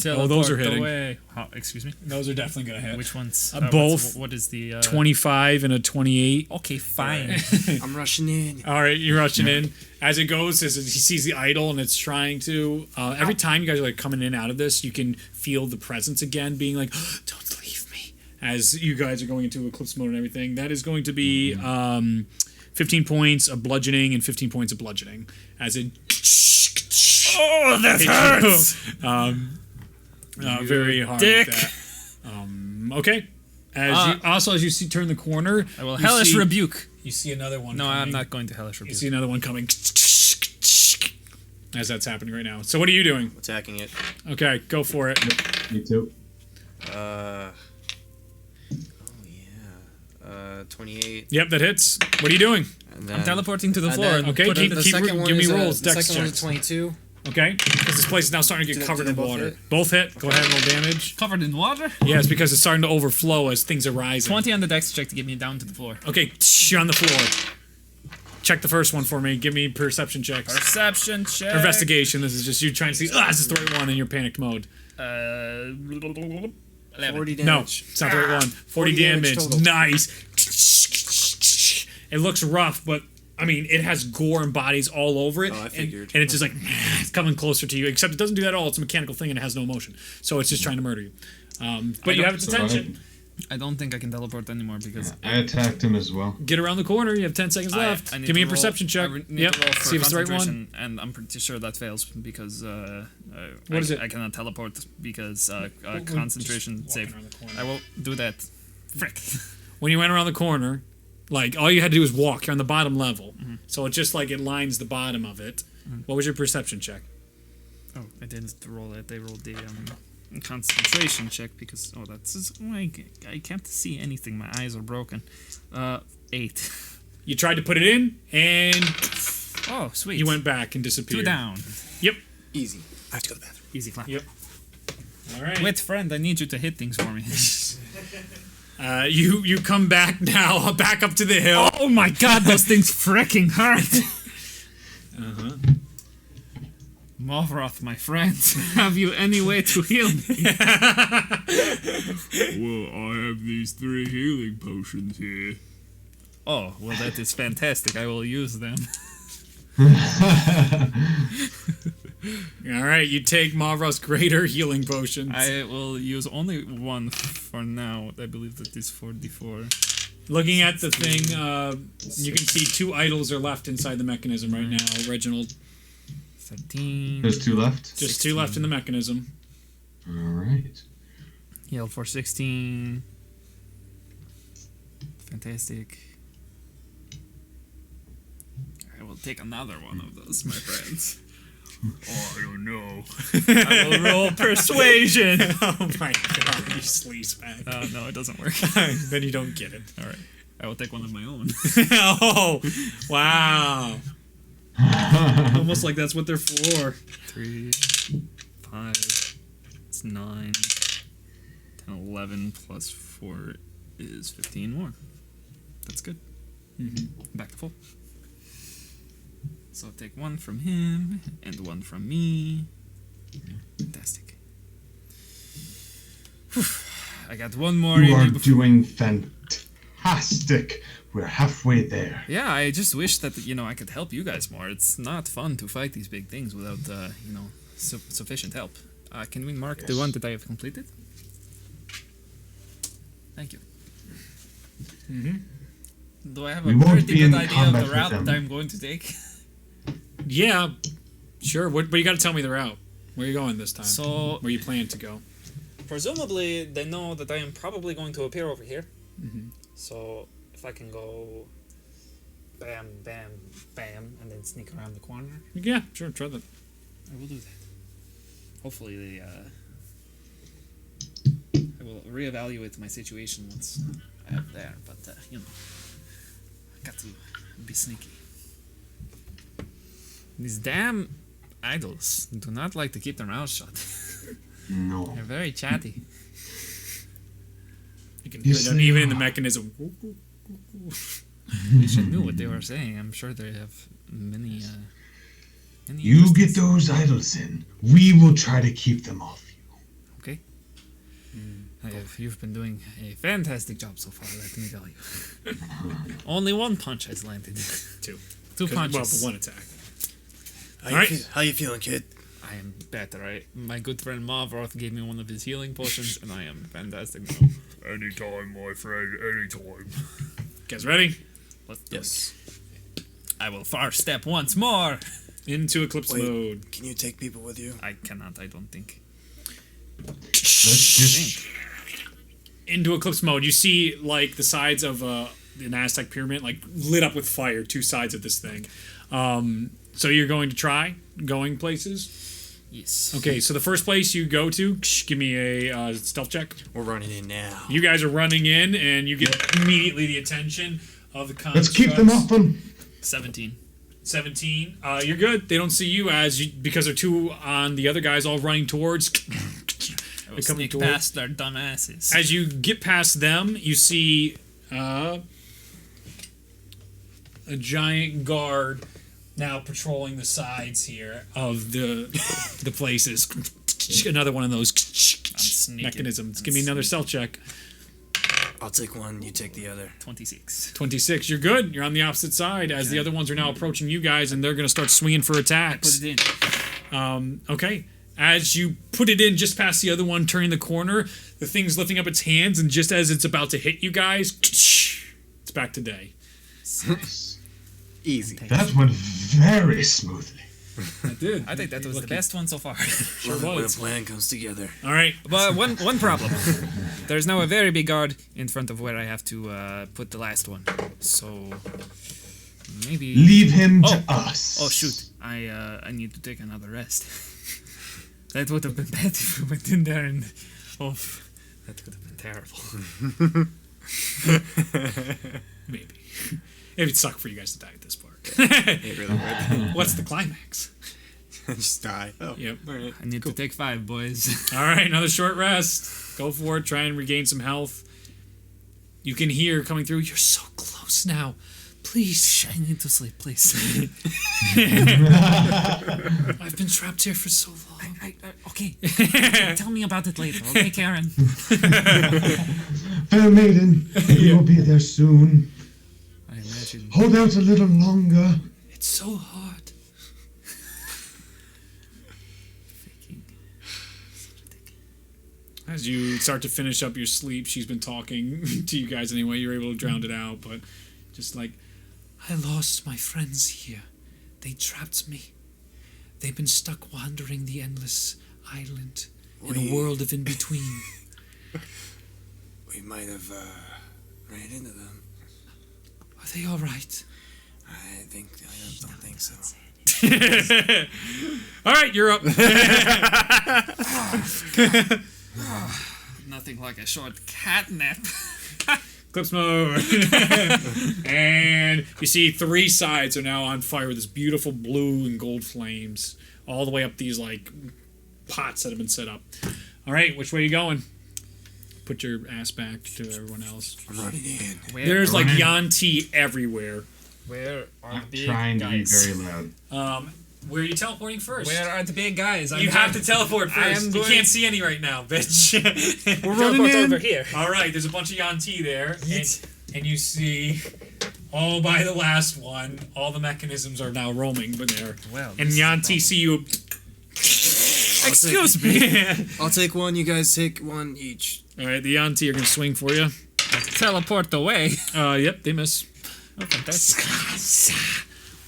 Oh, those are hitting. Away. Excuse me. Those are definitely going to hit. Which ones? Both. What is the 25 and a 28. Okay, fine. I'm rushing in. All right, you're rushing in. As it goes, as he sees the idol and it's trying to. Every time you guys are like coming in and out of this, you can feel the presence again, being like, "Don't leave me." As you guys are going into eclipse mode and everything, that is going to be 15 points of bludgeoning and 15 points of bludgeoning. As it. Oh, that hurts. Very hard. dick. With that. Okay. As you see, turn the corner. I will you hellish see- rebuke. You see another one. No, coming. I'm not going to hellish You rebuke. see another one coming. As that's happening right now. So what are you doing? Attacking it. Okay, go for it. Me too. Oh yeah. 28. Yep, that hits. What are you doing? And then, I'm teleporting to the and floor. then- Okay, but keep- the keep- second one give me is rolls, The dex second one is checks. 22. Okay, because this place is now starting to get Do they- covered do in they both water. hit? Both hit. Go ahead and roll damage. Covered in water. Yes, because it's starting to overflow as things are rising. 20 on the dex check to get me down to the floor. Okay, you're on the floor. Check the first one for me. Give me perception checks. Perception check. Investigation. This is just you trying to see, is this the right one in your panicked mode? 11. 40 No, damage. it's not the right one. 40 damage damage. total. Nice. It looks rough, but I mean, it has gore and bodies all over it. Oh, I figured. And it's just like, it's coming closer to you, except it doesn't do that at all. It's a mechanical thing and it has no motion. So it's just trying to murder you. But you have its So attention. I don't think I can teleport anymore because I attacked him as well. Get around the corner. You have 10 seconds left. I need Give me to a perception check. I need Yep. to roll for See if it's the right one. concentration, and I'm pretty sure that fails because What is it? I cannot teleport because We're concentration just save. walking around the corner. I won't do that. Frick. When you went around the corner, like all you had to do was walk. You're on the bottom level, so it just like it lines the bottom of it. What was your perception check? Oh, I didn't roll it. They rolled the concentration check because that's I can't see anything. My eyes are broken. 8. You tried to put it in, and Oh, sweet. you went back and disappeared. 2 down. Yep. Easy. I have to go to the bathroom. Easy clap. Yep. All right. Wait, friend, I need you to hit things for me. You come back now, back up to the hill. Oh my god, those things fricking hurt. Mothroth, my friend, have you any way to heal me? Well, I have these 3 healing potions here. Oh, well, that is fantastic. I will use them. All right, you take Mavros' greater healing potions. I will use only one for now. I believe that is 4d4. Looking at the thing, you can see 2 idols are left inside the mechanism right now, Reginald. 13. There's 2 left. Just 2 left in the mechanism. All right. Heal for 16. Fantastic. I will take another one of those, my friends. I don't know. I will roll persuasion. Oh my god, you sleaze bag. No, it doesn't work. Then you don't get it. All right. I will take one of my own. Oh, wow. Almost like that's what they're for. 3, 5, it's 9, 10, 11 plus 4 is 15 more. That's good. Back to full. So I'll take 1 from him and 1 from me. Fantastic. Whew. I got 1 more. You in are me before- doing fantastic. We're halfway there. Yeah, I just wish that I could help you guys more. It's not fun to fight these big things without sufficient help. Can we mark the one that I have completed? Thank you. Do I have a We won't pretty be good in idea of combat the with route them. that I'm going to take? Yeah, sure. But you got to tell me the route. Where are you going this time? So, Where you plan to go? presumably, they know that I am probably going to appear over here. So, if I can go bam, bam, bam, and then sneak around the corner, Yeah, sure. Try that. I will do that. Hopefully, I will reevaluate my situation once I have there, but, I got to be sneaky. These damn idols do not like to keep their mouths shut. No. They're very chatty. You can Yes, hear them they even in the are. mechanism. Wish I knew what they were saying. I'm sure they have many, many You get interesting- those idols in. We will try to keep them off you. Okay. You've been doing a fantastic job so far, let me tell you. Only 1 punch has landed. 2. 2 punches. Well, but 1 attack. How you feeling, kid? I am better. My good friend Mavroth gave me one of his healing potions, and I am fantastic now. Anytime, my friend, anytime. You guys ready? Let's do Yes. it. I will far step once more. Into Eclipse Wait. mode. Can you take people with you? I cannot, I don't think. Let's just. Into Eclipse mode. You see, like, the sides of an Aztec pyramid, like, lit up with fire, 2 sides of this thing. So you're going to try going places? Yes. Okay, so the first place you go to, give me a stealth check. We're running in now. You guys are running in, and you get immediately the attention of the Let's keep them off them. 17. 17. You're good. They don't see you because there are 2 on the other guys all running towards. I will coming sneak towards- past their dumb asses. As you get past them, you see a giant guard now patrolling the sides here of the places. Another one of those sneaking. mechanisms. I'm Give me another sneaking. stealth check. I'll take one, you take the other. 26. 26. You're good. You're on the opposite side as the other ones are now approaching you guys, and they're going to start swinging for attacks. Put it in. Okay. As you put it in just past the other one, turning the corner, the thing's lifting up its hands, and just as it's about to hit you guys, it's back to day. Easy. That went very smoothly. It did. I think that was the best one so far. Sure When was. a plan comes together. All right. But one problem. There's now a very big guard in front of where I have to put the last one. So maybe Leave him to us. Oh shoot! I need to take another rest. That would have been bad if we went in there and that could have been terrible. Maybe. It would suck for you guys to die at this part. It really would. What's the climax? Just die. Oh, Yep. all right. I need to take 5, boys. All right, another short rest. Go for it. Try and regain some health. You can hear coming through. You're so close now. Please. I need to sleep, please. I've been trapped here for so long. Okay. Tell me about it later, okay, Karen? Fair maiden, we will be there soon. I imagine. Hold out a little longer. It's so hard. As you start to finish up your sleep, she's been talking to you guys anyway. You're able to drown it out, but just like, I lost my friends here. They trapped me. They've been stuck wandering the endless island in a world of in-between. We might have ran into them. Are they all right? I don't think so. All right, you're up. Nothing like a short cat nap. Clips mode. And you see 3 sides are now on fire with this beautiful blue and gold flames all the way up these like pots that have been set up. All right, which way are you going? Put your ass back to everyone else. I'm running in. There's like Yanti everywhere. Where are I'm the trying to be guys? very loud. Where are you teleporting first? Where are the big guys? You have to teleport I am first. You going- can't see any right now, bitch. We're running over here. All right, there's a bunch of Yanti there, and you see, all by the last one, all the mechanisms are now roaming, but there. Well, And this is a Yanti see you. Excuse me. I'll take one. You guys take one each. All right, the Yanti are gonna swing for you. Teleport away. Yep, they miss. Oh, fantastic.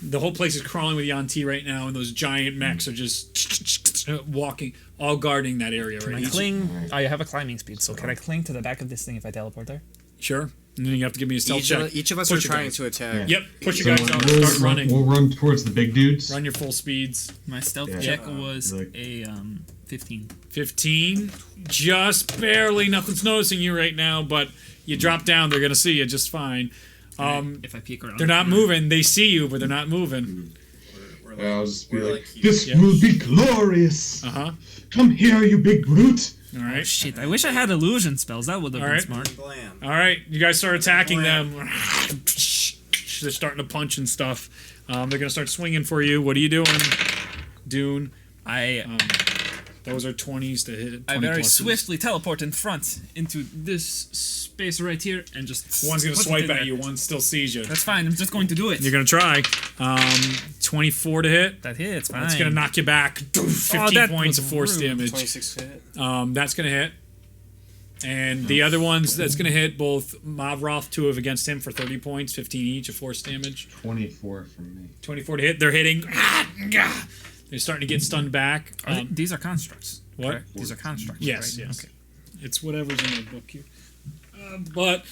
The whole place is crawling with Yanti right now, and those giant mechs are just walking, all guarding that area right Can I now. cling? I have a climbing speed, so can I cling to the back of this thing if I teleport there? Sure. And then you have to give me a stealth check. Each of us Push are your trying guys. to attack. Yep, push So your guys out and we'll, start running. we'll run towards the big dudes. Run your full speeds. My stealth Yeah. check was Like- a 15. 15. Just barely. Nothing's noticing you right now, but you drop down, they're going to see you just fine. If I peek around, They're not moving. They see you, but they're not moving. I'll just be we're like, like this Yeah. will be glorious. Uh-huh. Come here, you big brute. All right. Shit, I wish I had illusion spells. That would have All been right. smart. Blam. All right. You guys start attacking them. They're starting to punch and stuff. They're going to start swinging for you. What are you doing, Dune? Those are 20s to hit. 20 I very pluses. swiftly teleport in front into this space right here and just. One's going to put it swipe in at there. you. One still sees you. That's fine. I'm just going to do it. You're going to try. 24 to hit. That hits. Fine. That's going to knock you back. 15 that points was of force rude. damage. 26 to hit. That's going to hit. And the other ones, that's going to hit both Mavroth, 2 of against him for 30 points, 15 each of force damage. 24 from me. 24 to hit. They're hitting. They're starting to get stunned back. These are constructs. What? correct? These are constructs. Yes, right? yes. Okay. It's whatever's in the book here. But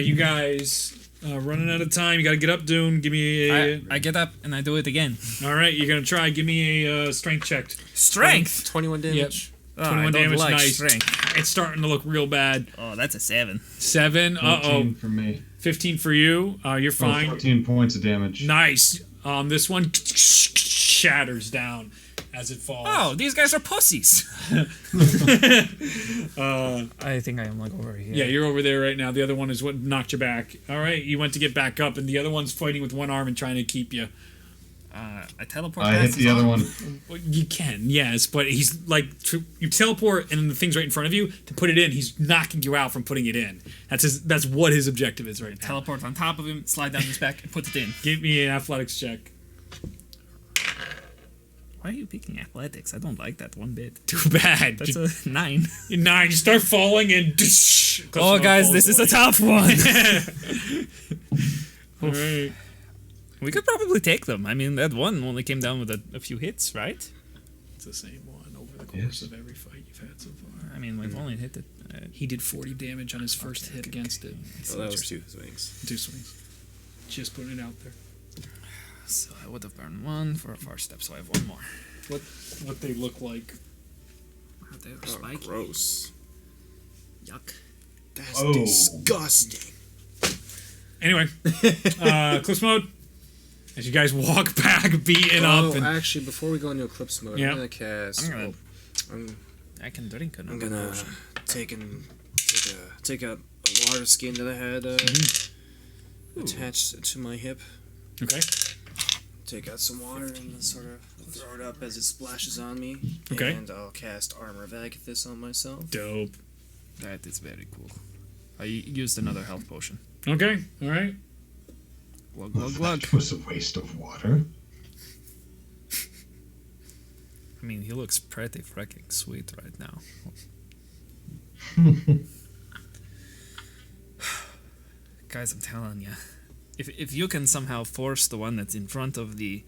you guys running out of time. You got to get up, Dune. Give me a. I get up and I do it again. All right, you're gonna try. Give me a strength check. Strength. 21 damage. Oh, 21 I don't damage. like Nice. strength. It's starting to look real bad. Oh, that's a 7. 7. 14 from me. 15 for you. You're fine. 14 points of damage. Nice. This one shatters down as it falls. Oh, these guys are pussies. I think I am like over here. Yeah, you're over there right now. The other one is what knocked you back. All right, you went to get back up, and the other one's fighting with one arm and trying to keep you. I teleport. I hit past the his other arm. one. Well, you can, yes, but he's like you teleport, and then the thing's right in front of you to put it in. He's knocking you out from putting it in. That's what his objective is right now. Teleport on top of him, slide down his back, and put it in. Give me an athletics check. Why are you picking athletics? I don't like that one bit. Too bad. That's a 9. 9. You start falling and. Oh, guys, this is a tough one. All right. We could probably take them. I mean, that one only came down with a few hits, right? It's the same one over the course of every fight you've had so far. I mean, we've only hit it. He did 40 damage on his first hit against it. Oh, that was 2 swings. 2 swings. Just putting it out there. So I would have burned 1 for a far step, so I have 1 more. What they look like. They're Oh, spiky. gross. Yuck. That's Oh. disgusting. Anyway, Eclipse mode. As you guys walk back, beating up. And, Actually, before we go into Eclipse mode, Yeah. I'm gonna cast. I can drink I'm another gonna potion. take a water skin that I had attached to my hip. okay. Take out some water and sort of throw it up as it splashes on me. Okay. And I'll cast Armor of Agathis on myself. Dope. That is very cool. I used another health potion. Okay. All right. Glug, glug, glug. That was a waste of water. I mean, he looks pretty freaking sweet right now. Guys, I'm telling you, if you can somehow force the one that's in front of the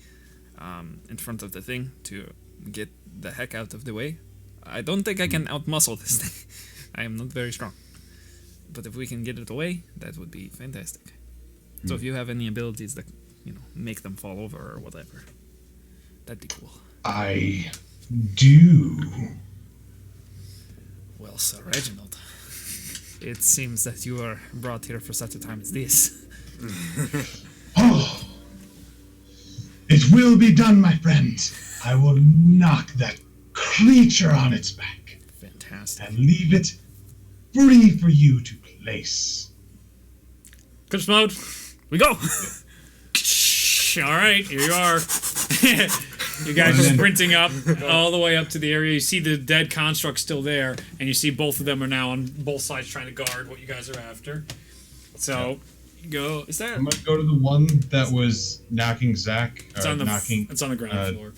thing to get the heck out of the way, I don't think I can outmuscle this thing. I am not very strong, but if we can get it away, that would be fantastic. So if you have any abilities that make them fall over or whatever, that'd be cool. I do. Well, Sir Reginald, it seems that you are brought here for such a time as this. Oh, it will be done, my friend. I will knock that creature on its back Fantastic. and leave it free for you to place. Eclipse mode. We go! All right, here you are. You guys are sprinting up all the way up to the area. You see the dead construct still there, and you see both of them are now on both sides trying to guard what you guys are after. So, go. Is there... I'm gonna go to the one that was knocking Zach. It's on the ground floor.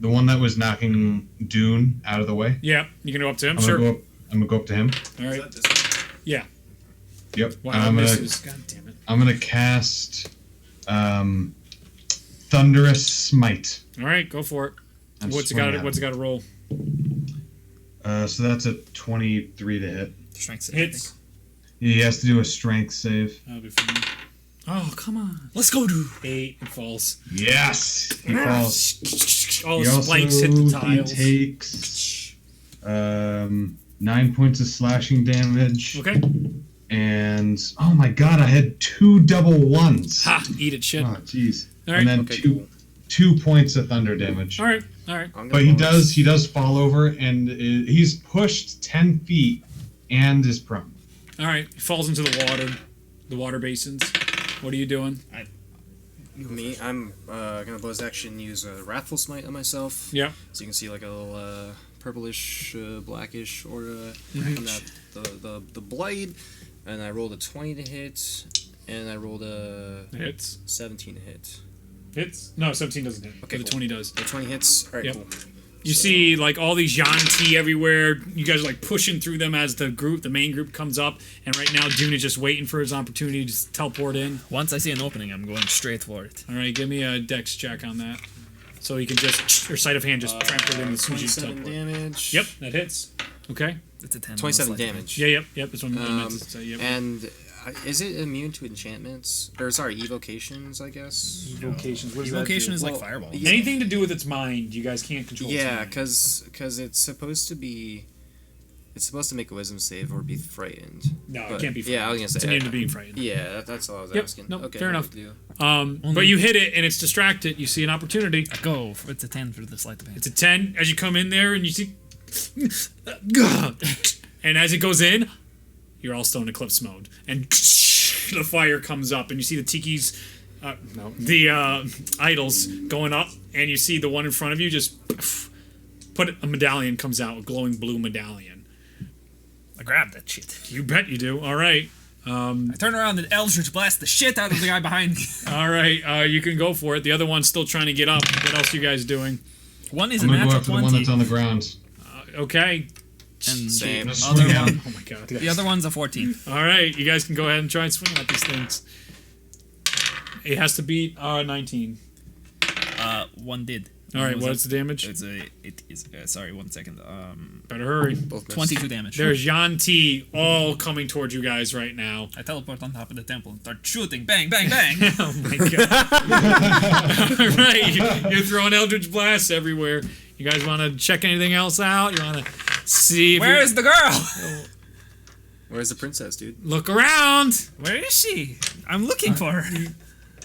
The one that was knocking Dune out of the way. Yeah, you can go up to him. I'm Sure. gonna go up to him. All right. Is that this one? Yeah. Yep. Wow, I'm gonna misses. God damn it. I'm gonna cast Thunderous Smite. All right, go for it. I'm What's it swinging at got to roll? So that's a 23 to hit. Strength save, Hits. He has to do a strength save. That'll be fine. Oh, come on. Let's go, dude. 8 and falls. Yes! He falls. All He the spikes hit the tiles. He takes 9 points of slashing damage. Okay. And, oh my god, I had 2 double ones. Ha! Eat it, shit. Oh, jeez. All right. And then Okay, two, 2 points of thunder damage. All right. All right. I'm gonna But he bonus. does fall over, and he's pushed 10 feet and is prone. All right. He falls into the water basins. What are you doing? Me, I'm gonna bonus action use a Wrathful Smite on myself. Yeah. So you can see like a little purplish, blackish aura on that the blade, and I rolled a 20 to hit, and I rolled a Hits. 17 to hit. Hits. No, 17 doesn't hit. Okay, But the cool. 20 does. The 20 hits. All right, Yep. cool. You see, like, all these Yanti everywhere. You guys are, like, pushing through them as the main group comes up. And right now, Dune is just waiting for his opportunity to just teleport in. Once I see an opening, I'm going straight for it. All right, give me a dex check on that. So he can just, or sleight of hand, just trample it in as soon as you 27 teleport. damage. Yep, that hits. Okay. It's a 10. 27 damage. Yeah, yep. That's what I meant to say. Yep. And is it immune to enchantments? Or sorry, evocations, I guess. Evocations. What does that Evocation do? is like Well, fireball. yeah. Anything to do with its mind, you guys can't control. Yeah, its mind. because it's supposed to be. It's supposed to make a wisdom save or be frightened. No, But- it can't be. Yeah, I was gonna say. It's immune to being frightened. Yeah, that's all I was Yep, asking. nope, Okay, fair no enough. big deal. But you hit it and it's distracted. You see an opportunity. I go. It's a 10 for the sleight of hand. It's a 10 as you come in there and you see. And as it goes in, you're all still in eclipse mode. And the fire comes up and you see the tikis. The idols going up. And you see the one in front of you just. Put a medallion comes out, a glowing blue medallion. I grabbed that shit. You bet you do. All right. I turn around and Eldritch blast the shit out of the guy behind me. All right, you can go for it. The other one's still trying to get up. What else are you guys doing? One is I'm a gonna go natural after the 20. one that's on the ground. Okay. And Same. the other one, Oh my god. the other one's a 14. All right, you guys can go ahead and try and swing at these things. It has to beat 19. One did. All right, It was what's the damage? It is. Sorry, 1 second. Better hurry. Both missed. 22 damage. There's Yan T all coming towards you guys right now. I teleport on top of the temple and start shooting. Bang, bang, bang. Oh my god. All right, you're throwing Eldritch Blasts everywhere. You guys want to check anything else out? You want to see if Where is the girl? Where's the princess, dude? Look around. Where is she? I'm looking for her.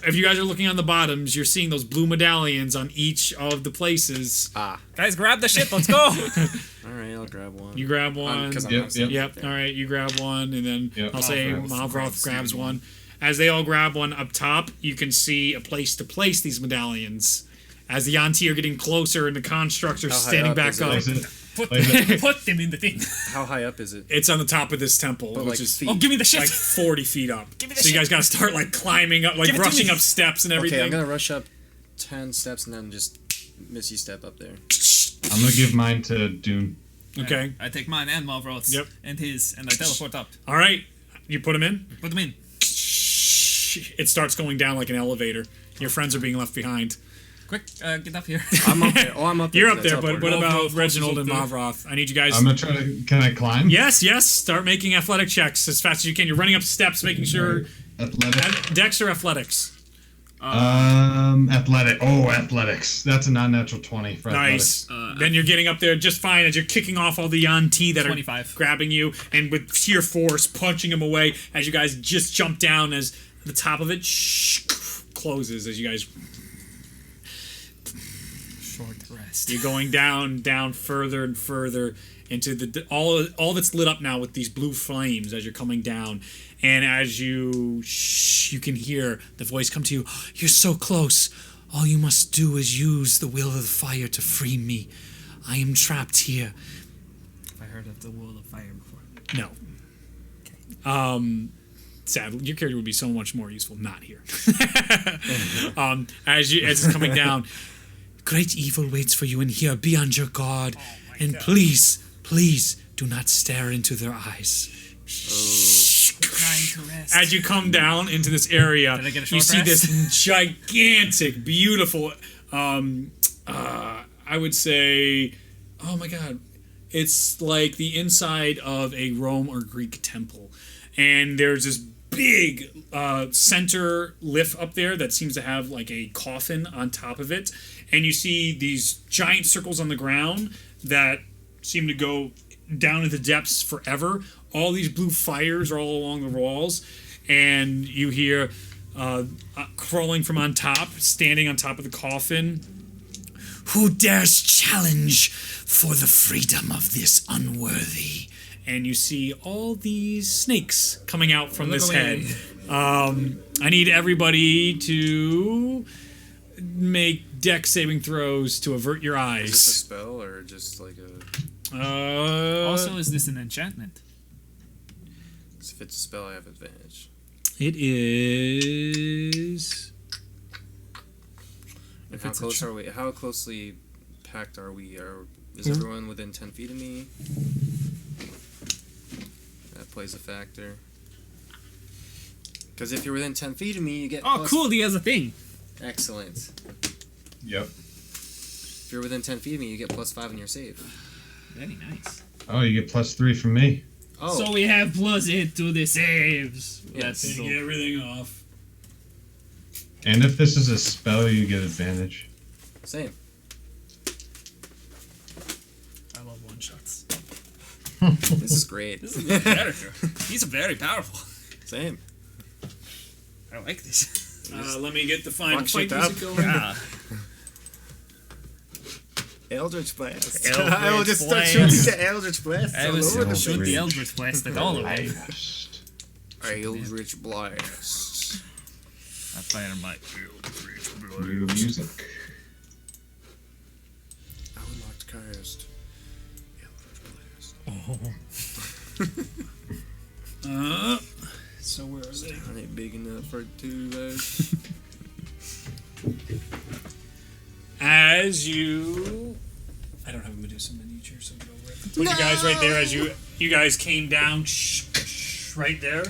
If you guys are looking on the bottoms, you're seeing those blue medallions on each of the places. Guys, grab the shit. Let's go. All right, I'll grab one. You grab one. Because I'm Yep, not yep. Yep. All right, you grab one, and then Yep. I'll say Malvroth grabs one. As they all grab one up top, you can see a place to place these medallions. As the Yanti are getting closer and the constructs are How high standing up back is it? up, Place it. Put Place it. put them in the thing. How high up is it? it's on the top of this temple, But which like is feet. Oh, give me the shit. like 40 feet up. Give me the So you shit. guys got to start like climbing up, like Give it to rushing me. up steps and everything. Okay, I'm gonna rush up 10 steps and then just missy step up there. I'm gonna give mine to Dune. Okay. I take mine and Malvroth's Yep. and his, and I teleport up. All right. You put them in. Put them in. It starts going down like an elevator. Your friends are being left behind. Quick, get up here. I'm up there. Oh, I'm up there. You're up 'cause I there, but teleported. what about Malvroth Reginald also and up Mavroth? I need you guys. I'm gonna try to. Can I climb? Yes, yes. Start making athletic checks as fast as you can. You're running up steps, making sure. Athletic. Dex or athletics? Athletic. Oh, athletics. That's a non-natural 20 for Nice. athletics. Then you're getting up there just fine as you're kicking off all the Yanti that 25. are grabbing you and with sheer force punching them away as you guys just jump down as the top of it closes as you guys. Short rest. You're going down further and further into the all that's lit up now with these blue flames as you're coming down, and as you can hear the voice come to you. You're so close. All you must do is use the will of the fire to free me. I am trapped here. I heard of the wall of fire before. No. Sadly, your character would be so much more useful not here. As it's coming down, great evil waits for you in here. Be on your guard, and please do not stare into their eyes. Trying to rest. As you come down into this area, Did I get a you short see rest? this gigantic, beautiful. I would say, oh my god, it's like the inside of a Rome or Greek temple, and there's this big center lift up there that seems to have like a coffin on top of it, and you see these giant circles on the ground that seem to go down into the depths forever. All these blue fires are all along the walls, and you hear crawling from on top, standing on top of the coffin. Who dares challenge for the freedom of this unworthy? And you see all these snakes coming out from this head. I need everybody to make dex saving throws to avert your Is eyes. this a spell or just like a? Also, is this an enchantment? If it's a spell, I have advantage. It is. And how close are we? How closely packed are we? Is Hmm? everyone within 10 feet of me? That plays a factor. Because if you're within 10 feet of me, you get. Oh, plus- cool. He has a thing. Excellent. Yep. If you're within 10 feet of me, you get +5 on your save. Very nice. Oh, you get +3 from me. Oh, So we have +8 to the saves. Yes. That's Get everything off. And if this is a spell, you get advantage. same. I love one shots. This is great. This is a good character. He's very powerful. Same. I like this. Let me get the final Fuck fight shit music up. going. Yeah. Eldritch Blast. Eldritch I will just start Blast. shooting the Eldritch Blast I all was over the shoot place. the Eldritch Blast at all of them. Eldritch Blast. I fire my Eldritch New music. I would like to cast Eldritch Blast. So where are they? I ain't big enough for two of those. As you, I don't have a Medusa miniature, so get over it. Put you guys right there as you guys came down, right there,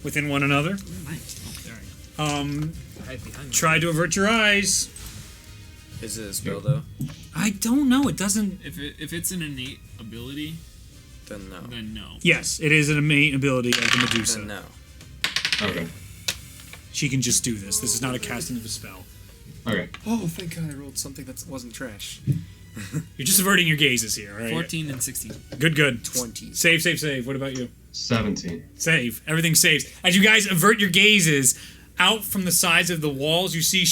within one another. Nice. Oh, there I go. Hide behind me. Try to avert your eyes. Is it a spell though? I don't know. It doesn't. If it's an innate ability, Then no. then no. Yes, it is an innate ability of the Medusa. Then no. Okay. She can just do this. This is not a casting of a spell. Okay. Oh, thank God I rolled something that wasn't trash. You're just averting your gazes here, right? 14 and 16. Good. 20. Save. What about you? 17. Save. Everything saves. As you guys avert your gazes, out from the sides of the walls, you see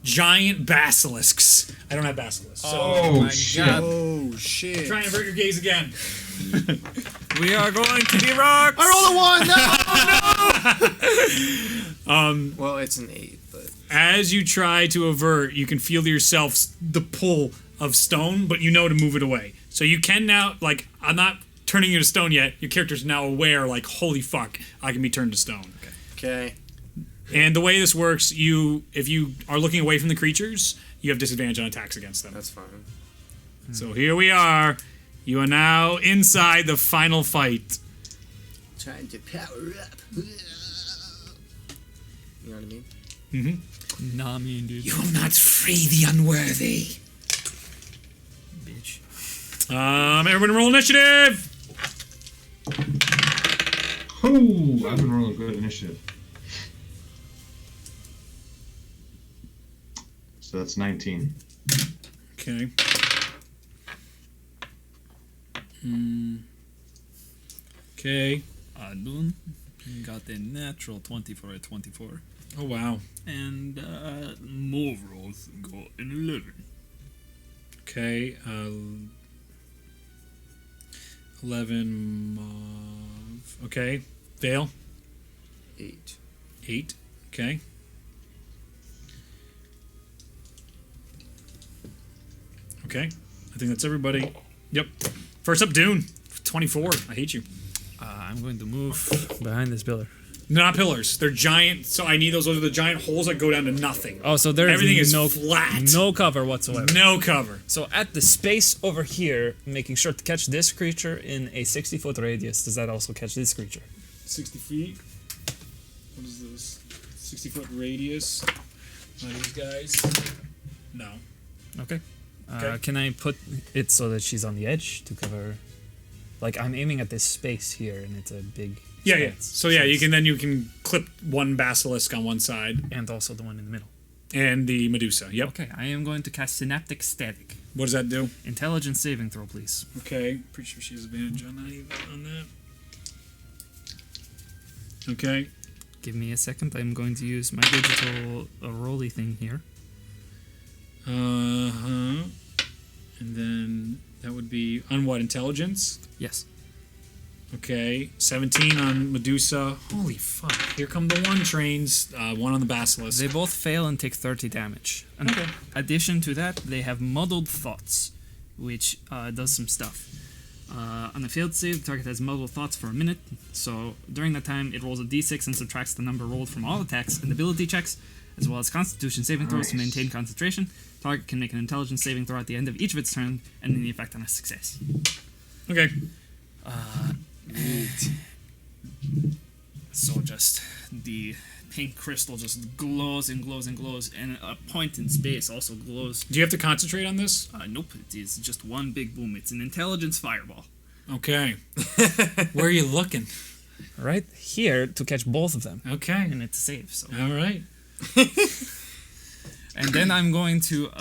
giant basilisks. I don't have basilisks. So Oh, shit. Oh, shit. try and avert your gaze again. We are going to be rocks. I rolled a 1! No! Well, it's an 8, but... As you try to avert, you can feel to yourself the pull of stone, but you know to move it away. So you can now, like, I'm not turning you to stone yet. Your character's now aware, like, holy fuck, I can be turned to stone. Okay. And the way this works, if you are looking away from the creatures, you have disadvantage on attacks against them. That's fine. So here we are. You are now inside the final fight. Trying to power up. You know what I mean? Nah, me and dude. You will not free the unworthy. Bitch. Everyone roll initiative. Oh, I've been rolling good initiative. So that's 19. Okay. Okay. Adun got a natural 20 for a 24. Oh wow. And Morroth got an 11. Okay. 11. Okay. Vale. 8. 8. Okay. Okay. I think that's everybody. Yep. First up, Dune. 24. I hate you. I'm going to move behind this pillar. Not pillars. They're giant. So I need those. Those are the giant holes that go down to nothing. Oh, so there's Everything is no flat. no cover whatsoever. No cover. So at the space over here, making sure to catch this creature in a 60-foot radius. Does that also catch this creature? 60 feet. What is this? 60-foot radius. One of these guys. No. Okay. Okay. Can I put it so that she's on the edge to cover? Like I'm aiming at this space here, and it's a big. Yeah. expanse. So yeah, you can clip one basilisk on one side And also the one in the middle. and the Medusa. Yep. Okay, I am going to cast Synaptic Static. What does that do? Intelligence saving throw, please. Okay. Pretty sure she has advantage on that. Okay. Give me a second. I'm going to use my digital rolly thing here. And then that would be on what? Intelligence? Yes. Okay. 17 on Medusa. Holy fuck. Here come the one trains. One on the basilisk. They both fail and take 30 damage. In addition to that, they have muddled thoughts, which does some stuff. On a failed save, the target has muddled thoughts for a minute. So during that time, it rolls a d6 and subtracts the number rolled from all attacks and ability checks, as well as Constitution saving throws to maintain concentration. Target can make an intelligence saving throw at the end of each of its turn, ending the effect on a success. Okay. So just the pink crystal just glows and glows and glows, and a point in space also glows. Do you have to concentrate on this? Nope, it is just one big boom. It's an intelligence fireball. Okay. Where are you looking? Right here to catch both of them. Okay. And it's safe. So. All right. And then I'm going to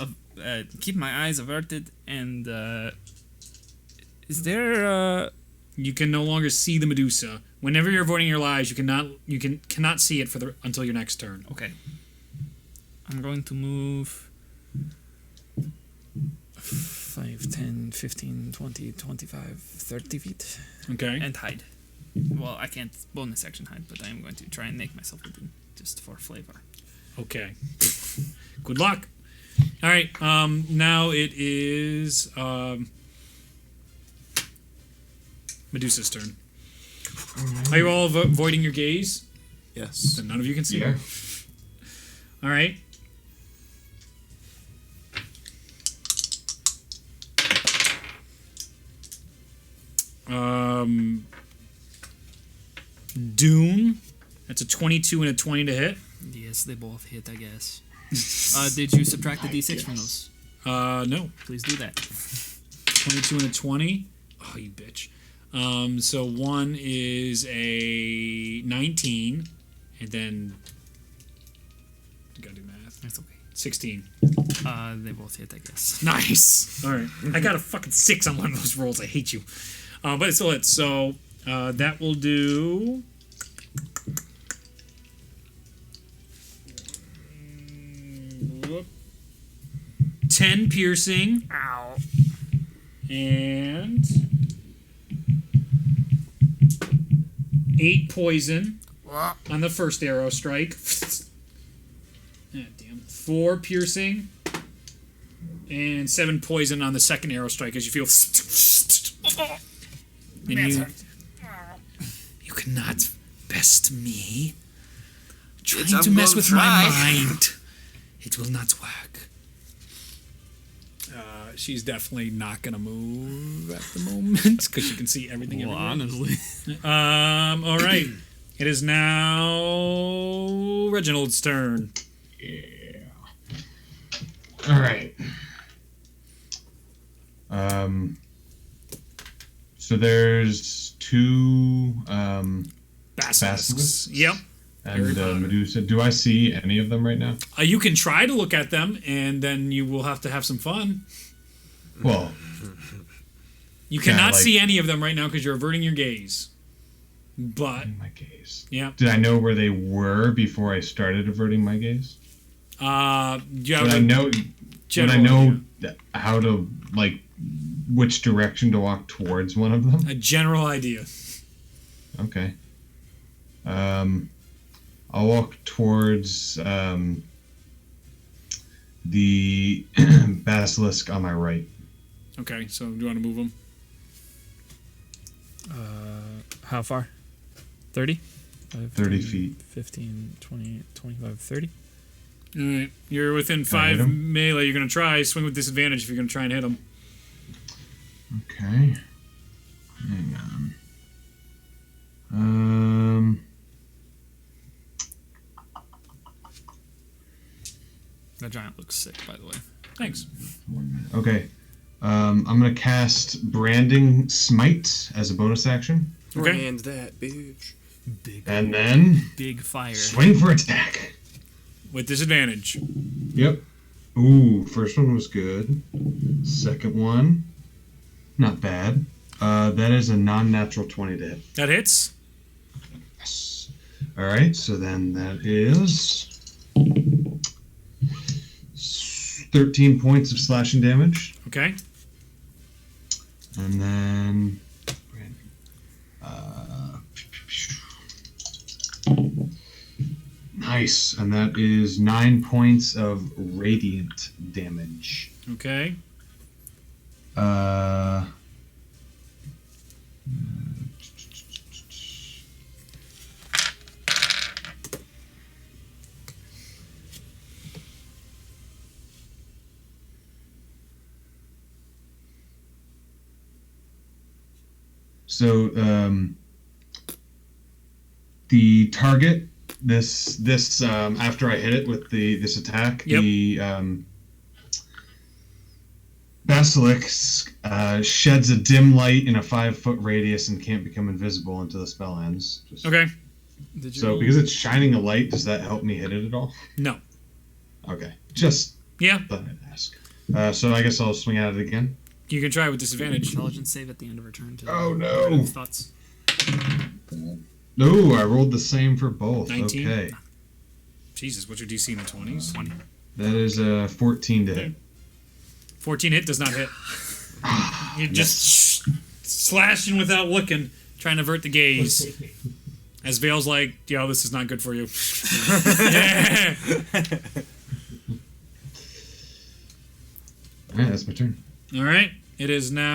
keep my eyes averted, and is there You can no longer see the Medusa. Whenever you're avoiding your lives, you cannot see it until your next turn. okay. I'm going to move 5, 10, 15, 20, 25, 30 feet. Okay. And hide. Well, I can't bonus action hide, but I am going to try and make myself hidden, just for flavor. Okay. Good luck. All right. Now it is Medusa's turn. Are you all avoiding your gaze? Yes. Then none of you can see. Yeah. All right. Dune. That's a 22 and a 20 to hit. Yes, they both hit, I guess. Did you subtract the d6 from those? No. Please do that. 22 and a 20. Oh, you bitch. So one is a 19, and then I gotta do math. That's okay. 16. They both hit, I guess. Nice. All right. I got a fucking 6 on one of those rolls. I hate you. But it still hits. So that will do. Whoop. 10 piercing. Ow. And 8 poison on the first arrow strike. Ah, damn. 4 piercing and 7 poison on the second arrow strike as you feel. And you cannot best me. Trying to mess with my mind. It will not work. She's definitely not gonna move at the moment because you can see everything. Well, everywhere. honestly. All right. It is now Reginald's turn. Yeah. All right. So there's 2 Basilisks. Yep. and Medusa. Do I see any of them right now? You can try to look at them, and then you will have to have some fun. Well, You cannot like- see any of them right now because you're averting your gaze. But in my gaze. yeah, Did I know where they were before I started averting my gaze? you have Would I know? Would I general know how to which direction to walk towards one of them? a general idea. Okay. I'll walk towards the basilisk on my right. Okay, so do you want to move them? How far? 30? 30 feet. 15, 20, 25, 30? All right, you're within I hit 5 him? melee. You're gonna try swing with disadvantage if you're gonna try and hit them. Okay. Hang on. That giant looks sick, by the way. Thanks. 1 minute. Okay. I'm gonna cast Branding Smite as a bonus action, Okay. Brand that bitch. Big, and then big fire. swing for attack. With disadvantage. Yep. Ooh, first one was good. Second one, not bad. That is a non-natural 20 to hit. That hits. Yes. All right, so then that is 13 points of slashing damage, Okay. and then nice, and that is 9 points of radiant damage. Okay. So the target, this after I hit it with this attack, Yep. the basilisk sheds a dim light in a 5-foot radius and can't become invisible until the spell ends. Okay. Did you So because it's shining a light, does that help me hit it at all? No. Okay, just Yeah, thought I'd ask. So I guess I'll swing at it again. you can try with disadvantage. intelligence save at the end of her turn to Oh, no. thoughts? No, I rolled the same for both. 19? Okay, Jesus, what's your DC in the 20s? 20. that is 14 to hit. 14 hit does not hit. You're just slashing without looking, trying to avert the gaze. As Vale's like, yo, this is not good for you. Yeah. All right, that's my turn. All right. It is now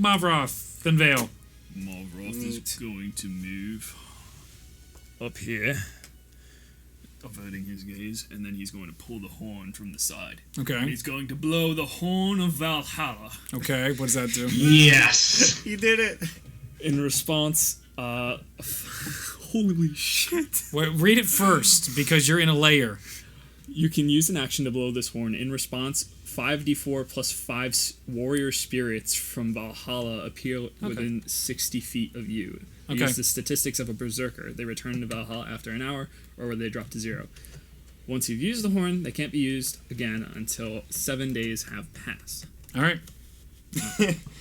Mavroth, then Vale. Malroth is going to move up here, averting his gaze, and then he's going to pull the horn from the side. And Okay. he's going to blow the horn of Valhalla. Okay, what does that do? Yes. You did it. In response, holy shit. Wait, read it first, because you're in a layer. You can use an action to blow this horn. In response, 5d4 plus 5 warrior spirits from Valhalla appear within 60 feet of you. Okay. Use the statistics of a berserker. They return to Valhalla after an hour, or they drop to 0. Once you've used the horn, they can't be used again until 7 days have passed. All right.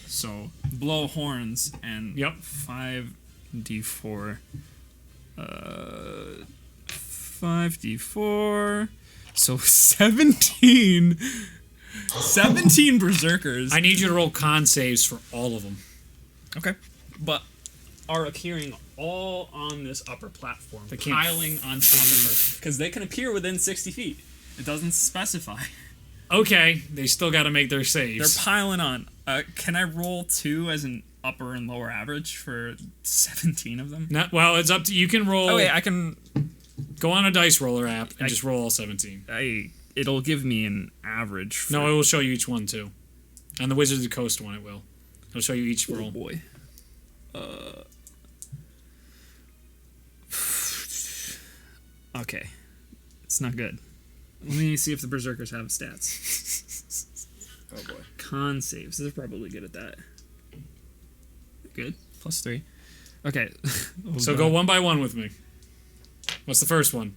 So, blow horns and Yep. 5d4. 5d4. So 17 berserkers. I need you to roll con saves for all of them. Okay. But are appearing all on this upper platform, They can't piling on top of her. Because they can appear within 60 feet. It doesn't specify. Okay, they still got to make their They're saves. piling on. Can I roll 2 as an upper and lower average for 17 of them? Well, it's up to you. Can roll. Oh, wait, I can... Go on a dice roller app and just roll all 17. It'll give me an average for... No, it will show you each one too. On the Wizards of the Coast one, it will. It'll show you each Oh roll. boy. Okay. It's not good. Let me see if the Berserkers have stats. Oh boy. Con saves. They're probably good at that. Good. +3. Okay. So go one by one with me. What's the first one?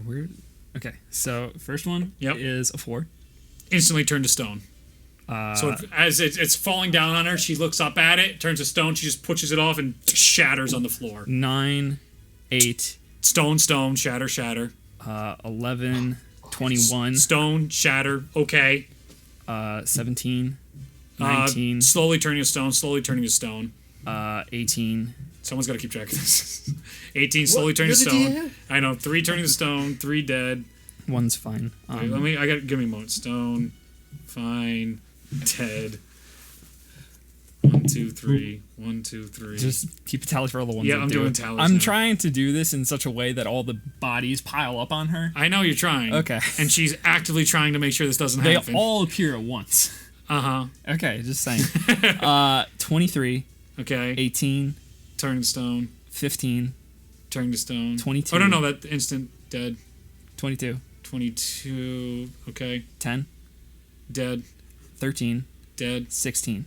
Weird. Okay. So, first one Yep. is a 4. Instantly turned to stone. So as it's falling down on her, she looks up at it, turns to stone. She just pushes it off and shatters on the floor. 9, 8, Stone, stone, shatter, shatter. 11, 21, Stone, shatter. Okay. 17, 19, Slowly turning to stone. Slowly turning to stone. 18. Someone's got to keep track of this. 18 slowly turning to You're the stone. DM? I know. 3 turning to stone. 3 dead. 1's fine. Wait, give me a moment. Stone, fine, dead. 1, 2, 3. 1, 2, 3. Just keep a tally for all the ones. Yeah, that I'm do doing it. tallies I'm now. trying to do this in such a way that all the bodies pile up on her. I know you're trying. Okay. And she's actively trying to make sure this doesn't They happen. all appear at once. Uh-huh. Okay, just saying. 23, Okay. 18, Turning to stone. 15, Turning to stone. 22. Oh, no, that instant dead. 22, 22. Okay. 10, Dead. 13, Dead. 16.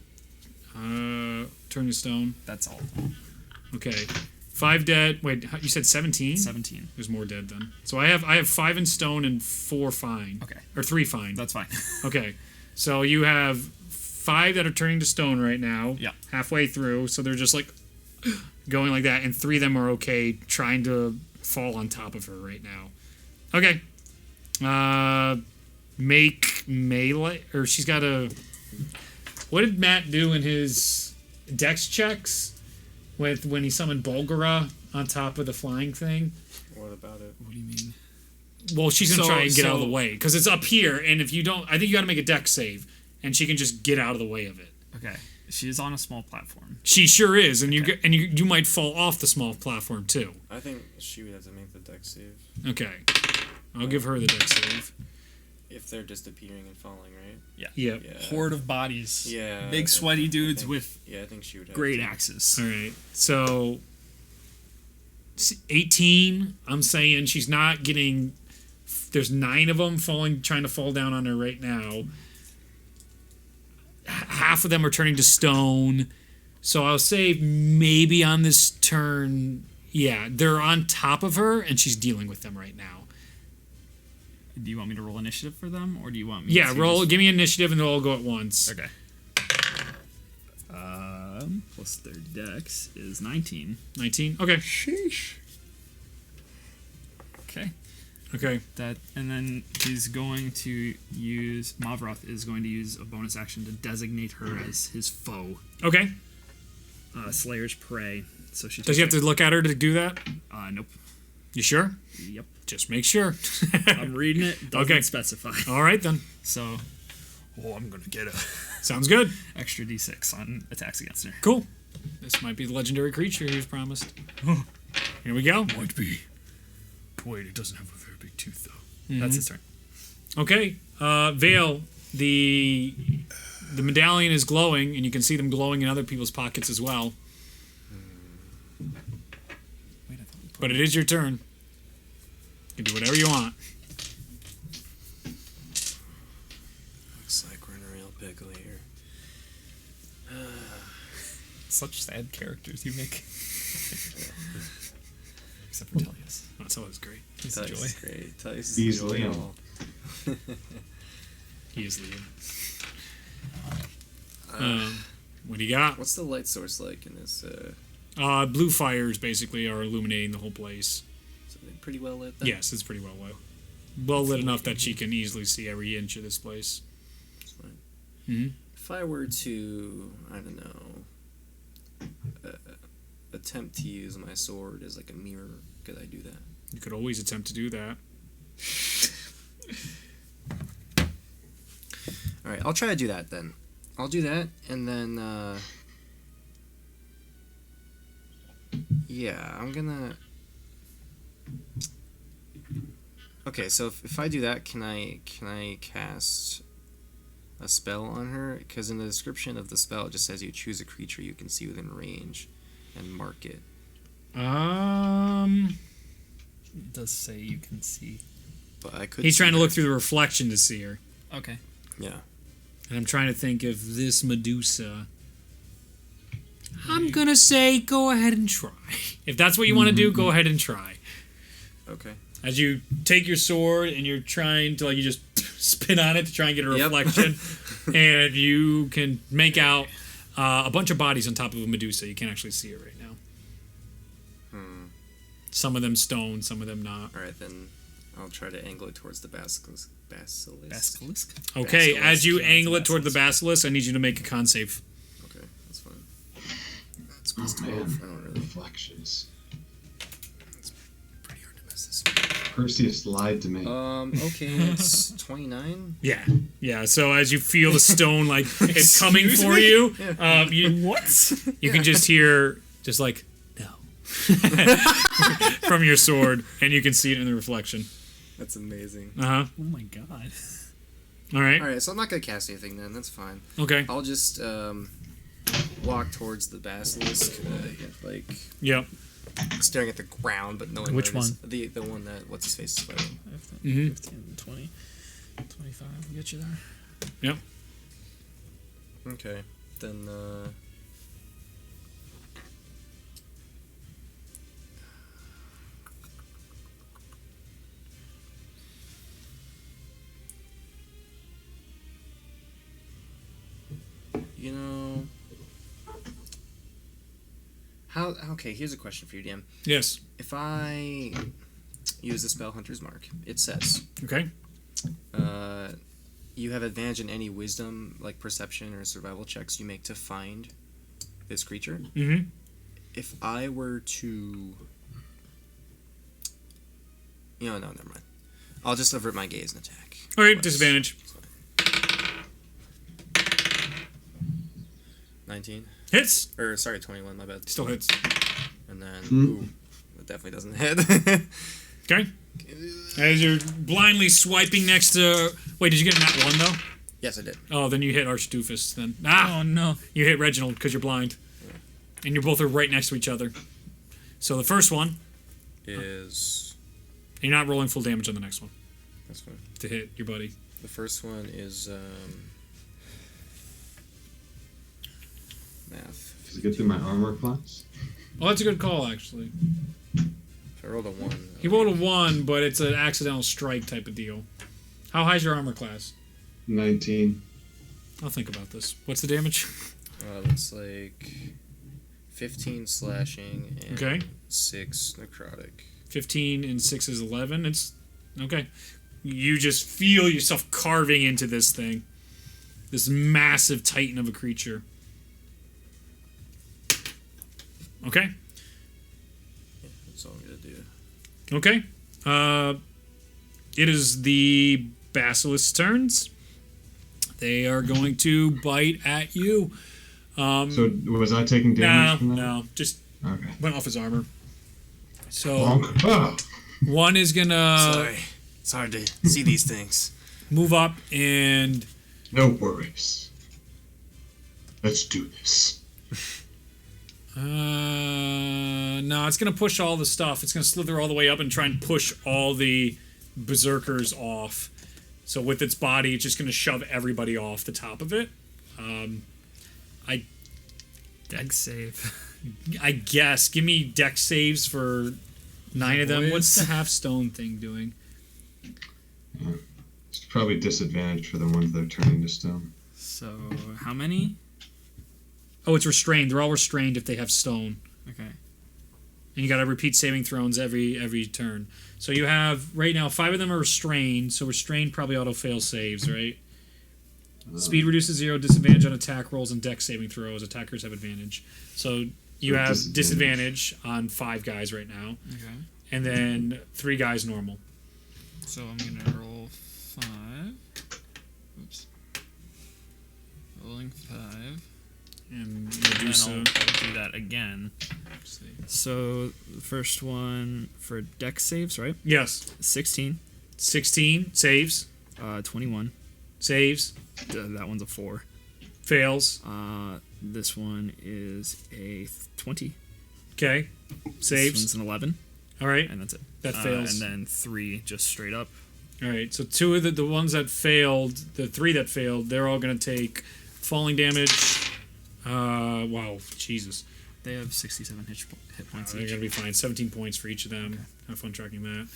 Turning to stone. That's all. Okay. 5 dead. Wait, you said 17? 17. There's more dead then. So I have 5 in stone and 4 fine. Okay. Or 3 fine. That's fine. Okay. So you have 5 that are turning to stone right now. Yeah. Halfway through. So they're just like going like that. And 3 of them are okay trying to fall on top of her right now. Okay. Make melee. Or she's got a... What did Matt do in his dex checks when he summoned Bulgara on top of the flying thing? What about it? What do you mean? Well, she's gonna So- try and get out of the so- way because it's up here, and if you don't, I think you got to make a dex save, and she can just get out of the way of it. Okay. She is on a small platform. She sure is, and you might fall off the small platform too. I think she would have to make the dex save Okay, I'll give her the dex save. if they're just appearing and falling, right? Yep. Yeah. Horde of bodies. Yeah. Big sweaty dudes I think- with Yeah, I think she would have great to. axes. All right. So 18. I'm saying she's not getting. There's 9 of them trying to fall down on her right now. Half of them are turning to stone. So I'll say maybe on this turn, yeah, they're on top of her and she's dealing with them right now. Do you want me to roll initiative for them, or do you want me Yeah, to roll. just- Give me initiative and they'll all go at once. Okay. Plus their dex is 19. 19. Okay. Sheesh. Okay. Okay. And then he's going to use... Mavroth is going to use a bonus action to designate her as his foe. Okay. Slayer's Prey. So she Does he have to look at her to do that? Nope. You sure? Yep. Just make sure. I'm reading it. Doesn't Okay. specify. All right then. So Oh, I'm gonna get her. Sounds good. Extra d6 on attacks against her. Cool. This might be the legendary creature he was promised. Here we go. Might be. Wait, it doesn't have a very big tooth though. That's his turn. Okay. Vale, the medallion is glowing, and you can see them glowing in other people's pockets as well. Wait, I thought we put But it is your turn. You can do whatever you want. Looks like we're in a real pickle here. such sad characters you make. Except for Tellius. That's always great. He's a joy. Tice is great. Tice He's is joy Liam. all. He is Liam. What do you got? What's the light source like in this? Blue fires basically are illuminating the whole place. Is it pretty well lit then? Yes, it's pretty well lit enough that she can easily see every inch of this place. That's fine. Mm-hmm. If I were to, I don't know, attempt to use my sword as like a mirror, could I do that? You could always attempt to do that. All right, I'll try to do that then. I'll do that, and then, yeah, I'm gonna. Okay, so if I do that, can I cast a spell on her? Because in the description of the spell, it just says you choose a creature you can see within range, and mark it. It does say you can see. But I could. He's see trying to her. look through the reflection to see her. Okay. Yeah. And I'm trying to think if this Medusa. I'm gonna say go ahead and try. If that's what you want to do, go ahead and try. Okay. As you take your sword and you're trying to, like, you just spin on it to try and get a Yep. reflection, and you can make out a bunch of bodies on top of a Medusa. You can't actually see it right now. Some of them stone, some of them not. All right, then I'll try to angle it towards the basilisk. Basilisk? Okay, Basilisk. as you Yeah, angle it it's toward the basilisk, I need you to make a con save. Okay, that's fine. That's plus Oh, 12. man. I don't really. Reflections. Pretty hard to mess this up. Perseus lied to me. Okay, it's 29. Yeah. So as you feel the stone, like it's coming for you, What? you can just hear, just like, no, from your sword, and you can see it in the reflection. That's amazing. Uh huh. Oh my god. All right. All right, so I'm not gonna cast anything then. That's fine. Okay. I'll just walk towards the basilisk, like Yep. staring at the ground, but knowing Which where it is. one? The one that what's his face is fighting. 15, 20, 25. We'll get you there. Yep. Okay, then. You know, how? Okay, here's a question for you, DM. Yes. If I use the spell Hunter's Mark, it says Okay. you have advantage in any wisdom, like perception or survival checks you make to find this creature. Mm-hmm. If I were to, no, never mind. I'll just avert my gaze and attack. All right. Plus- Disadvantage. 19. Hits. Or sorry, 21. My bad. Still hits. And then ooh, that definitely doesn't hit. Okay. As you're blindly swiping next to. Wait, did you get a nat 1 though? Yes, I did. Oh, then you hit Archdoofus. Then Oh no. you hit Reginald because you're blind, and you both are right next to each other. So the first one, Is you're not rolling full damage on the next one that's fine. to hit your buddy. The first one is math. Does it get through my armor class? Oh, that's a good call, actually. If I rolled a 1. He rolled a 1, but it's an accidental strike type of deal. How high's your armor class? 19. I'll think about this. What's the damage? It's like 15 slashing and Okay. 6 necrotic. 15 and 6 is 11. It's okay. You just feel yourself carving into this thing. This massive titan of a creature. Okay. That's all I'm gonna do. Okay. It is the basilisk's turns. they are going to bite at you. So was I taking damage from that? No, just Okay. went off his armor. So Bonk. Ah. one is gonna Sorry. It's hard to see these things. move up and No worries. Let's do this. no, it's gonna push all the stuff. It's gonna slither all the way up and try and push all the berserkers off. So with its body, it's just gonna shove everybody off the top of it. Dex save. I guess. Give me dex saves for 9 of them. Boys. What's the half stone thing doing? It's probably disadvantage for the ones that are turning to stone. So how many? Oh, it's restrained. They're all restrained if they have stone. Okay. And you gotta repeat saving throws every turn. So you have right now 5 of them are restrained. So restrained probably auto fail saves, right? Speed reduces 0, disadvantage on attack rolls and dex saving throws. Attackers have advantage. So you have disadvantage on 5 guys right now, Okay. and then 3 guys normal. So I'm gonna roll 5. Oops. Rolling 5. And And Medusa. I'll do that again. So the first one for dex saves, right? Yes. 16. 16 saves. 21. Saves. That one's a 4. Fails. This one is a 20. Okay. This Saves. one's an 11, All right. and that's it. That fails. And then 3 just straight up. All right. So 2 of the ones that failed, the 3 that failed, they're all going to take falling damage. Wow. Jesus. They have 67 hit points They're each. going to be fine. 17 points for each of them. Okay. Have fun tracking that.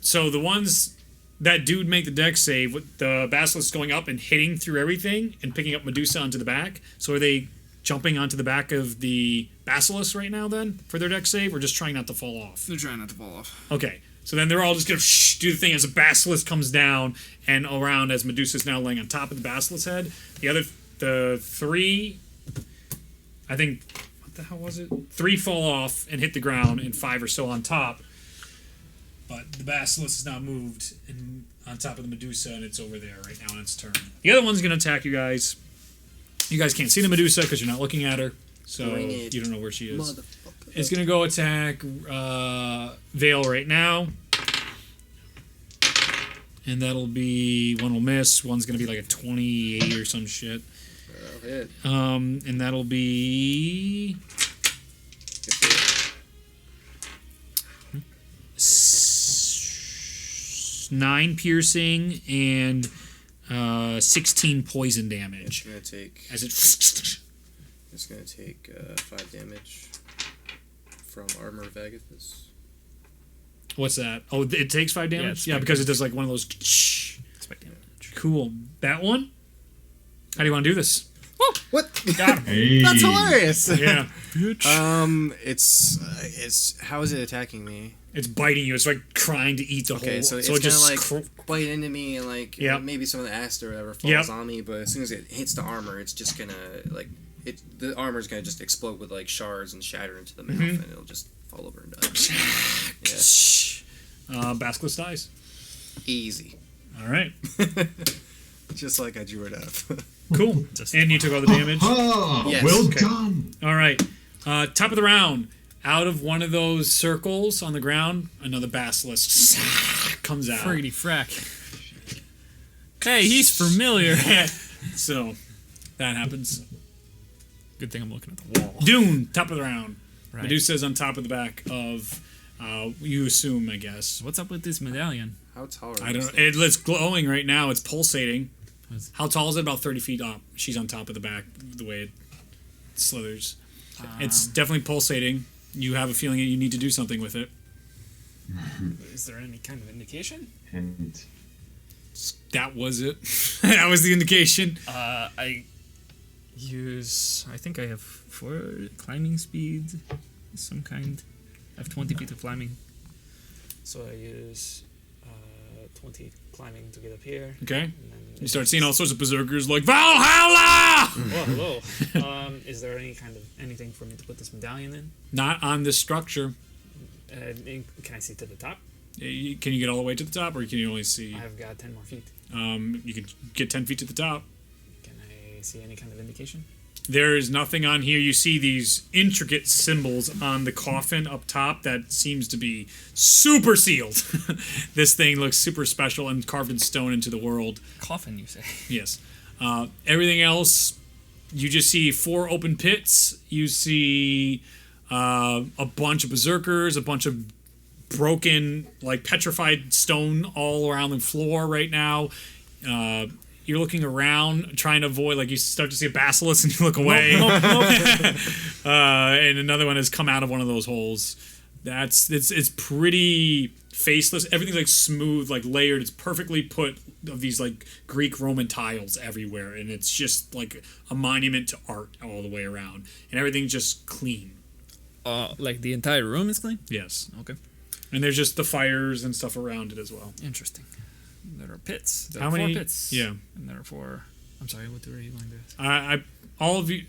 So the ones that dude make the dex save with the basilisk going up and hitting through everything and picking up Medusa onto the back. So are they jumping onto the back of the basilisk right now then for their dex save, or just trying not to fall off? They're trying not to fall off. Okay. So then they're all just gonna do the thing as the basilisk comes down and around as Medusa's now laying on top of the basilisk's head. The 3, I think, what the hell was it? 3 fall off and hit the ground, and 5 are still on top. But the basilisk is now moved and on top of the Medusa, and it's over there right now on its turn. The other one's gonna attack you guys. You guys can't see the Medusa because you're not looking at her, so Bring it, you don't know where she is. Motherfucker. It's gonna go attack Vale right now, and that'll be one will miss. One's gonna be like a 28 or some shit. That'll hit. And that'll be Good hit. 9 piercing and 16 poison It's damage. gonna take. As it It's gonna take 5 damage from armor of Agathis. what's that? Oh, it takes 5 damage. Yeah, because it does like one of those. Spike damage. Cool. That one. How do you want to do this? What? Hey. That's hilarious. Yeah, It's how is it attacking me? it's biting you. It's like trying to eat the Okay, whole. so it's it just gonna like bite into me and like Yep. maybe some of the acid or whatever falls Yep. on me, but as soon as it hits the armor, it's just gonna like the armor's gonna just explode with like shards and shatter into the mouth, and it'll just fall over and die. Yeah, Basilisk dies. easy. All right. Just like I drew it up. Cool. And you took all the damage. Oh, Yes. well Okay. done. All right. Top of the round. Out of one of those circles on the ground, another basilisk comes out. Friggity frack. Hey, he's familiar. So that happens. Good thing I'm looking at the wall. Dune, top of the round. Right. Medusa's on top of the back of, you assume, I guess. What's up with this medallion? How tall are I these don't. things? It's glowing right now. It's pulsating. Yes. How tall is it? About 30 feet up. She's on top of the back. The way it slithers. It's definitely pulsating. You have a feeling that you need to do something with it. Is there any kind of indication? And That was it. That was the indication. I think I have 4 climbing speed, some kind. I have 20 feet of climbing. So I use 20 climbing to get up here. Okay. And then You start seeing all sorts of berserkers like Valhalla. Oh, hello. Is there anything for me to put this medallion in? Not on this structure. Can I see to the top? Can you get all the way to the top, or can you only see? I've got 10 more feet. You can get 10 feet to the top. Can I see any kind of indication? There is nothing on here. You see these intricate symbols on the coffin up top that seems to be super sealed. This thing looks super special and carved in stone into the world. Coffin, you say? Yes. Everything else, you just see 4 open pits. You see a bunch of berserkers, a bunch of broken, like petrified stone all around the floor right now. You're looking around, trying to avoid, like you start to see a basilisk and you look away. And another one has come out of one of those holes. It's pretty faceless. Everything's like smooth, like layered. It's perfectly put of these like Greek Roman tiles everywhere, and it's just like a monument to art all the way around. And everything's just clean. Like the entire room is clean? Yes. Okay. And there's just the fires and stuff around it as well. Interesting. There are pits. There How are 4 many? pits. Yeah. And there are 4... I'm sorry, what were you going to ask? All of you,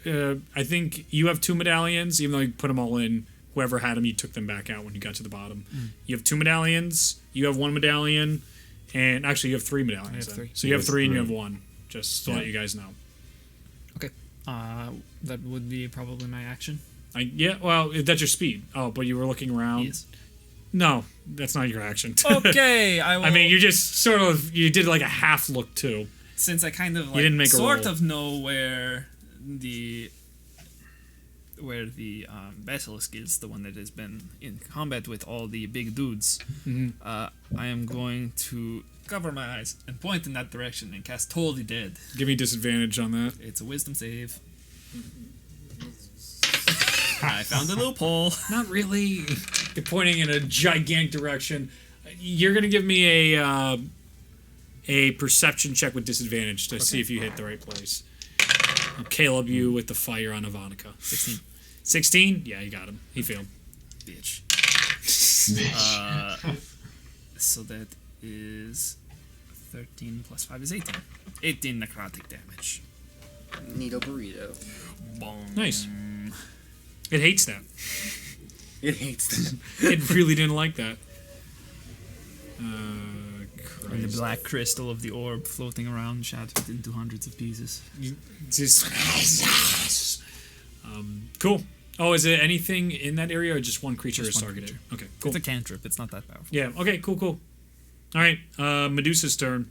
I think you have 2 medallions, even though you put them all in. Whoever had them, you took them back out when you got to the bottom. You have 2 medallions, you have 1 medallion, and actually you have 3 medallions. I have 3. So you have 3 and you have three. 1, just to let you guys know. Okay. That would be probably my action. Yeah, well, that's your speed. Oh, but you were looking around. Yes. No, that's not your action. Okay, I will... I mean, you just sort of, you did like a half look too. Since I kind of like didn't make a sort roll. of know where the basilisk is, the one that has been in combat with all the big dudes, I am going to cover my eyes and point in that direction and cast Totally Dead. Give me disadvantage on that. It's a wisdom save. I found a loophole. Not really. You're pointing in a gigantic direction. You're gonna give me a perception check with disadvantage to see if you hit the right place. I'll Caleb you with the fire on Ivanica. 16. 16? Yeah, you got him. He failed. Bitch. So that is 13 plus 5 is 18. 18 necrotic damage. Need a burrito. Boom. Nice. It hates that. It hates that. It really didn't like that. And the Christ. black crystal of the orb floating around, shattered into hundreds of pieces. Just, cool. Oh, is it anything in that area or just one creature Just is one targeted? creature. Okay, cool. It's a cantrip. It's not that powerful. Yeah, okay, cool. Alright, Medusa's turn.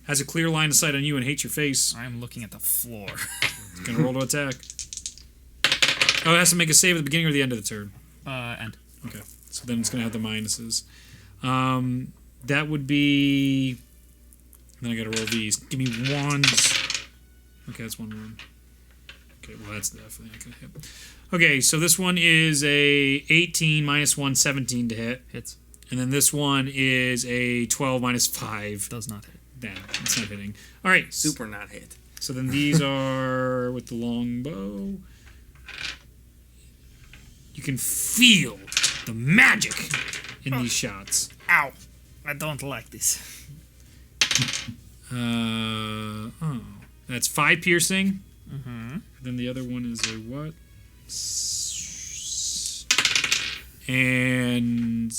Has a clear line of sight on you and hates your face. I'm looking at the floor. It's gonna roll to attack. Oh, it has to make a save at the beginning or the end of the turn. And Okay, so then it's gonna have the minuses. That would be... Then I gotta roll these. Give me ones. Okay, that's 1. Okay, well that's definitely not gonna hit. Okay, so this one is a 18 minus 1, 17 to hit. hits. And then this one is a 12 minus 5. Does not hit. Damn, it's not hitting. Alright, Super not hit. so then these are with the longbow. You can feel the magic in these shots. Ow! I don't like this. Oh, that's 5 piercing. Mm-hmm. Then the other one is a what? And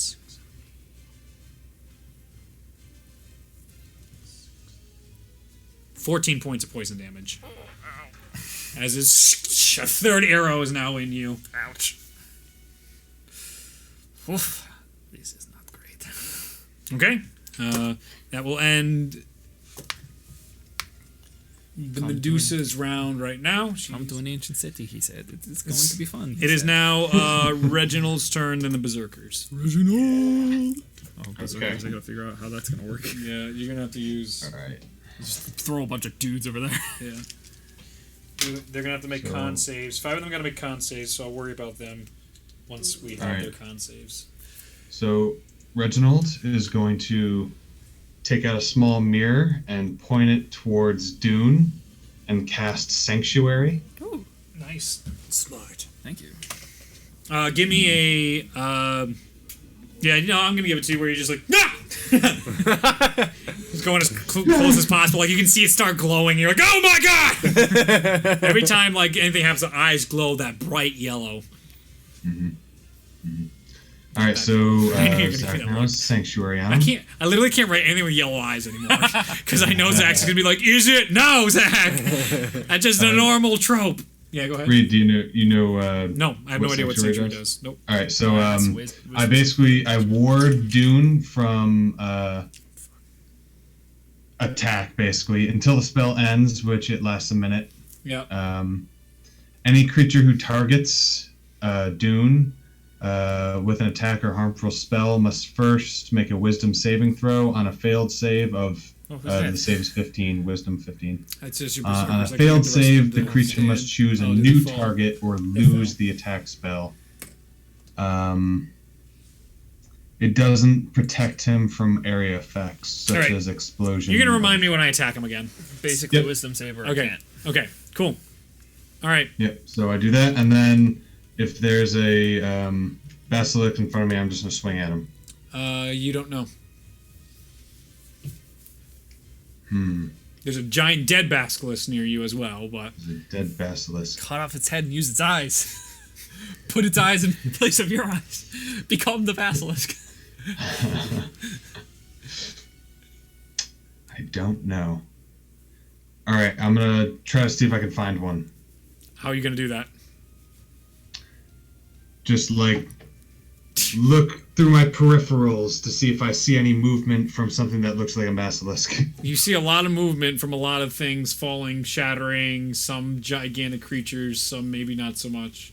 14 points of poison damage. As his a third arrow is now in you. Ouch. Oof. This is not great. Okay. That will end the Medusa's round right now. Come to an ancient city, he said. It's going to be fun. It is now Reginald's turn, then the Berserkers. Reginald! Oh, berserkers, I gotta figure out how that's gonna work. Yeah, you're gonna have to use... Alright. Just throw a bunch of dudes over there. Yeah. They're gonna have to make con saves. 5 of them gotta make con saves, so I'll worry about them once we have their con saves. So Reginald is going to take out a small mirror and point it towards Dune and cast Sanctuary. Ooh, Nice. Smart. thank you. Give me a... yeah, no, I'm gonna give it to you where you're just like, ah! Just going as close as possible. Like, you can see it start glowing. You're like, oh my god! Every time, like, anything happens, the eyes glow that bright yellow. All right, so I knew you were gonna Zach get that now look. is Sanctuary on him. I literally can't write anything with yellow eyes anymore because I know Zach's gonna be like, "Is it? No, Zach. That's just a normal trope." Yeah, go ahead. Reed, do you know? No, I have no what idea what Sanctuary Sanctuary does? does. Nope. All right, so Wiz- I ward Dune from attack basically until the spell ends, which it lasts a minute. Yeah. Any creature who targets Dune with an attack or harmful spell must first make a Wisdom saving throw. On a failed save of the save is 15, Wisdom 15. That's just your On a berserkers, like, failed the rest of save, the them creature stand. must choose a Oh, did new they fall? target or They lose fell. the attack spell. It doesn't protect him from area effects such Alright. as explosion. You're gonna remind me when I attack him again. Basically, Yep. wisdom saver. I Okay. can't. Okay. Cool. All right. Yep. So I do that, and then if there's a basilisk in front of me, I'm just gonna swing at him. You don't know. Hmm. There's a giant dead basilisk near you as well, but There's a dead basilisk. Cut off its head and use its eyes. Put its eyes in place of your eyes. Become the basilisk. I don't know. All right, I'm gonna try to see if I can find one. how are you gonna do that? Just like look through my peripherals to see if I see any movement from something that looks like a basilisk. You see a lot of movement from a lot of things falling, shattering, some gigantic creatures, some maybe not so much.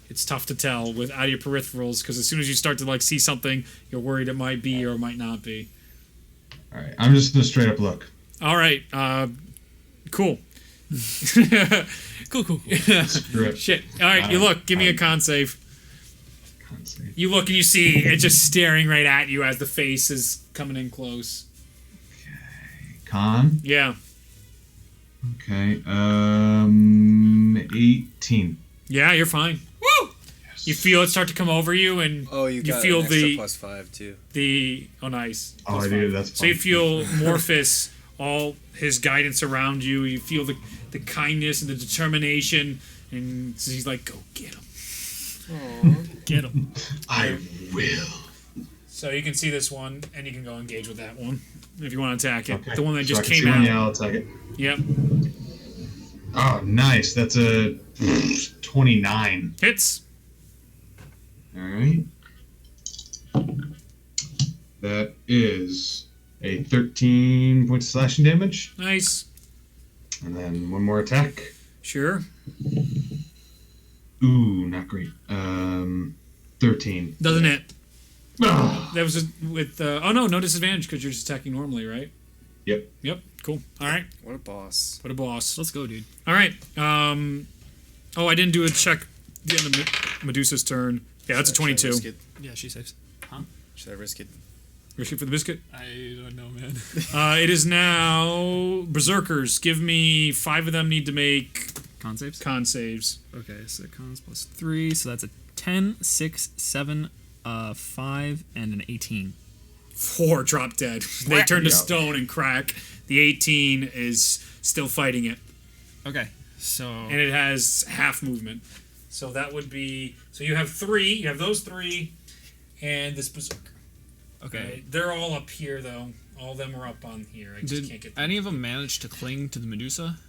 It's tough to tell without your peripherals because as soon as you start to like see something, you're worried it might be or might not be. All right, I'm just gonna straight up look. All right, cool. Cool. Screw it. Shit. All right, you look. Give me a con save. Can't see. You look and you see it just staring right at you as the face is coming in close. Con. Yeah. Okay. 18. Yeah, you're fine. Woo! You feel it start to come over you, and Oh, you got feel an extra the +5 too. oh nice. Oh, Plus I do. five. That's So you fine. feel Morphus, all his guidance around you. You feel the kindness and the determination, and so he's like, "Go get him." Get him. I will. So you can see this one, and you can go engage with that one if you want to attack it. Okay. The one that So just I can came see one, out. yeah, I'll attack it. Yep, Oh, nice. That's a 29. hits. All right. That is a 13 points of slashing damage. Nice. And then one more attack. Sure. Ooh, not great. 13. Doesn't hit. Ah. That was with. Oh no disadvantage because you're just attacking normally, right? Yep. Yep. Cool. All right. What a boss. What a boss. Let's go, dude. All right. Oh, I didn't do a check. The end of Medusa's turn. Yeah, that's a Should I 22. risk it? Yeah, she saves. Should I risk it? Risk it for the biscuit. I don't know, man. It is now Berserkers. Give me 5 of them need to make Con saves? con saves. Okay, so cons plus 3, so that's a 10, 6, 7, 5, and an 18. 4 drop dead. They turn to Yeah. stone and crack. The 18 is still fighting it, Okay, so and it has half movement. So that would be. So you have 3. You have those 3, and this Berserker. okay. They're all up here though. All of them are up on here. I just Did can't get them. any of them manage to cling to the Medusa?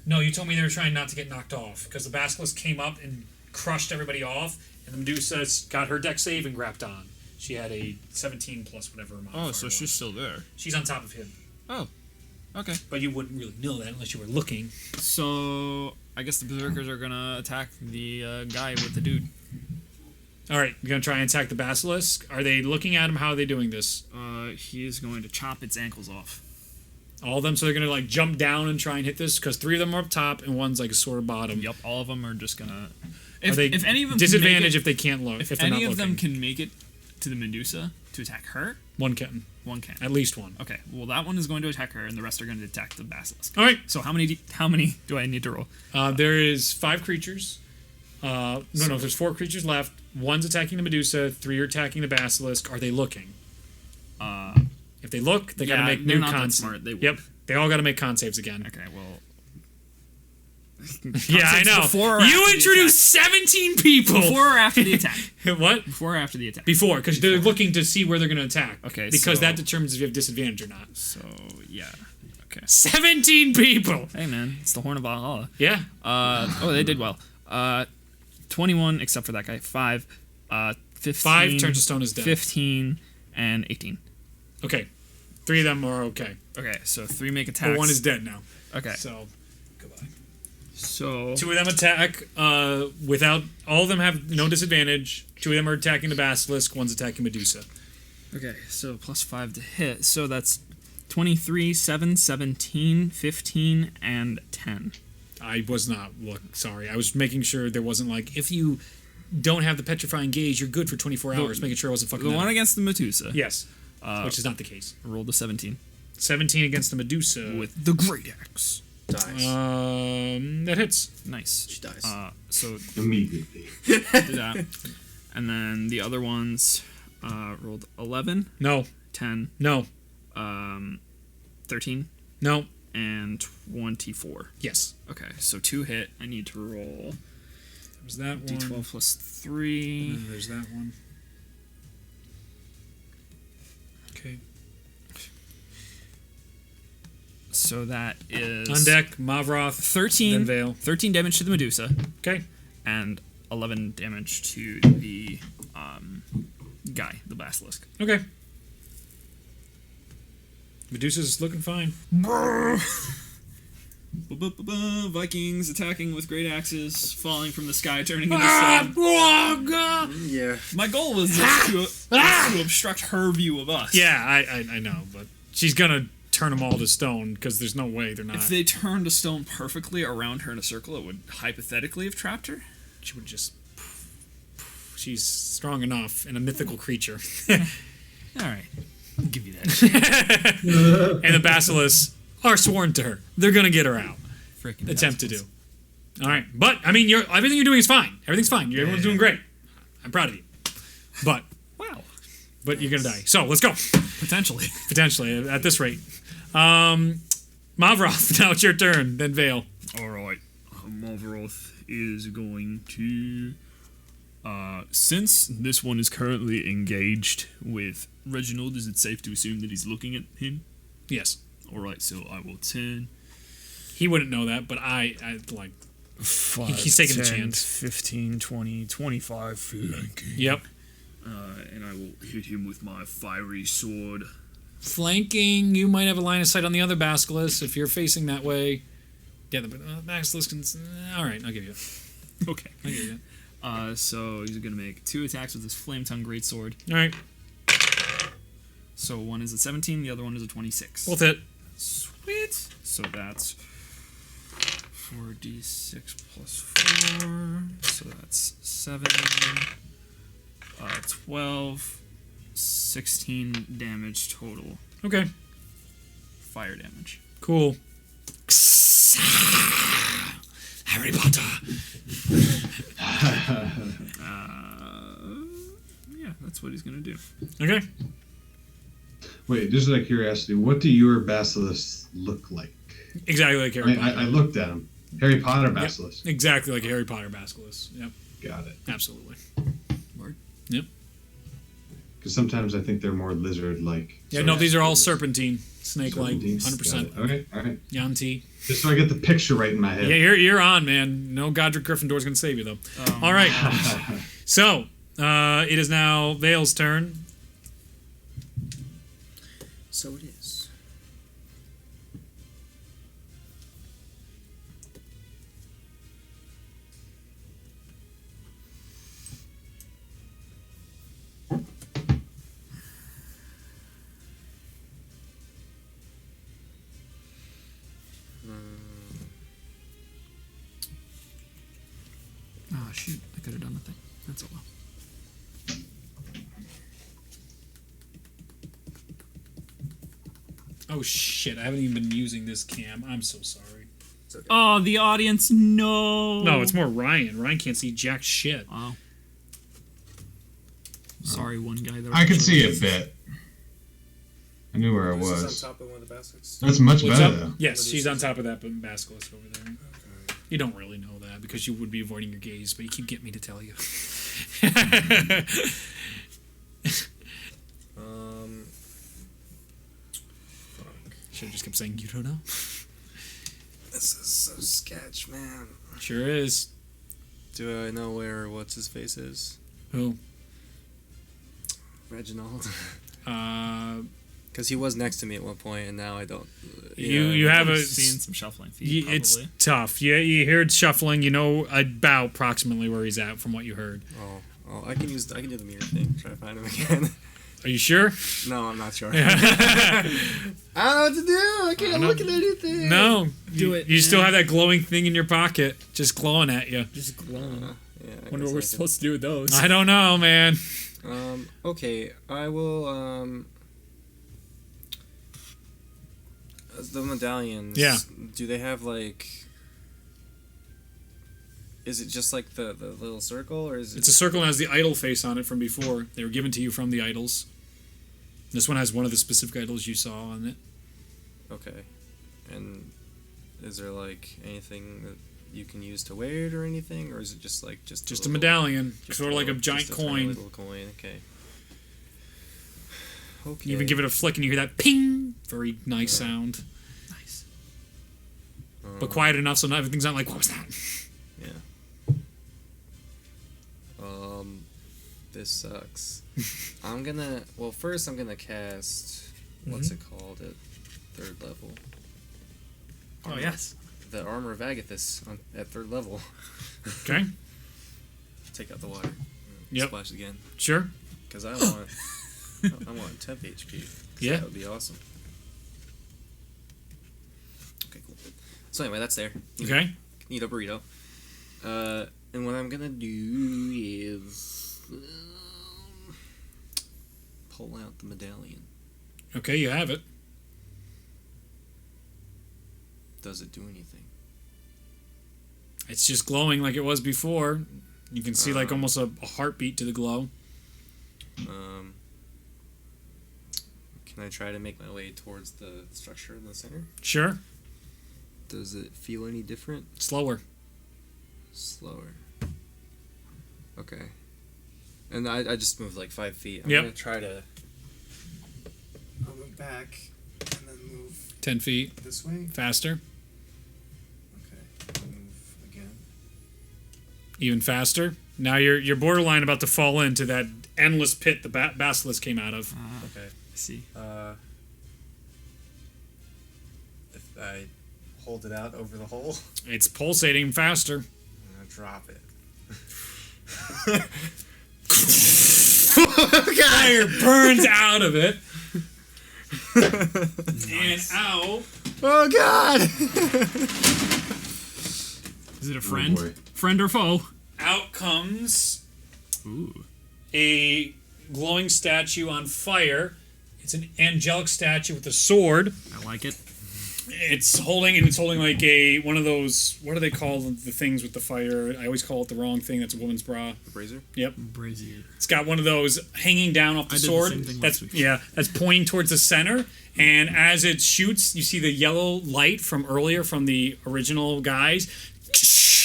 No, you told me they were trying not to get knocked off because the basilisk came up and crushed everybody off, and the Medusa got her deck save and grabbed on. She had a 17 plus whatever amount. Oh, so she's still there. she's on top of him, Oh, okay. but you wouldn't really know that unless you were looking. So I guess the Berserkers are gonna attack the guy with the dude. All right, you're gonna try and attack the basilisk. Are they looking at him? How are they doing this? He is going to chop its ankles off. All of them. So they're gonna like jump down and try and hit this because 3 of them are up top and one's like a sort of bottom. Yep, all of them are just gonna. Are they If any of them disadvantage can if they can't look? make it, If if they're any not of them looking. can make it to the Medusa to attack her, One can, one can. at least one. Okay, well that one is going to attack her, and the rest are going to attack the basilisk. All right. So how many do I need to roll? There is 5 creatures. No, there's 4 creatures left. One's attacking the Medusa. 3 are attacking the basilisk. Are they looking? If they look, they yeah, gotta make they're new not that con. smart. They will. Yep, they all gotta make con saves again. Okay, well, Yeah, I know. Before or You after the introduced 17 people. Before or after the attack? What? Before or after the attack? Before, because they're looking to see where they're going to attack. Okay, Because so- that determines if you have disadvantage or not. So, yeah. Okay. 17 people. Hey, man. It's the Horn of Valhalla. Yeah. They did well. 21, except for that guy. 5. 15. 5 turns to stone is dead. 15 and 18. Okay. 3 of them are okay. Okay, so 3 make attacks. But 1 is dead now. Okay. So, goodbye. So 2 of them attack without... All of them have no disadvantage. 2 of them are attacking the basilisk. 1's attacking Medusa. okay, so plus 5 to hit. So that's 23, 7, 17, 15, and 10. I was not... sorry. I was making sure there wasn't like... If you don't have the petrifying gaze, you're good for 24 hours. Making sure I wasn't fucking The that one up. against the Medusa. Yes. Which is not the case. Rolled a 17 17 against the Medusa. with the great axe. Dies. That hits. Nice. She dies. So Immediately. do that, and then the other ones rolled 11, No. 10, No. 13, No. and 24. Yes. Okay, so 2 hit. I need to roll There's that one. d12 plus 3. And there's that one. Okay. So that is On deck, Mavroth. 13, Then Vale. 13 damage to the Medusa, Okay. and 11 damage to the guy, the basilisk. Okay. Medusa's looking fine. Vikings attacking with great axes, falling from the sky, turning into Ah! stone. Oh, God. Yeah. My goal was just to obstruct her view of us. Yeah, I know, but she's gonna turn them all to stone because there's no way they're not. If they turned a stone perfectly around her in a circle, it would hypothetically have trapped her. She would just. She's strong enough and a mythical creature. All right, I'll give you that. And the basilisks are sworn to her. They're gonna get her out. Freaking Attempt to do. All right, but I mean, everything you're doing is fine. Everything's fine. Everyone's doing great. I'm proud of you. But Wow. you're gonna die. So let's go. Potentially. Potentially at this rate. Mavroth, now it's your turn. Then Vale. Alright, Malvaroth is going to... since this one is currently engaged with Reginald, is it safe to assume that he's looking at him? Yes. Alright, so I will turn. He wouldn't know that, but I like. 5, He's taking the 10, chance. 15, 20, 25 flanking. Yep. And I will hit him with my fiery sword. Flanking, you might have a line of sight on the other basilisk if you're facing that way. Yeah, the basilisk can. All right, I'll give you it. Okay. I'll give you it. So he's gonna make 2 attacks with his flame tongue greatsword. All right, So one is a 17, the other one is a 26. both hit. Sweet. So that's 4d6 plus 4. So that's 7, 12, 16 damage total. Okay, Fire damage. cool. Harry Potter. Yeah, that's what he's gonna do. Okay. Wait, just out of curiosity, what do your basilisks look like? Exactly like Harry Potter. I looked at them. Harry Potter basilisk. Exactly like a Harry Potter basilisk. Yep, Got it. absolutely. Word. Yep. Because sometimes I think they're more lizard-like. Yeah, no, these are all serpentine, snake-like, Serpentines. 100%. Got it. Okay, all right. Yanti. Just so I get the picture right in my head. Yeah, you're on, man. No Godric Gryffindor's gonna save you though. All right. So it is now Vale's turn. So it is. Oh shoot! I could have done the thing. That's all well. Oh shit! I haven't even been using this cam. I'm so sorry. It's okay. Oh, the audience, no. No, it's more Ryan. Ryan can't see jack shit. Oh. Sorry, one guy there. I could see a bit. I knew where I This is was. on top of one of the baskets. That's much What's better, up? though. Yes, she's on top of that basilisk over there. Okay. You don't really know that because you would be avoiding your gaze, but you keep getting me to tell you. Should have just kept saying you don't know. This is so sketch, man. Sure is. Do I know where what's his face is? Who? Reginald. Uh, Because he was next to me at one point, and now I don't. you have a. Seeing some shuffling feet. Probably. It's tough. You heard shuffling. You know about approximately where he's at from what you heard. Oh, I can do the mirror thing. Try to find him again. Are you sure? No, I'm not sure. I don't know what to do. I can't look at anything. No. Do it, You still man. have that glowing thing in your pocket, just glowing at you. Just glowing. Yeah, I Wonder guess what we're I supposed to do with those. I don't know, man. could. Okay, I will. The medallions. Yeah. Do they have like? Is it just like the little circle, or is it? It's a circle and has the idol face on it from before. They were given to you from the idols. This one has one of the specific idols you saw on it. Okay, and is there like anything that you can use to wear it or anything, or is it just like just Just a little- medallion, just sort of like a little- giant just tiny coin. little coin? Okay. Okay. You even give it a flick and you hear that ping! Very nice sound. Nice. But quiet enough so not everything's not like, what was that? Yeah. This sucks. First I'm gonna cast. What's it called at 3rd level? Oh yes. The Armor of Agathis at 3rd level. Okay, Take out the water. Yep. Splash again. sure. Because I want temp HP. 'Cause Yeah. That would be awesome. Okay, cool. So anyway, that's there. Okay. Need a burrito. And what I'm gonna do is pull out the medallion. Okay, you have it. Does it do anything? It's just glowing like it was before. You can see like almost a heartbeat to the glow. Can I try to make my way towards the structure in the center? Sure. Does it feel any different? Slower. Slower. Okay. And I just moved like 5 feet. I'm Yep. gonna try to. I'll move back and then move 10 feet. this way. Faster. Okay. I'll move again. Even faster. Now you're borderline about to fall into that endless pit the basilisk came out of. Okay. I see. If I hold it out over the hole, It's pulsating faster. I'm gonna drop it. Fire burns out of it. And out. Oh God! Is it a friend? boy. Friend or foe? Out comes Ooh. a glowing statue on fire. It's an angelic statue with a sword. I like it. It's holding like one of those, what do they call the things with the fire? I always call it the wrong thing. That's a woman's bra. Brazier. Yep. Brazier. It's got one of those hanging down off the I did the sword. same thing That's last week. that's pointing towards the center. And as it shoots, you see the yellow light from earlier from the original guys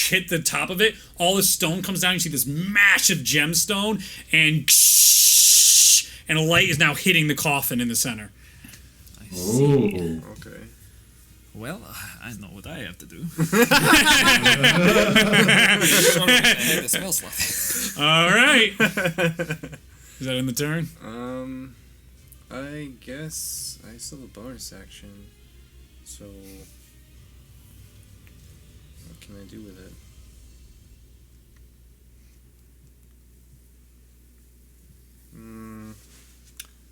hit the top of it. All the stone comes down. You see this massive gemstone, and a light is now hitting the coffin in the center. I see. Oh. Okay. Well, I know what I have to do. It smells like. All right. Is that in the turn? I guess I still have a bonus action. So, what can I do with it?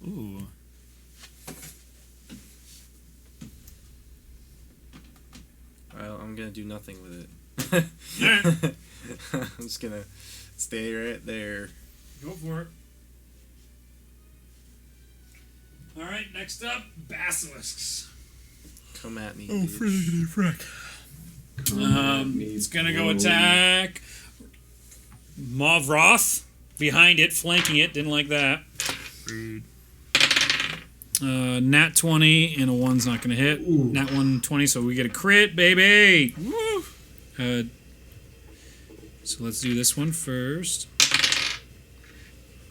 Ooh. Well, I'm gonna do nothing with it. Alright. I'm just gonna stay right there. Go for it. All right, next up, basilisks. Come at me. Oh, bitch. It's gonna go attack Mavroth. Behind it, flanking it. Didn't like that. Rude. Nat 20 and a 1's not gonna hit. Nat 1 20, so we get a crit, baby. Woo! So let's do this one first.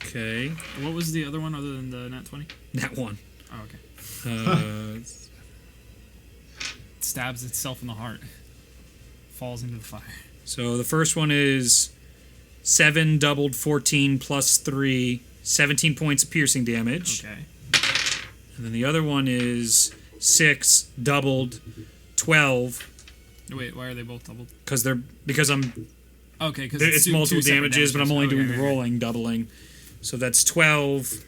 Okay. What was the other one other than the nat 20? That one. Oh, okay. Uh, It stabs itself in the heart. Falls into the fire. so the first one is 7 doubled 14 plus 3, 17 points of piercing damage. Okay. And then the other one is 6 doubled 12 Wait, why are they both doubled? because I'm Okay, because it's multiple damages, but I'm only doing the okay. rolling, doubling. So that's 12,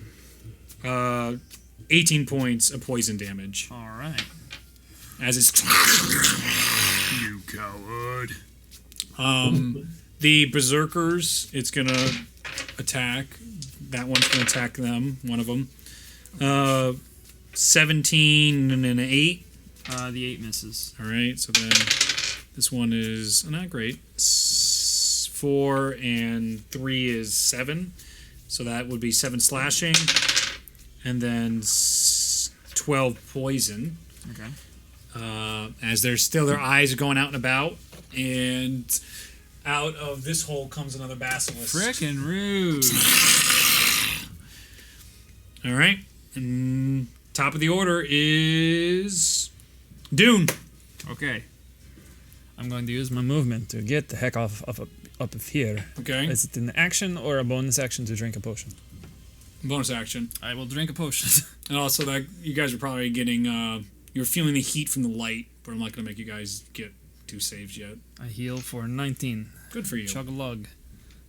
18 points of poison damage. All right. As it's You coward. the berserkers, it's gonna attack. That one's gonna attack them. One of them. 17 and an 8. The 8 misses. All right. So then this one is not great. 4 and 3 is 7. So that would be 7 slashing, and then 12 poison. Okay. As their eyes are going out and about, and out of this hole comes another basilisk. Frickin' rude. All right, and top of the order is Dune. Okay. I'm going to use my movement to get the heck off up of here. Okay, Is it an action or a bonus action to drink a potion? bonus action, I will drink a potion. and also that you guys are probably getting you're feeling the heat from the light, but I'm not gonna make you guys get 2 saves yet. I heal for 19. Good for you. Chug a lug.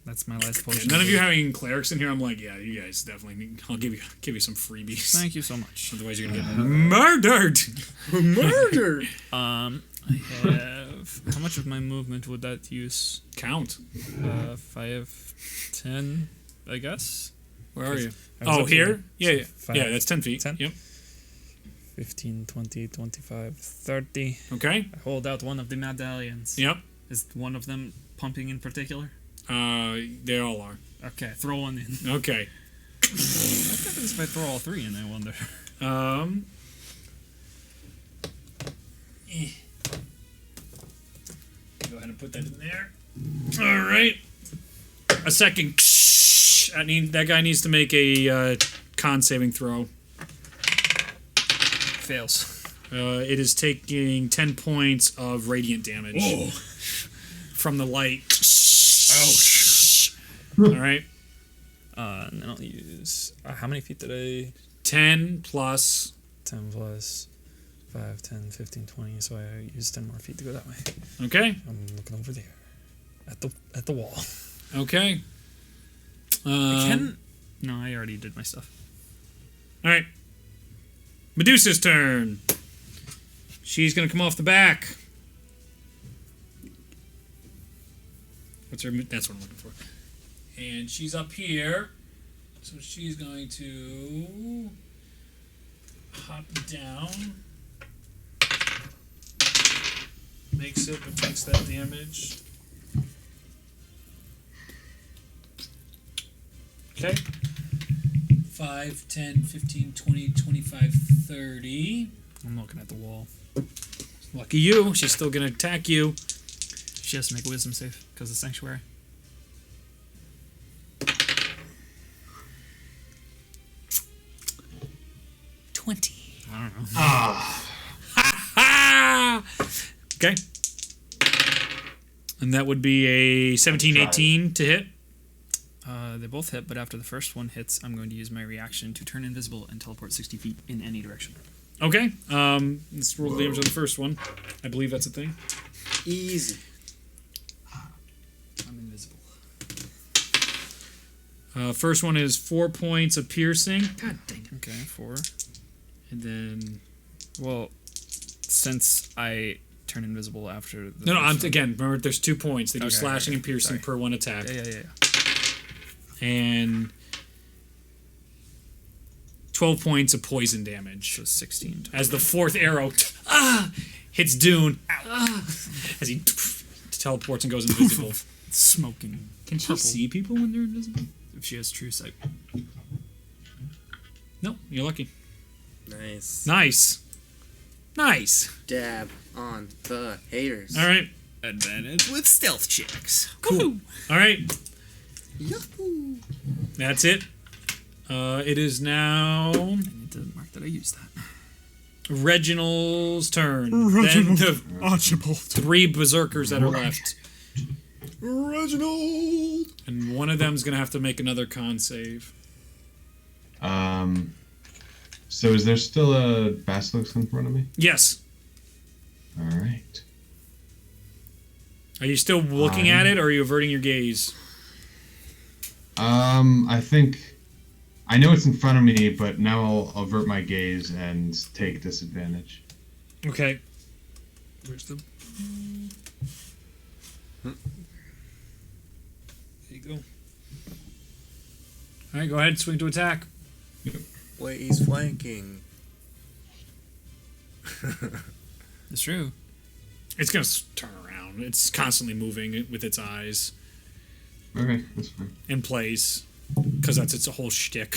That's my last Yeah, potion. none of you having clerics in here. I'm like, yeah, you guys definitely need. I'll give you some freebies. Thank you so much. Otherwise, you're gonna get murdered. Murder! I have. How much of my movement would that use? Count. 5, 10, I guess. Where are you? I was Oh, up here? Yeah, yeah. So Yeah, that's 10 feet. 10? Yep. 15, 20, 25, 30. Okay. I hold out one of the medallions. Yep. Is one of them pumping in particular? They all are. Okay, throw one in. Okay. What happens if I throw all 3 in, I wonder? Go ahead and put that in there. All right. A second. That guy needs to make a con saving throw. Fails. It is taking 10 points of radiant damage from the light. Ouch. All right. And then I'll use. How many feet did I? 10 plus. 10 plus 5, 10, 15, 20. So I use 10 more feet to go that way. Okay. I'm looking over there. At the wall. Okay. No, I already did my stuff. All right. Medusa's turn. She's gonna come off the back. What's her? That's what I'm looking for. And she's up here, so she's going to hop down. Makes it, but takes that damage. Okay. 5, 10, 15, 20, 25, 30. I'm looking at the wall. Lucky you. She's still going to attack you. She has to make a wisdom save because of sanctuary. 20. I don't know. Ah! Okay. And that would be a 17, 18 to hit. They both hit, but after the first one hits, I'm going to use my reaction to turn invisible and teleport 60 feet in any direction. Okay. Let's roll the damage on the first one. I believe that's a thing. Easy. I'm invisible. First one is 4 points of piercing. God dang it. Okay, 4. And then... Well, since I turn invisible after the No, first one- again, remember, there's 2 points. They do Okay, slashing okay, and piercing sorry. per one attack. Yeah. And 12 points of poison damage. So 16. As the 4th arrow hits Dune. As he teleports and goes invisible. Smoking. Can she Purple. see people when they're invisible? If she has true sight. No, you're lucky. Nice. Nice. Dab on the haters. All right. advantage with stealth checks. Cool. All right. Yahoo! That's it. It is now I need to mark that I used that. Reginald's turn. Then the Archibald. 3 berserkers that are left. Reginald. And one of them's going to have to make another con save. So is there still a basilisk in front of me? Yes. All right. Are you still looking at it, or are you averting your gaze? I think I know it's in front of me, but now I'll avert my gaze and take disadvantage. Okay. Where's the... There you go. All right, go ahead. Swing to attack. Wait, he's flanking. It's true. It's going to turn around. It's constantly moving with its eyes Okay, that's fine. in place because that's its whole shtick.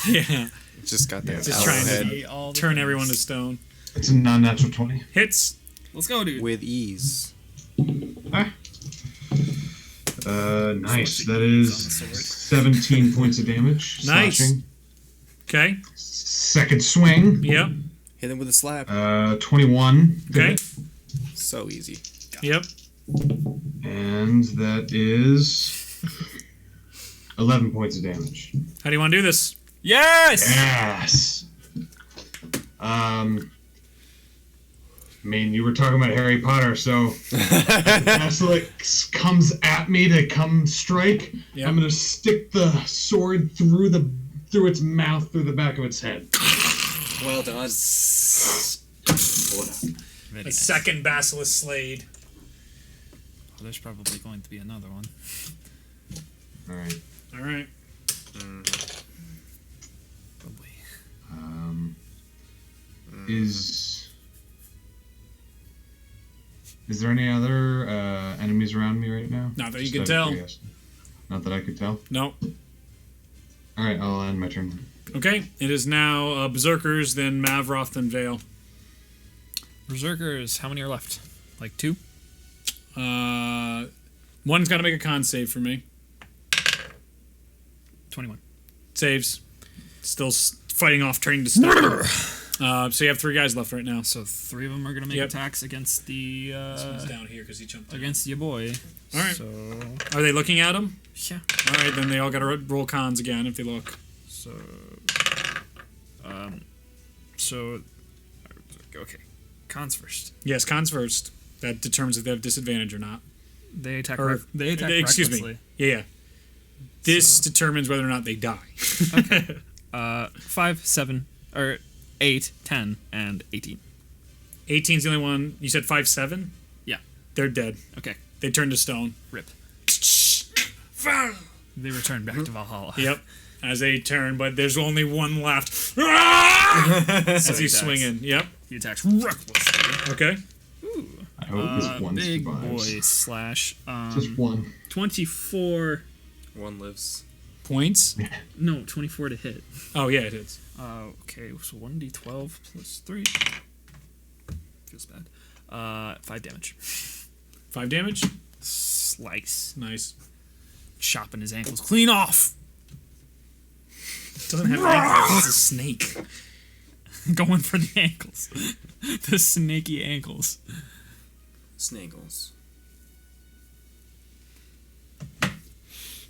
Yeah. Just got that Just trying head to turn everyone to stone. It's a non-natural 20. Hits. Let's go, dude. with ease. Nice. That is 17 points of damage. Nice. Slashing. Okay. Second swing. Yep. Hit him with a slap. 21. Okay. So easy. Yep. And that is 11 points of damage. How do you want to do this? Yes! Yes. I mean, you were talking about Harry Potter, so Basilisk comes at me to come strike. Yep. I'm gonna stick the sword through its mouth, through the back of its head. Well done. Very A nice. second basilisk slayed. Oh, there's probably going to be another one. All right. All right. Probably. Is there any other enemies around me right now? Not that you Just can out of tell. curiosity. Not that I could tell. No. All right, I'll end my turn. Okay. It is now Berserkers, then Mavroth, then Vale. Berserkers, how many are left? Like 2? One's got to make a con save for me. 21. Saves. Still fighting off, turning to stone. So you have 3 guys left right now. So 3 of them are going to make Yep. attacks against the One's down here because he jumped down. against your boy. All right. So Are they looking at him? yeah. All right, then they all got to roll cons again if they look. So so okay. Cons first. Yes, cons first. That determines if they have disadvantage or not. They attack. Or they attack. excuse me. recklessly. Yeah. This determines whether or not they die. 5, 7, or 8, 10, and 18. 18's the only one. You said 5, 7? Yeah. They're dead. Okay. They turn to stone. Rip. They return back to Valhalla. Yep. As they turn, but there's only one left. As he's he swinging. Yep. He attacks recklessly. Okay. I hope this one Big survives. boy slash. Just one. 24. One lives. Points? No, 24 to hit. Oh, yeah, it is. Okay, so 1d12 plus 3. Feels bad. 5 damage. 5 damage? Slice. Nice. Chopping his ankles clean off. Doesn't have ankles. It's a snake. Going for the ankles. The snaky ankles. Snagles.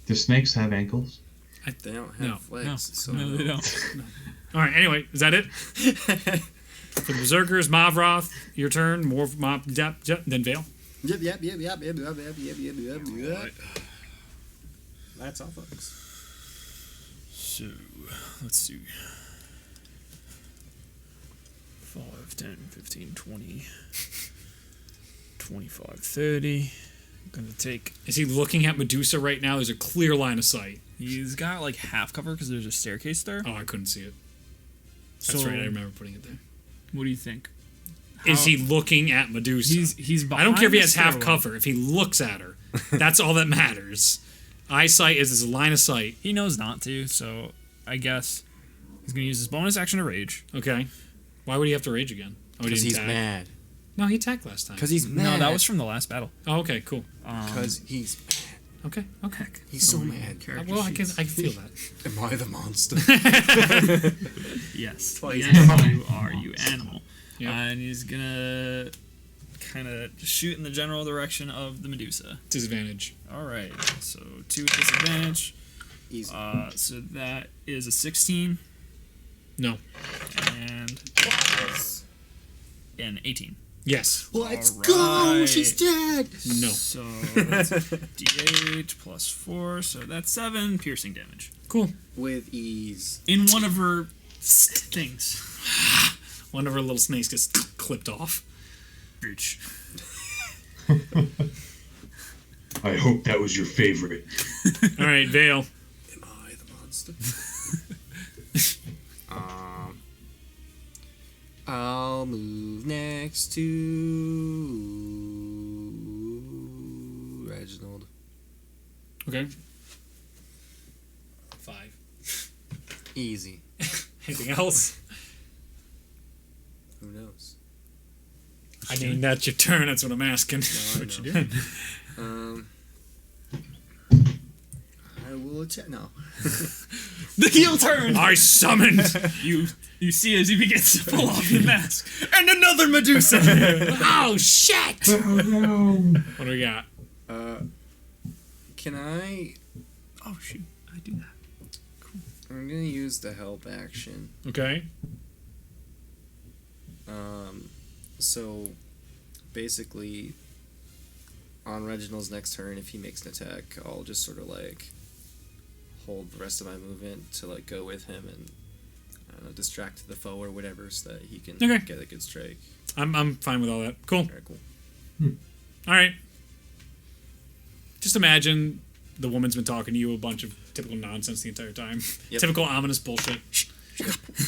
Do snakes have ankles? They don't have No. legs. No, So no, they don't. All right, anyway, is that it? For the Berserkers, Mavroth, your turn. More then Vale. Yep. That's all, folks. So, let's see. 5, 10, 15, 20, 25, 30. Gonna take. Is he looking at Medusa right now? There's a clear line of sight. He's got like half cover because there's a staircase there. Oh, I couldn't see it. That's So- right, I remember putting it there. What do you think? Is he looking at Medusa? He's behind I don't care if he the has half stairwell. cover. If he looks at her, that's all that matters. Eyesight is his line of sight. He knows not to, so I guess he's gonna use his bonus action to rage. Okay. Why would he have to rage again? Oh, he because didn't he's attack. mad. No, he attacked last time. Because he's mad. No, that was from the last battle. Oh, okay, cool. Because he's Okay. he's so mad. Well, I can feel that. Am I the monster? Yes. Twice. Yes, you are, you animal. Yep. And he's gonna kind of shoot in the general direction of the Medusa. Disadvantage. All right. So 2 with disadvantage. Easy. So that is a 16 No. and an 18. Yes. Let's All go! right. She's dead! No. So that's D8 plus 4, so that's 7 piercing damage. Cool. With ease. In one of her things. One of her little snakes gets clipped off. Bitch. I hope that was your favorite. All right, Vale. Am I the monster? I'll move next to Reginald. Okay. 5. Easy. Anything else? Who knows? I mean, that's your turn. That's what I'm asking. What you doing? I will attack. No. The heel turn! I summoned. You see as he begins to pull off the mask. And another Medusa! Oh shit! Oh no! What do we got? Can I? Oh, shoot. I do that. I'm gonna use the help action. Okay. So basically, on Reginald's next turn, if he makes an attack, I'll just sort of like hold the rest of my movement to like go with him and I don't know, distract the foe or whatever, so that he can Okay. get a good strike. I'm fine with all that. Cool. Very cool. All right. Just imagine the woman's been talking to you a bunch of typical nonsense the entire time. Yep. Typical ominous bullshit.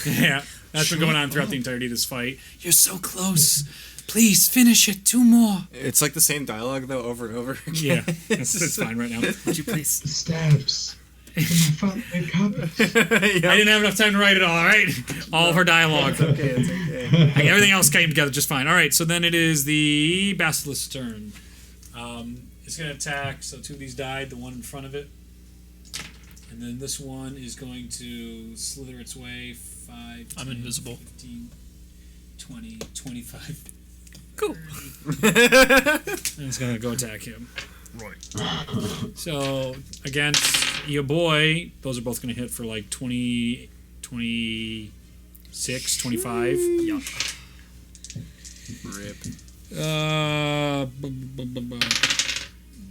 Yeah, that's been going on throughout the entirety of this fight. You're so close. Please finish it. 2 more. It's like the same dialogue though, over and over again. Yeah, that's fine right now. Would you please? The stabs. My father made copies. I didn't have enough time to write it all right? All of her dialogue. Okay, it's okay. Everything else came together just fine. All right, so then it is the Basilisk's turn. It's going to attack, so 2 of these died, the one in front of it. And then this one is going to slither its way 5, 10, I'm invisible. 15, 20, 25. Cool. And it's going to go attack him. Right. So, against your boy, those are both going to hit for like 20, 26, 25. Yeah. Rip.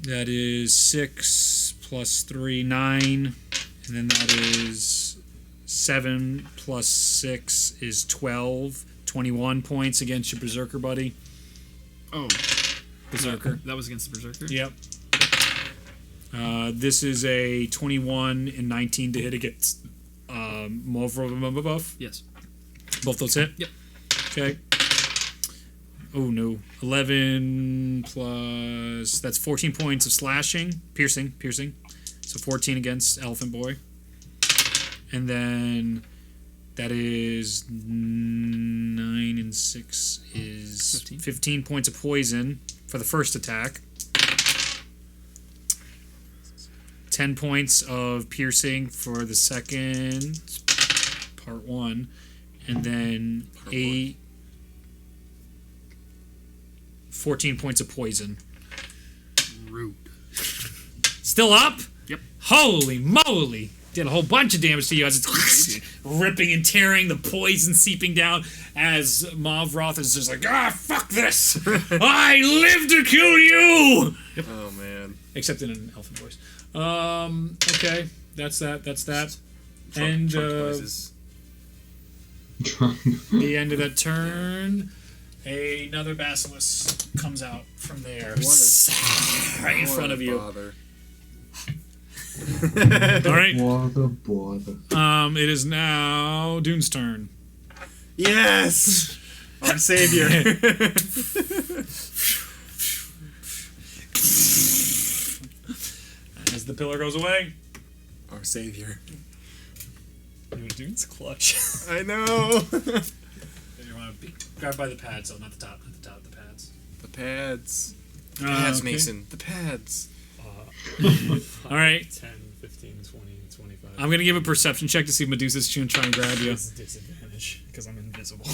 That is 6 plus 3, 9. And then that is 7 plus 6 is 12. 21 points against your Berserker buddy. Oh. Berserker. That was against the Berserker? Yep. This is a 21 and 19 to hit against buff. Yes. Both those hit? Yep. Okay. Oh no. 11 plus... That's 14 points of slashing. Piercing. So 14 against Elephant Boy. And then that is 9 and 6 is 15 points of poison for the first attack. 10 points of piercing for the second, part 1. And then 14 points of poison. Rude. Still up? Yep. Holy moly! Did a whole bunch of damage to you as it's ripping and tearing, the poison seeping down as Mavroth is just like, fuck this! I live to kill you! Oh man. Except in an elfin voice. Okay. That's that. Trunk And noises. the end of that turn, another basilisk comes out from there. Right in front of you. Bother. All right. Bother. It is now Dune's turn. Yes! Our savior. As the pillar goes away. Our savior. Dude's clutch. I know. You want to grab by the pad, so not the top, the pad. pads. Uh, Pads, okay. Mason. The pads. All right. 10, 15, 20, 25. I'm going to give a perception check to see if Medusa's going to try and grab you. It's disadvantage because I'm invisible.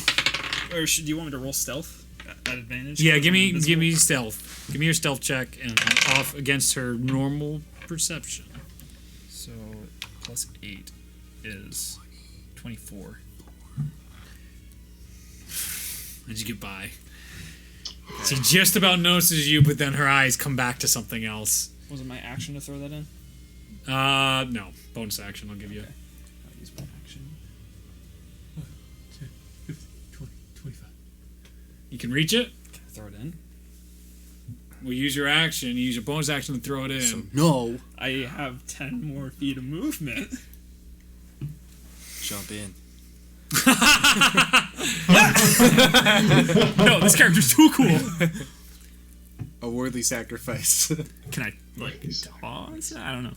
Or do you want me to roll stealth at advantage? Yeah, 'Cause give I'm me invisible? stealth. Give me your stealth check and off against her normal perception. So plus 8 is 24. How'd you get by? She just about notices you, but then her eyes come back to something else. Was it my action to throw that in? No. Bonus action I'll give you. I'll use my action. 10, 15, 20, 25. You can reach it. Can I throw it in? We'll use your action. You use your bonus action to throw it in. So, no. I have 10 more feet of movement. Jump in. No, this character's too cool. A worthy sacrifice. Can I, like, pause? I don't know.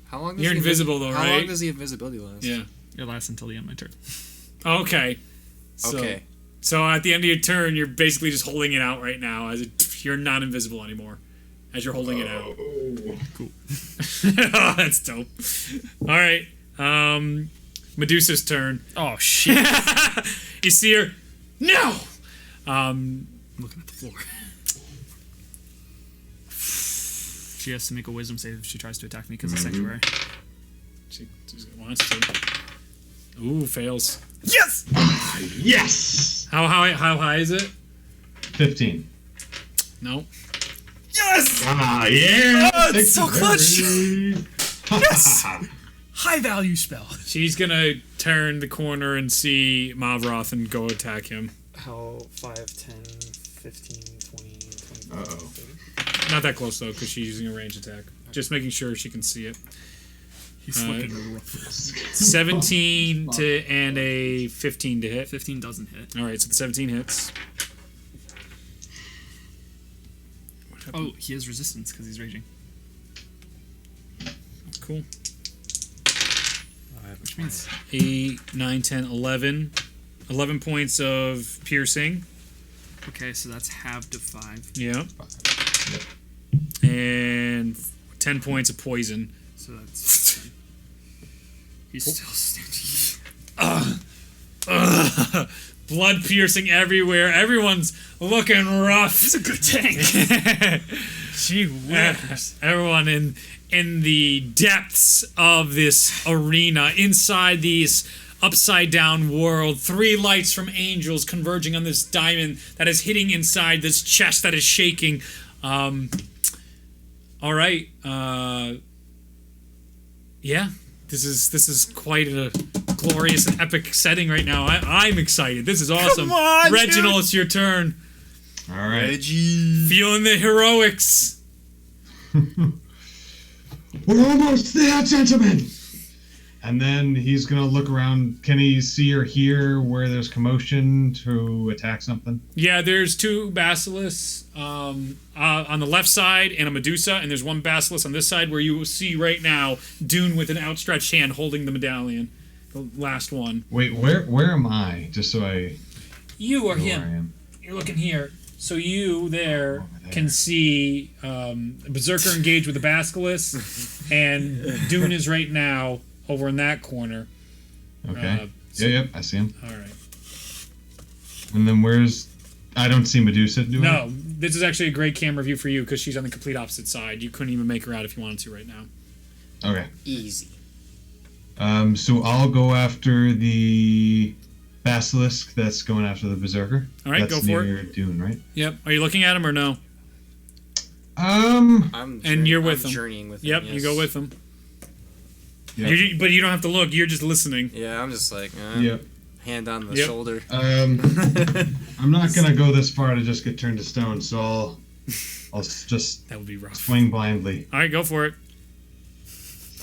How long? Does You're the invisible, though, How right? long does the invisibility last? Yeah. It lasts until the end of my turn. Okay. So, Okay. So at the end of your turn, you're basically just holding it out right now, as you're not invisible anymore, as you're holding it out. Cool. Oh, that's dope. All right. Medusa's turn. Oh, shit. You see her. No. I'm looking at the floor. She has to make a wisdom save if she tries to attack me because of sanctuary. She wants to. Ooh, fails. Yes! Yes! How high is it? 15. No. Yes! Ah, yeah! Oh, it's so clutch! Yes! High value spell. She's gonna turn the corner and see Mavroth and go attack him. How 5, 10, 15, 20, 25, Uh-oh. 30. Not that close though, because she's using a range attack. Just making sure she can see it. He's looking rough. 17 to and a 15 to hit. 15 doesn't hit. All right, so the 17 hits. Oh, he has resistance because he's raging. Cool. Which means 8, 9, 10, 11. 11 points of piercing. okay, so that's halved to 5. Yeah. And 10 points of poison. So that's 10. He's still standing. Blood piercing everywhere. Everyone's looking rough. He's a good tank. Gee whiz. Everyone in the depths of this arena, inside these upside down world, 3 lights from angels converging on this diamond that is hitting inside this chest that is shaking. All right. Yeah. This is quite a glorious and epic setting right now. I'm excited. This is awesome. Come on, Reginald, dude. it's your turn. All right. Feeling the heroics. We're almost there, gentlemen! And then he's going to look around. Can he see or hear where there's commotion to attack something? Yeah, there's 2 basilisks on the left side and a Medusa, and there's 1 basilisk on this side where you will see right now Dune with an outstretched hand holding the medallion. The last one. Wait, where am I? Just so I You know are where I him. am. You're looking here. So you there Over there. can see Berserker engaged with the basilisk, and Dune is right now over in that corner. Okay. so- Yep, I see him. All right. And then where's... I don't see Medusa, do I? No, this is actually a great camera view for you because she's on the complete opposite side. You couldn't even make her out if you wanted to right now. Okay. Easy. So I'll go after the basilisk that's going after the berserker. All right, that's go for it. near Dune, right? Yep. Are you looking at him or no? I'm you're with I'm him. journeying with him. Yep, yes. you go with him. Yep. But you don't have to look. You're just listening. Yeah, I'm just like Yep. hand on the Yep. shoulder. I'm not gonna go this far to just get turned to stone, so I'll just That would be rough. swing blindly. All right, go for it.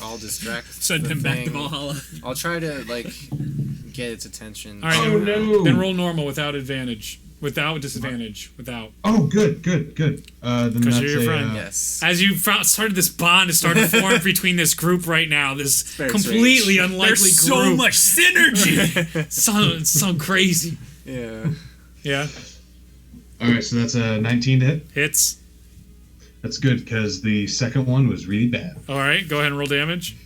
I'll distract. Send the him back to thing. Valhalla. I'll try to get its attention. All right, Oh, no. then roll normal without advantage. Without disadvantage. Without. Oh, good. Then Because that's you're your a, friend. Yes. As you started this bond, it started forming between this group right now. This very completely strange. unlikely There's so group. much synergy. so crazy. Yeah. Yeah. All right, so that's a 19 to hit. Hits. That's good because the second one was really bad. All right, go ahead and roll damage.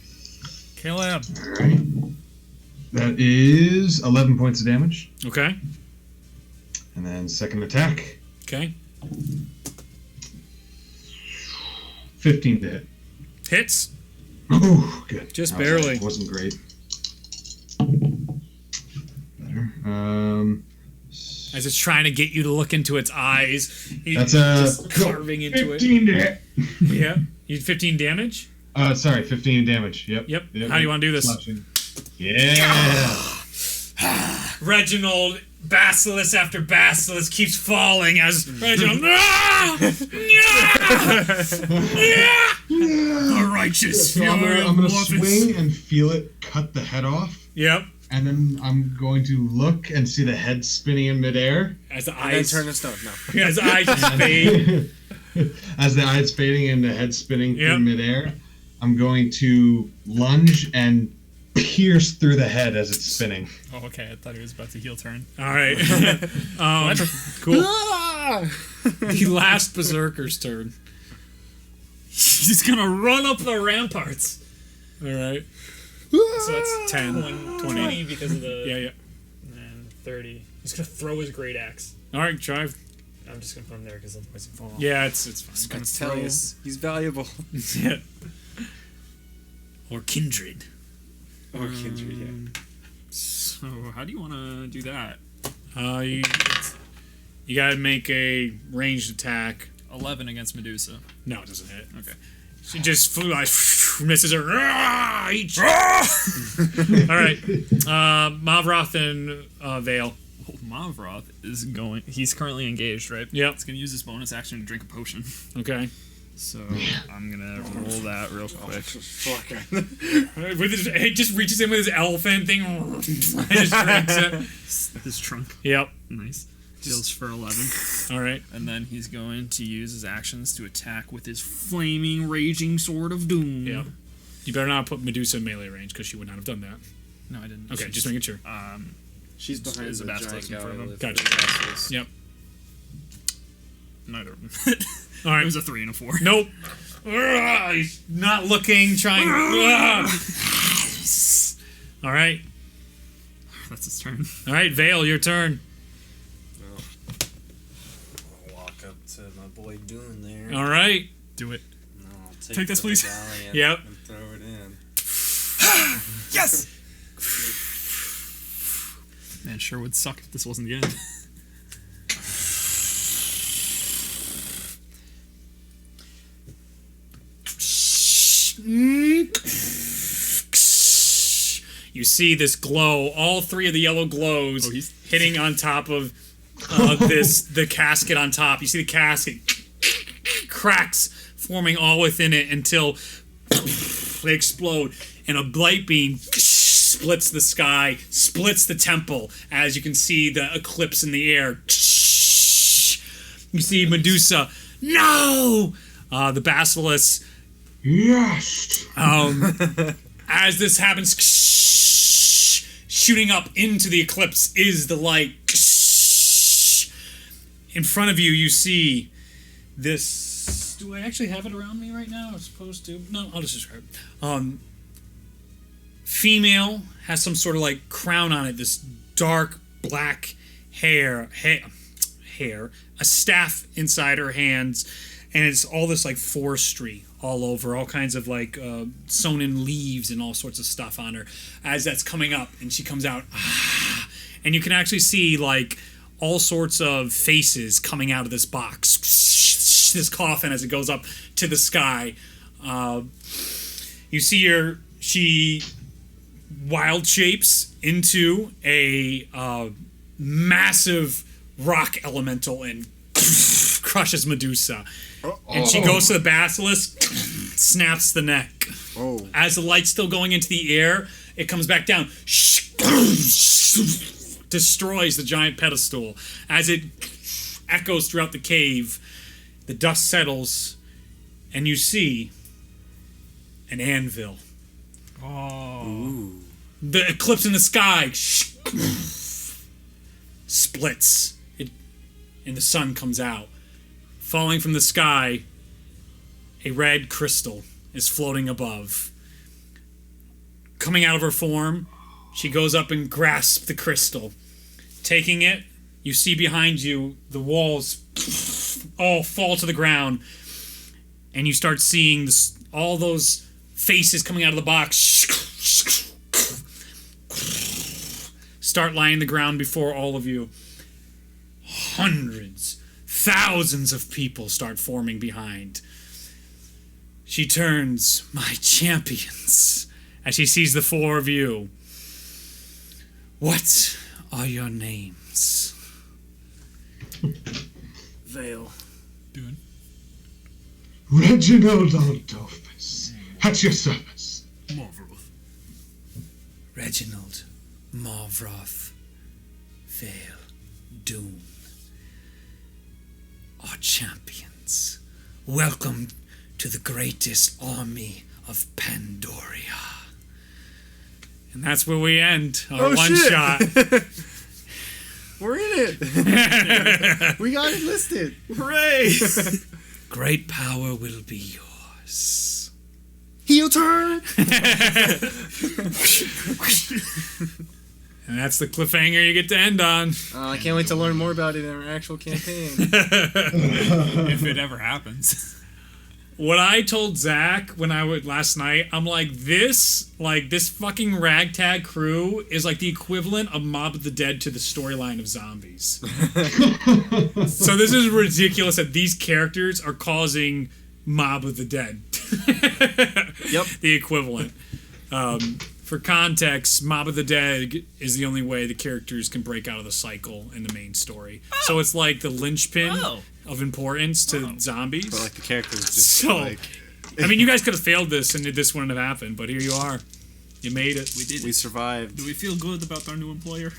Kill him. All right. That is 11 points of damage. Okay. And then second attack, Okay. 15 to hit. Hits. Oh, good. Just That barely. wasn't great. Better. As it's trying to get you to look into its eyes. That's just carving into it. 15 to hit. Yeah. You did 15 damage? Sorry, 15 damage. Yep. Yep. How do you want to do this? Slashing. Yeah. Reginald, basilisk after basilisk, keeps falling as Reginald. The righteous So I'm fury gonna, of I'm gonna Morpheus. swing and feel it cut the head off, Yep. and then I'm going to look and see the head spinning in midair. As the And then eyes turn to stone. No. as the eyes just fade. As the eyes fading and the head spinning Yep. through midair, I'm going to lunge and pierce through the head as it's spinning. Oh, okay. I thought he was about to heel turn. All right. Cool. The last berserker's turn. He's gonna run up the ramparts. All right. So that's 10, 20 because of the... Yeah, yeah. And 30. He's going to throw his great axe. All right, drive. I'm just going to put him there because otherwise he'll fall off. Yeah, it's fine. I tell you, he's valuable. Yeah. Or kindred. Or kindred, yeah. So how do you want to do that? You gotta make a ranged attack. 11 against Medusa. No, it doesn't hit. Okay. She just flew like misses her. All right, Mavroth and Vale. Oh, Mavroth is going... He's currently engaged, right? Yep. He's going to use his bonus action to drink a potion. Okay. So I'm going to roll that real quick. With his, he just reaches in with his elephant thing and just drinks it. His trunk. Yep. Nice. Heals for 11. All right. And then he's going to use his actions to attack with his flaming, raging sword of doom. Yeah. You better not put Medusa in melee range because she would not have done that. No, I didn't. Okay, just making sure. She's behind There's the a giant basilisk in guy front of him. with Gotcha. the basilisk. Yep. Neither of them. All right. It was a 3 and a 4. Nope. He's not looking, trying. All right. That's his turn. All right, Vale, your turn. I'll walk up to my boy Dune there. All right. Do it. No, I'll Take this, the please. medallion Yep. And throw it in. Yes! Man, sure would suck if this wasn't the end. You see this glow, all three of the yellow glows Oh, he's- hitting on top of the casket on top. You see the casket cracks forming all within it until they explode, and a light beam splits the sky, splits the temple, as you can see the eclipse in the air. You see Medusa, no! The basilisk. Yes. As this happens, shooting up into the eclipse is the light. In front of you, you see this. Do I actually have it around me right now? I'm supposed to. No, I'll just describe it. Female has some sort of like crown on it. This dark black hair, a staff inside her hands, and it's all this like forestry all over, all kinds of like sewn in leaves and all sorts of stuff on her. As that's coming up, and she comes out, and you can actually see like all sorts of faces coming out of this box, this coffin as it goes up to the sky. You see she wild shapes into a massive rock elemental and crushes Medusa. And she goes to the basilisk, snaps the neck. Oh. As the light's still going into the air, it comes back down, destroys the giant pedestal. As it echoes throughout the cave, the dust settles, and you see an anvil. Oh. The eclipse in the sky splits. and the sun comes out. Falling from the sky, a red crystal is floating above. Coming out of her form, she goes up and grasps the crystal. Taking it, you see behind you the walls all fall to the ground, and you start seeing all those faces coming out of the box start lying the ground before all of you. Hundreds, thousands of people start forming behind. She turns, "My champions," as she sees the four of you. "What are your names?" Vale. Reginald Aldolphus, at your service. Marvelous. Reginald, Marvroth, Vale, Doom. Our champions, welcome to the greatest army of Pandoria. And that's where we end our one shot. We're in it. We got it listed. Hooray! Great power will be yours. Heel turn. And that's the cliffhanger you get to end on. I can't wait to learn more about it in our actual campaign. If it ever happens. What I told Zach when I was last night, I'm like, this fucking ragtag crew is like the equivalent of Mob of the Dead to the storyline of zombies. So this is ridiculous that these characters are causing Mob of the Dead. Yep. The equivalent. For context, Mob of the Dead is the only way the characters can break out of the cycle in the main story. So it's like the linchpin of importance to zombies. But like the characters just So, like I mean, you guys could have failed this and this wouldn't have happened, but here you are. You made it. We did we it. survived. Do we feel good about our new employer?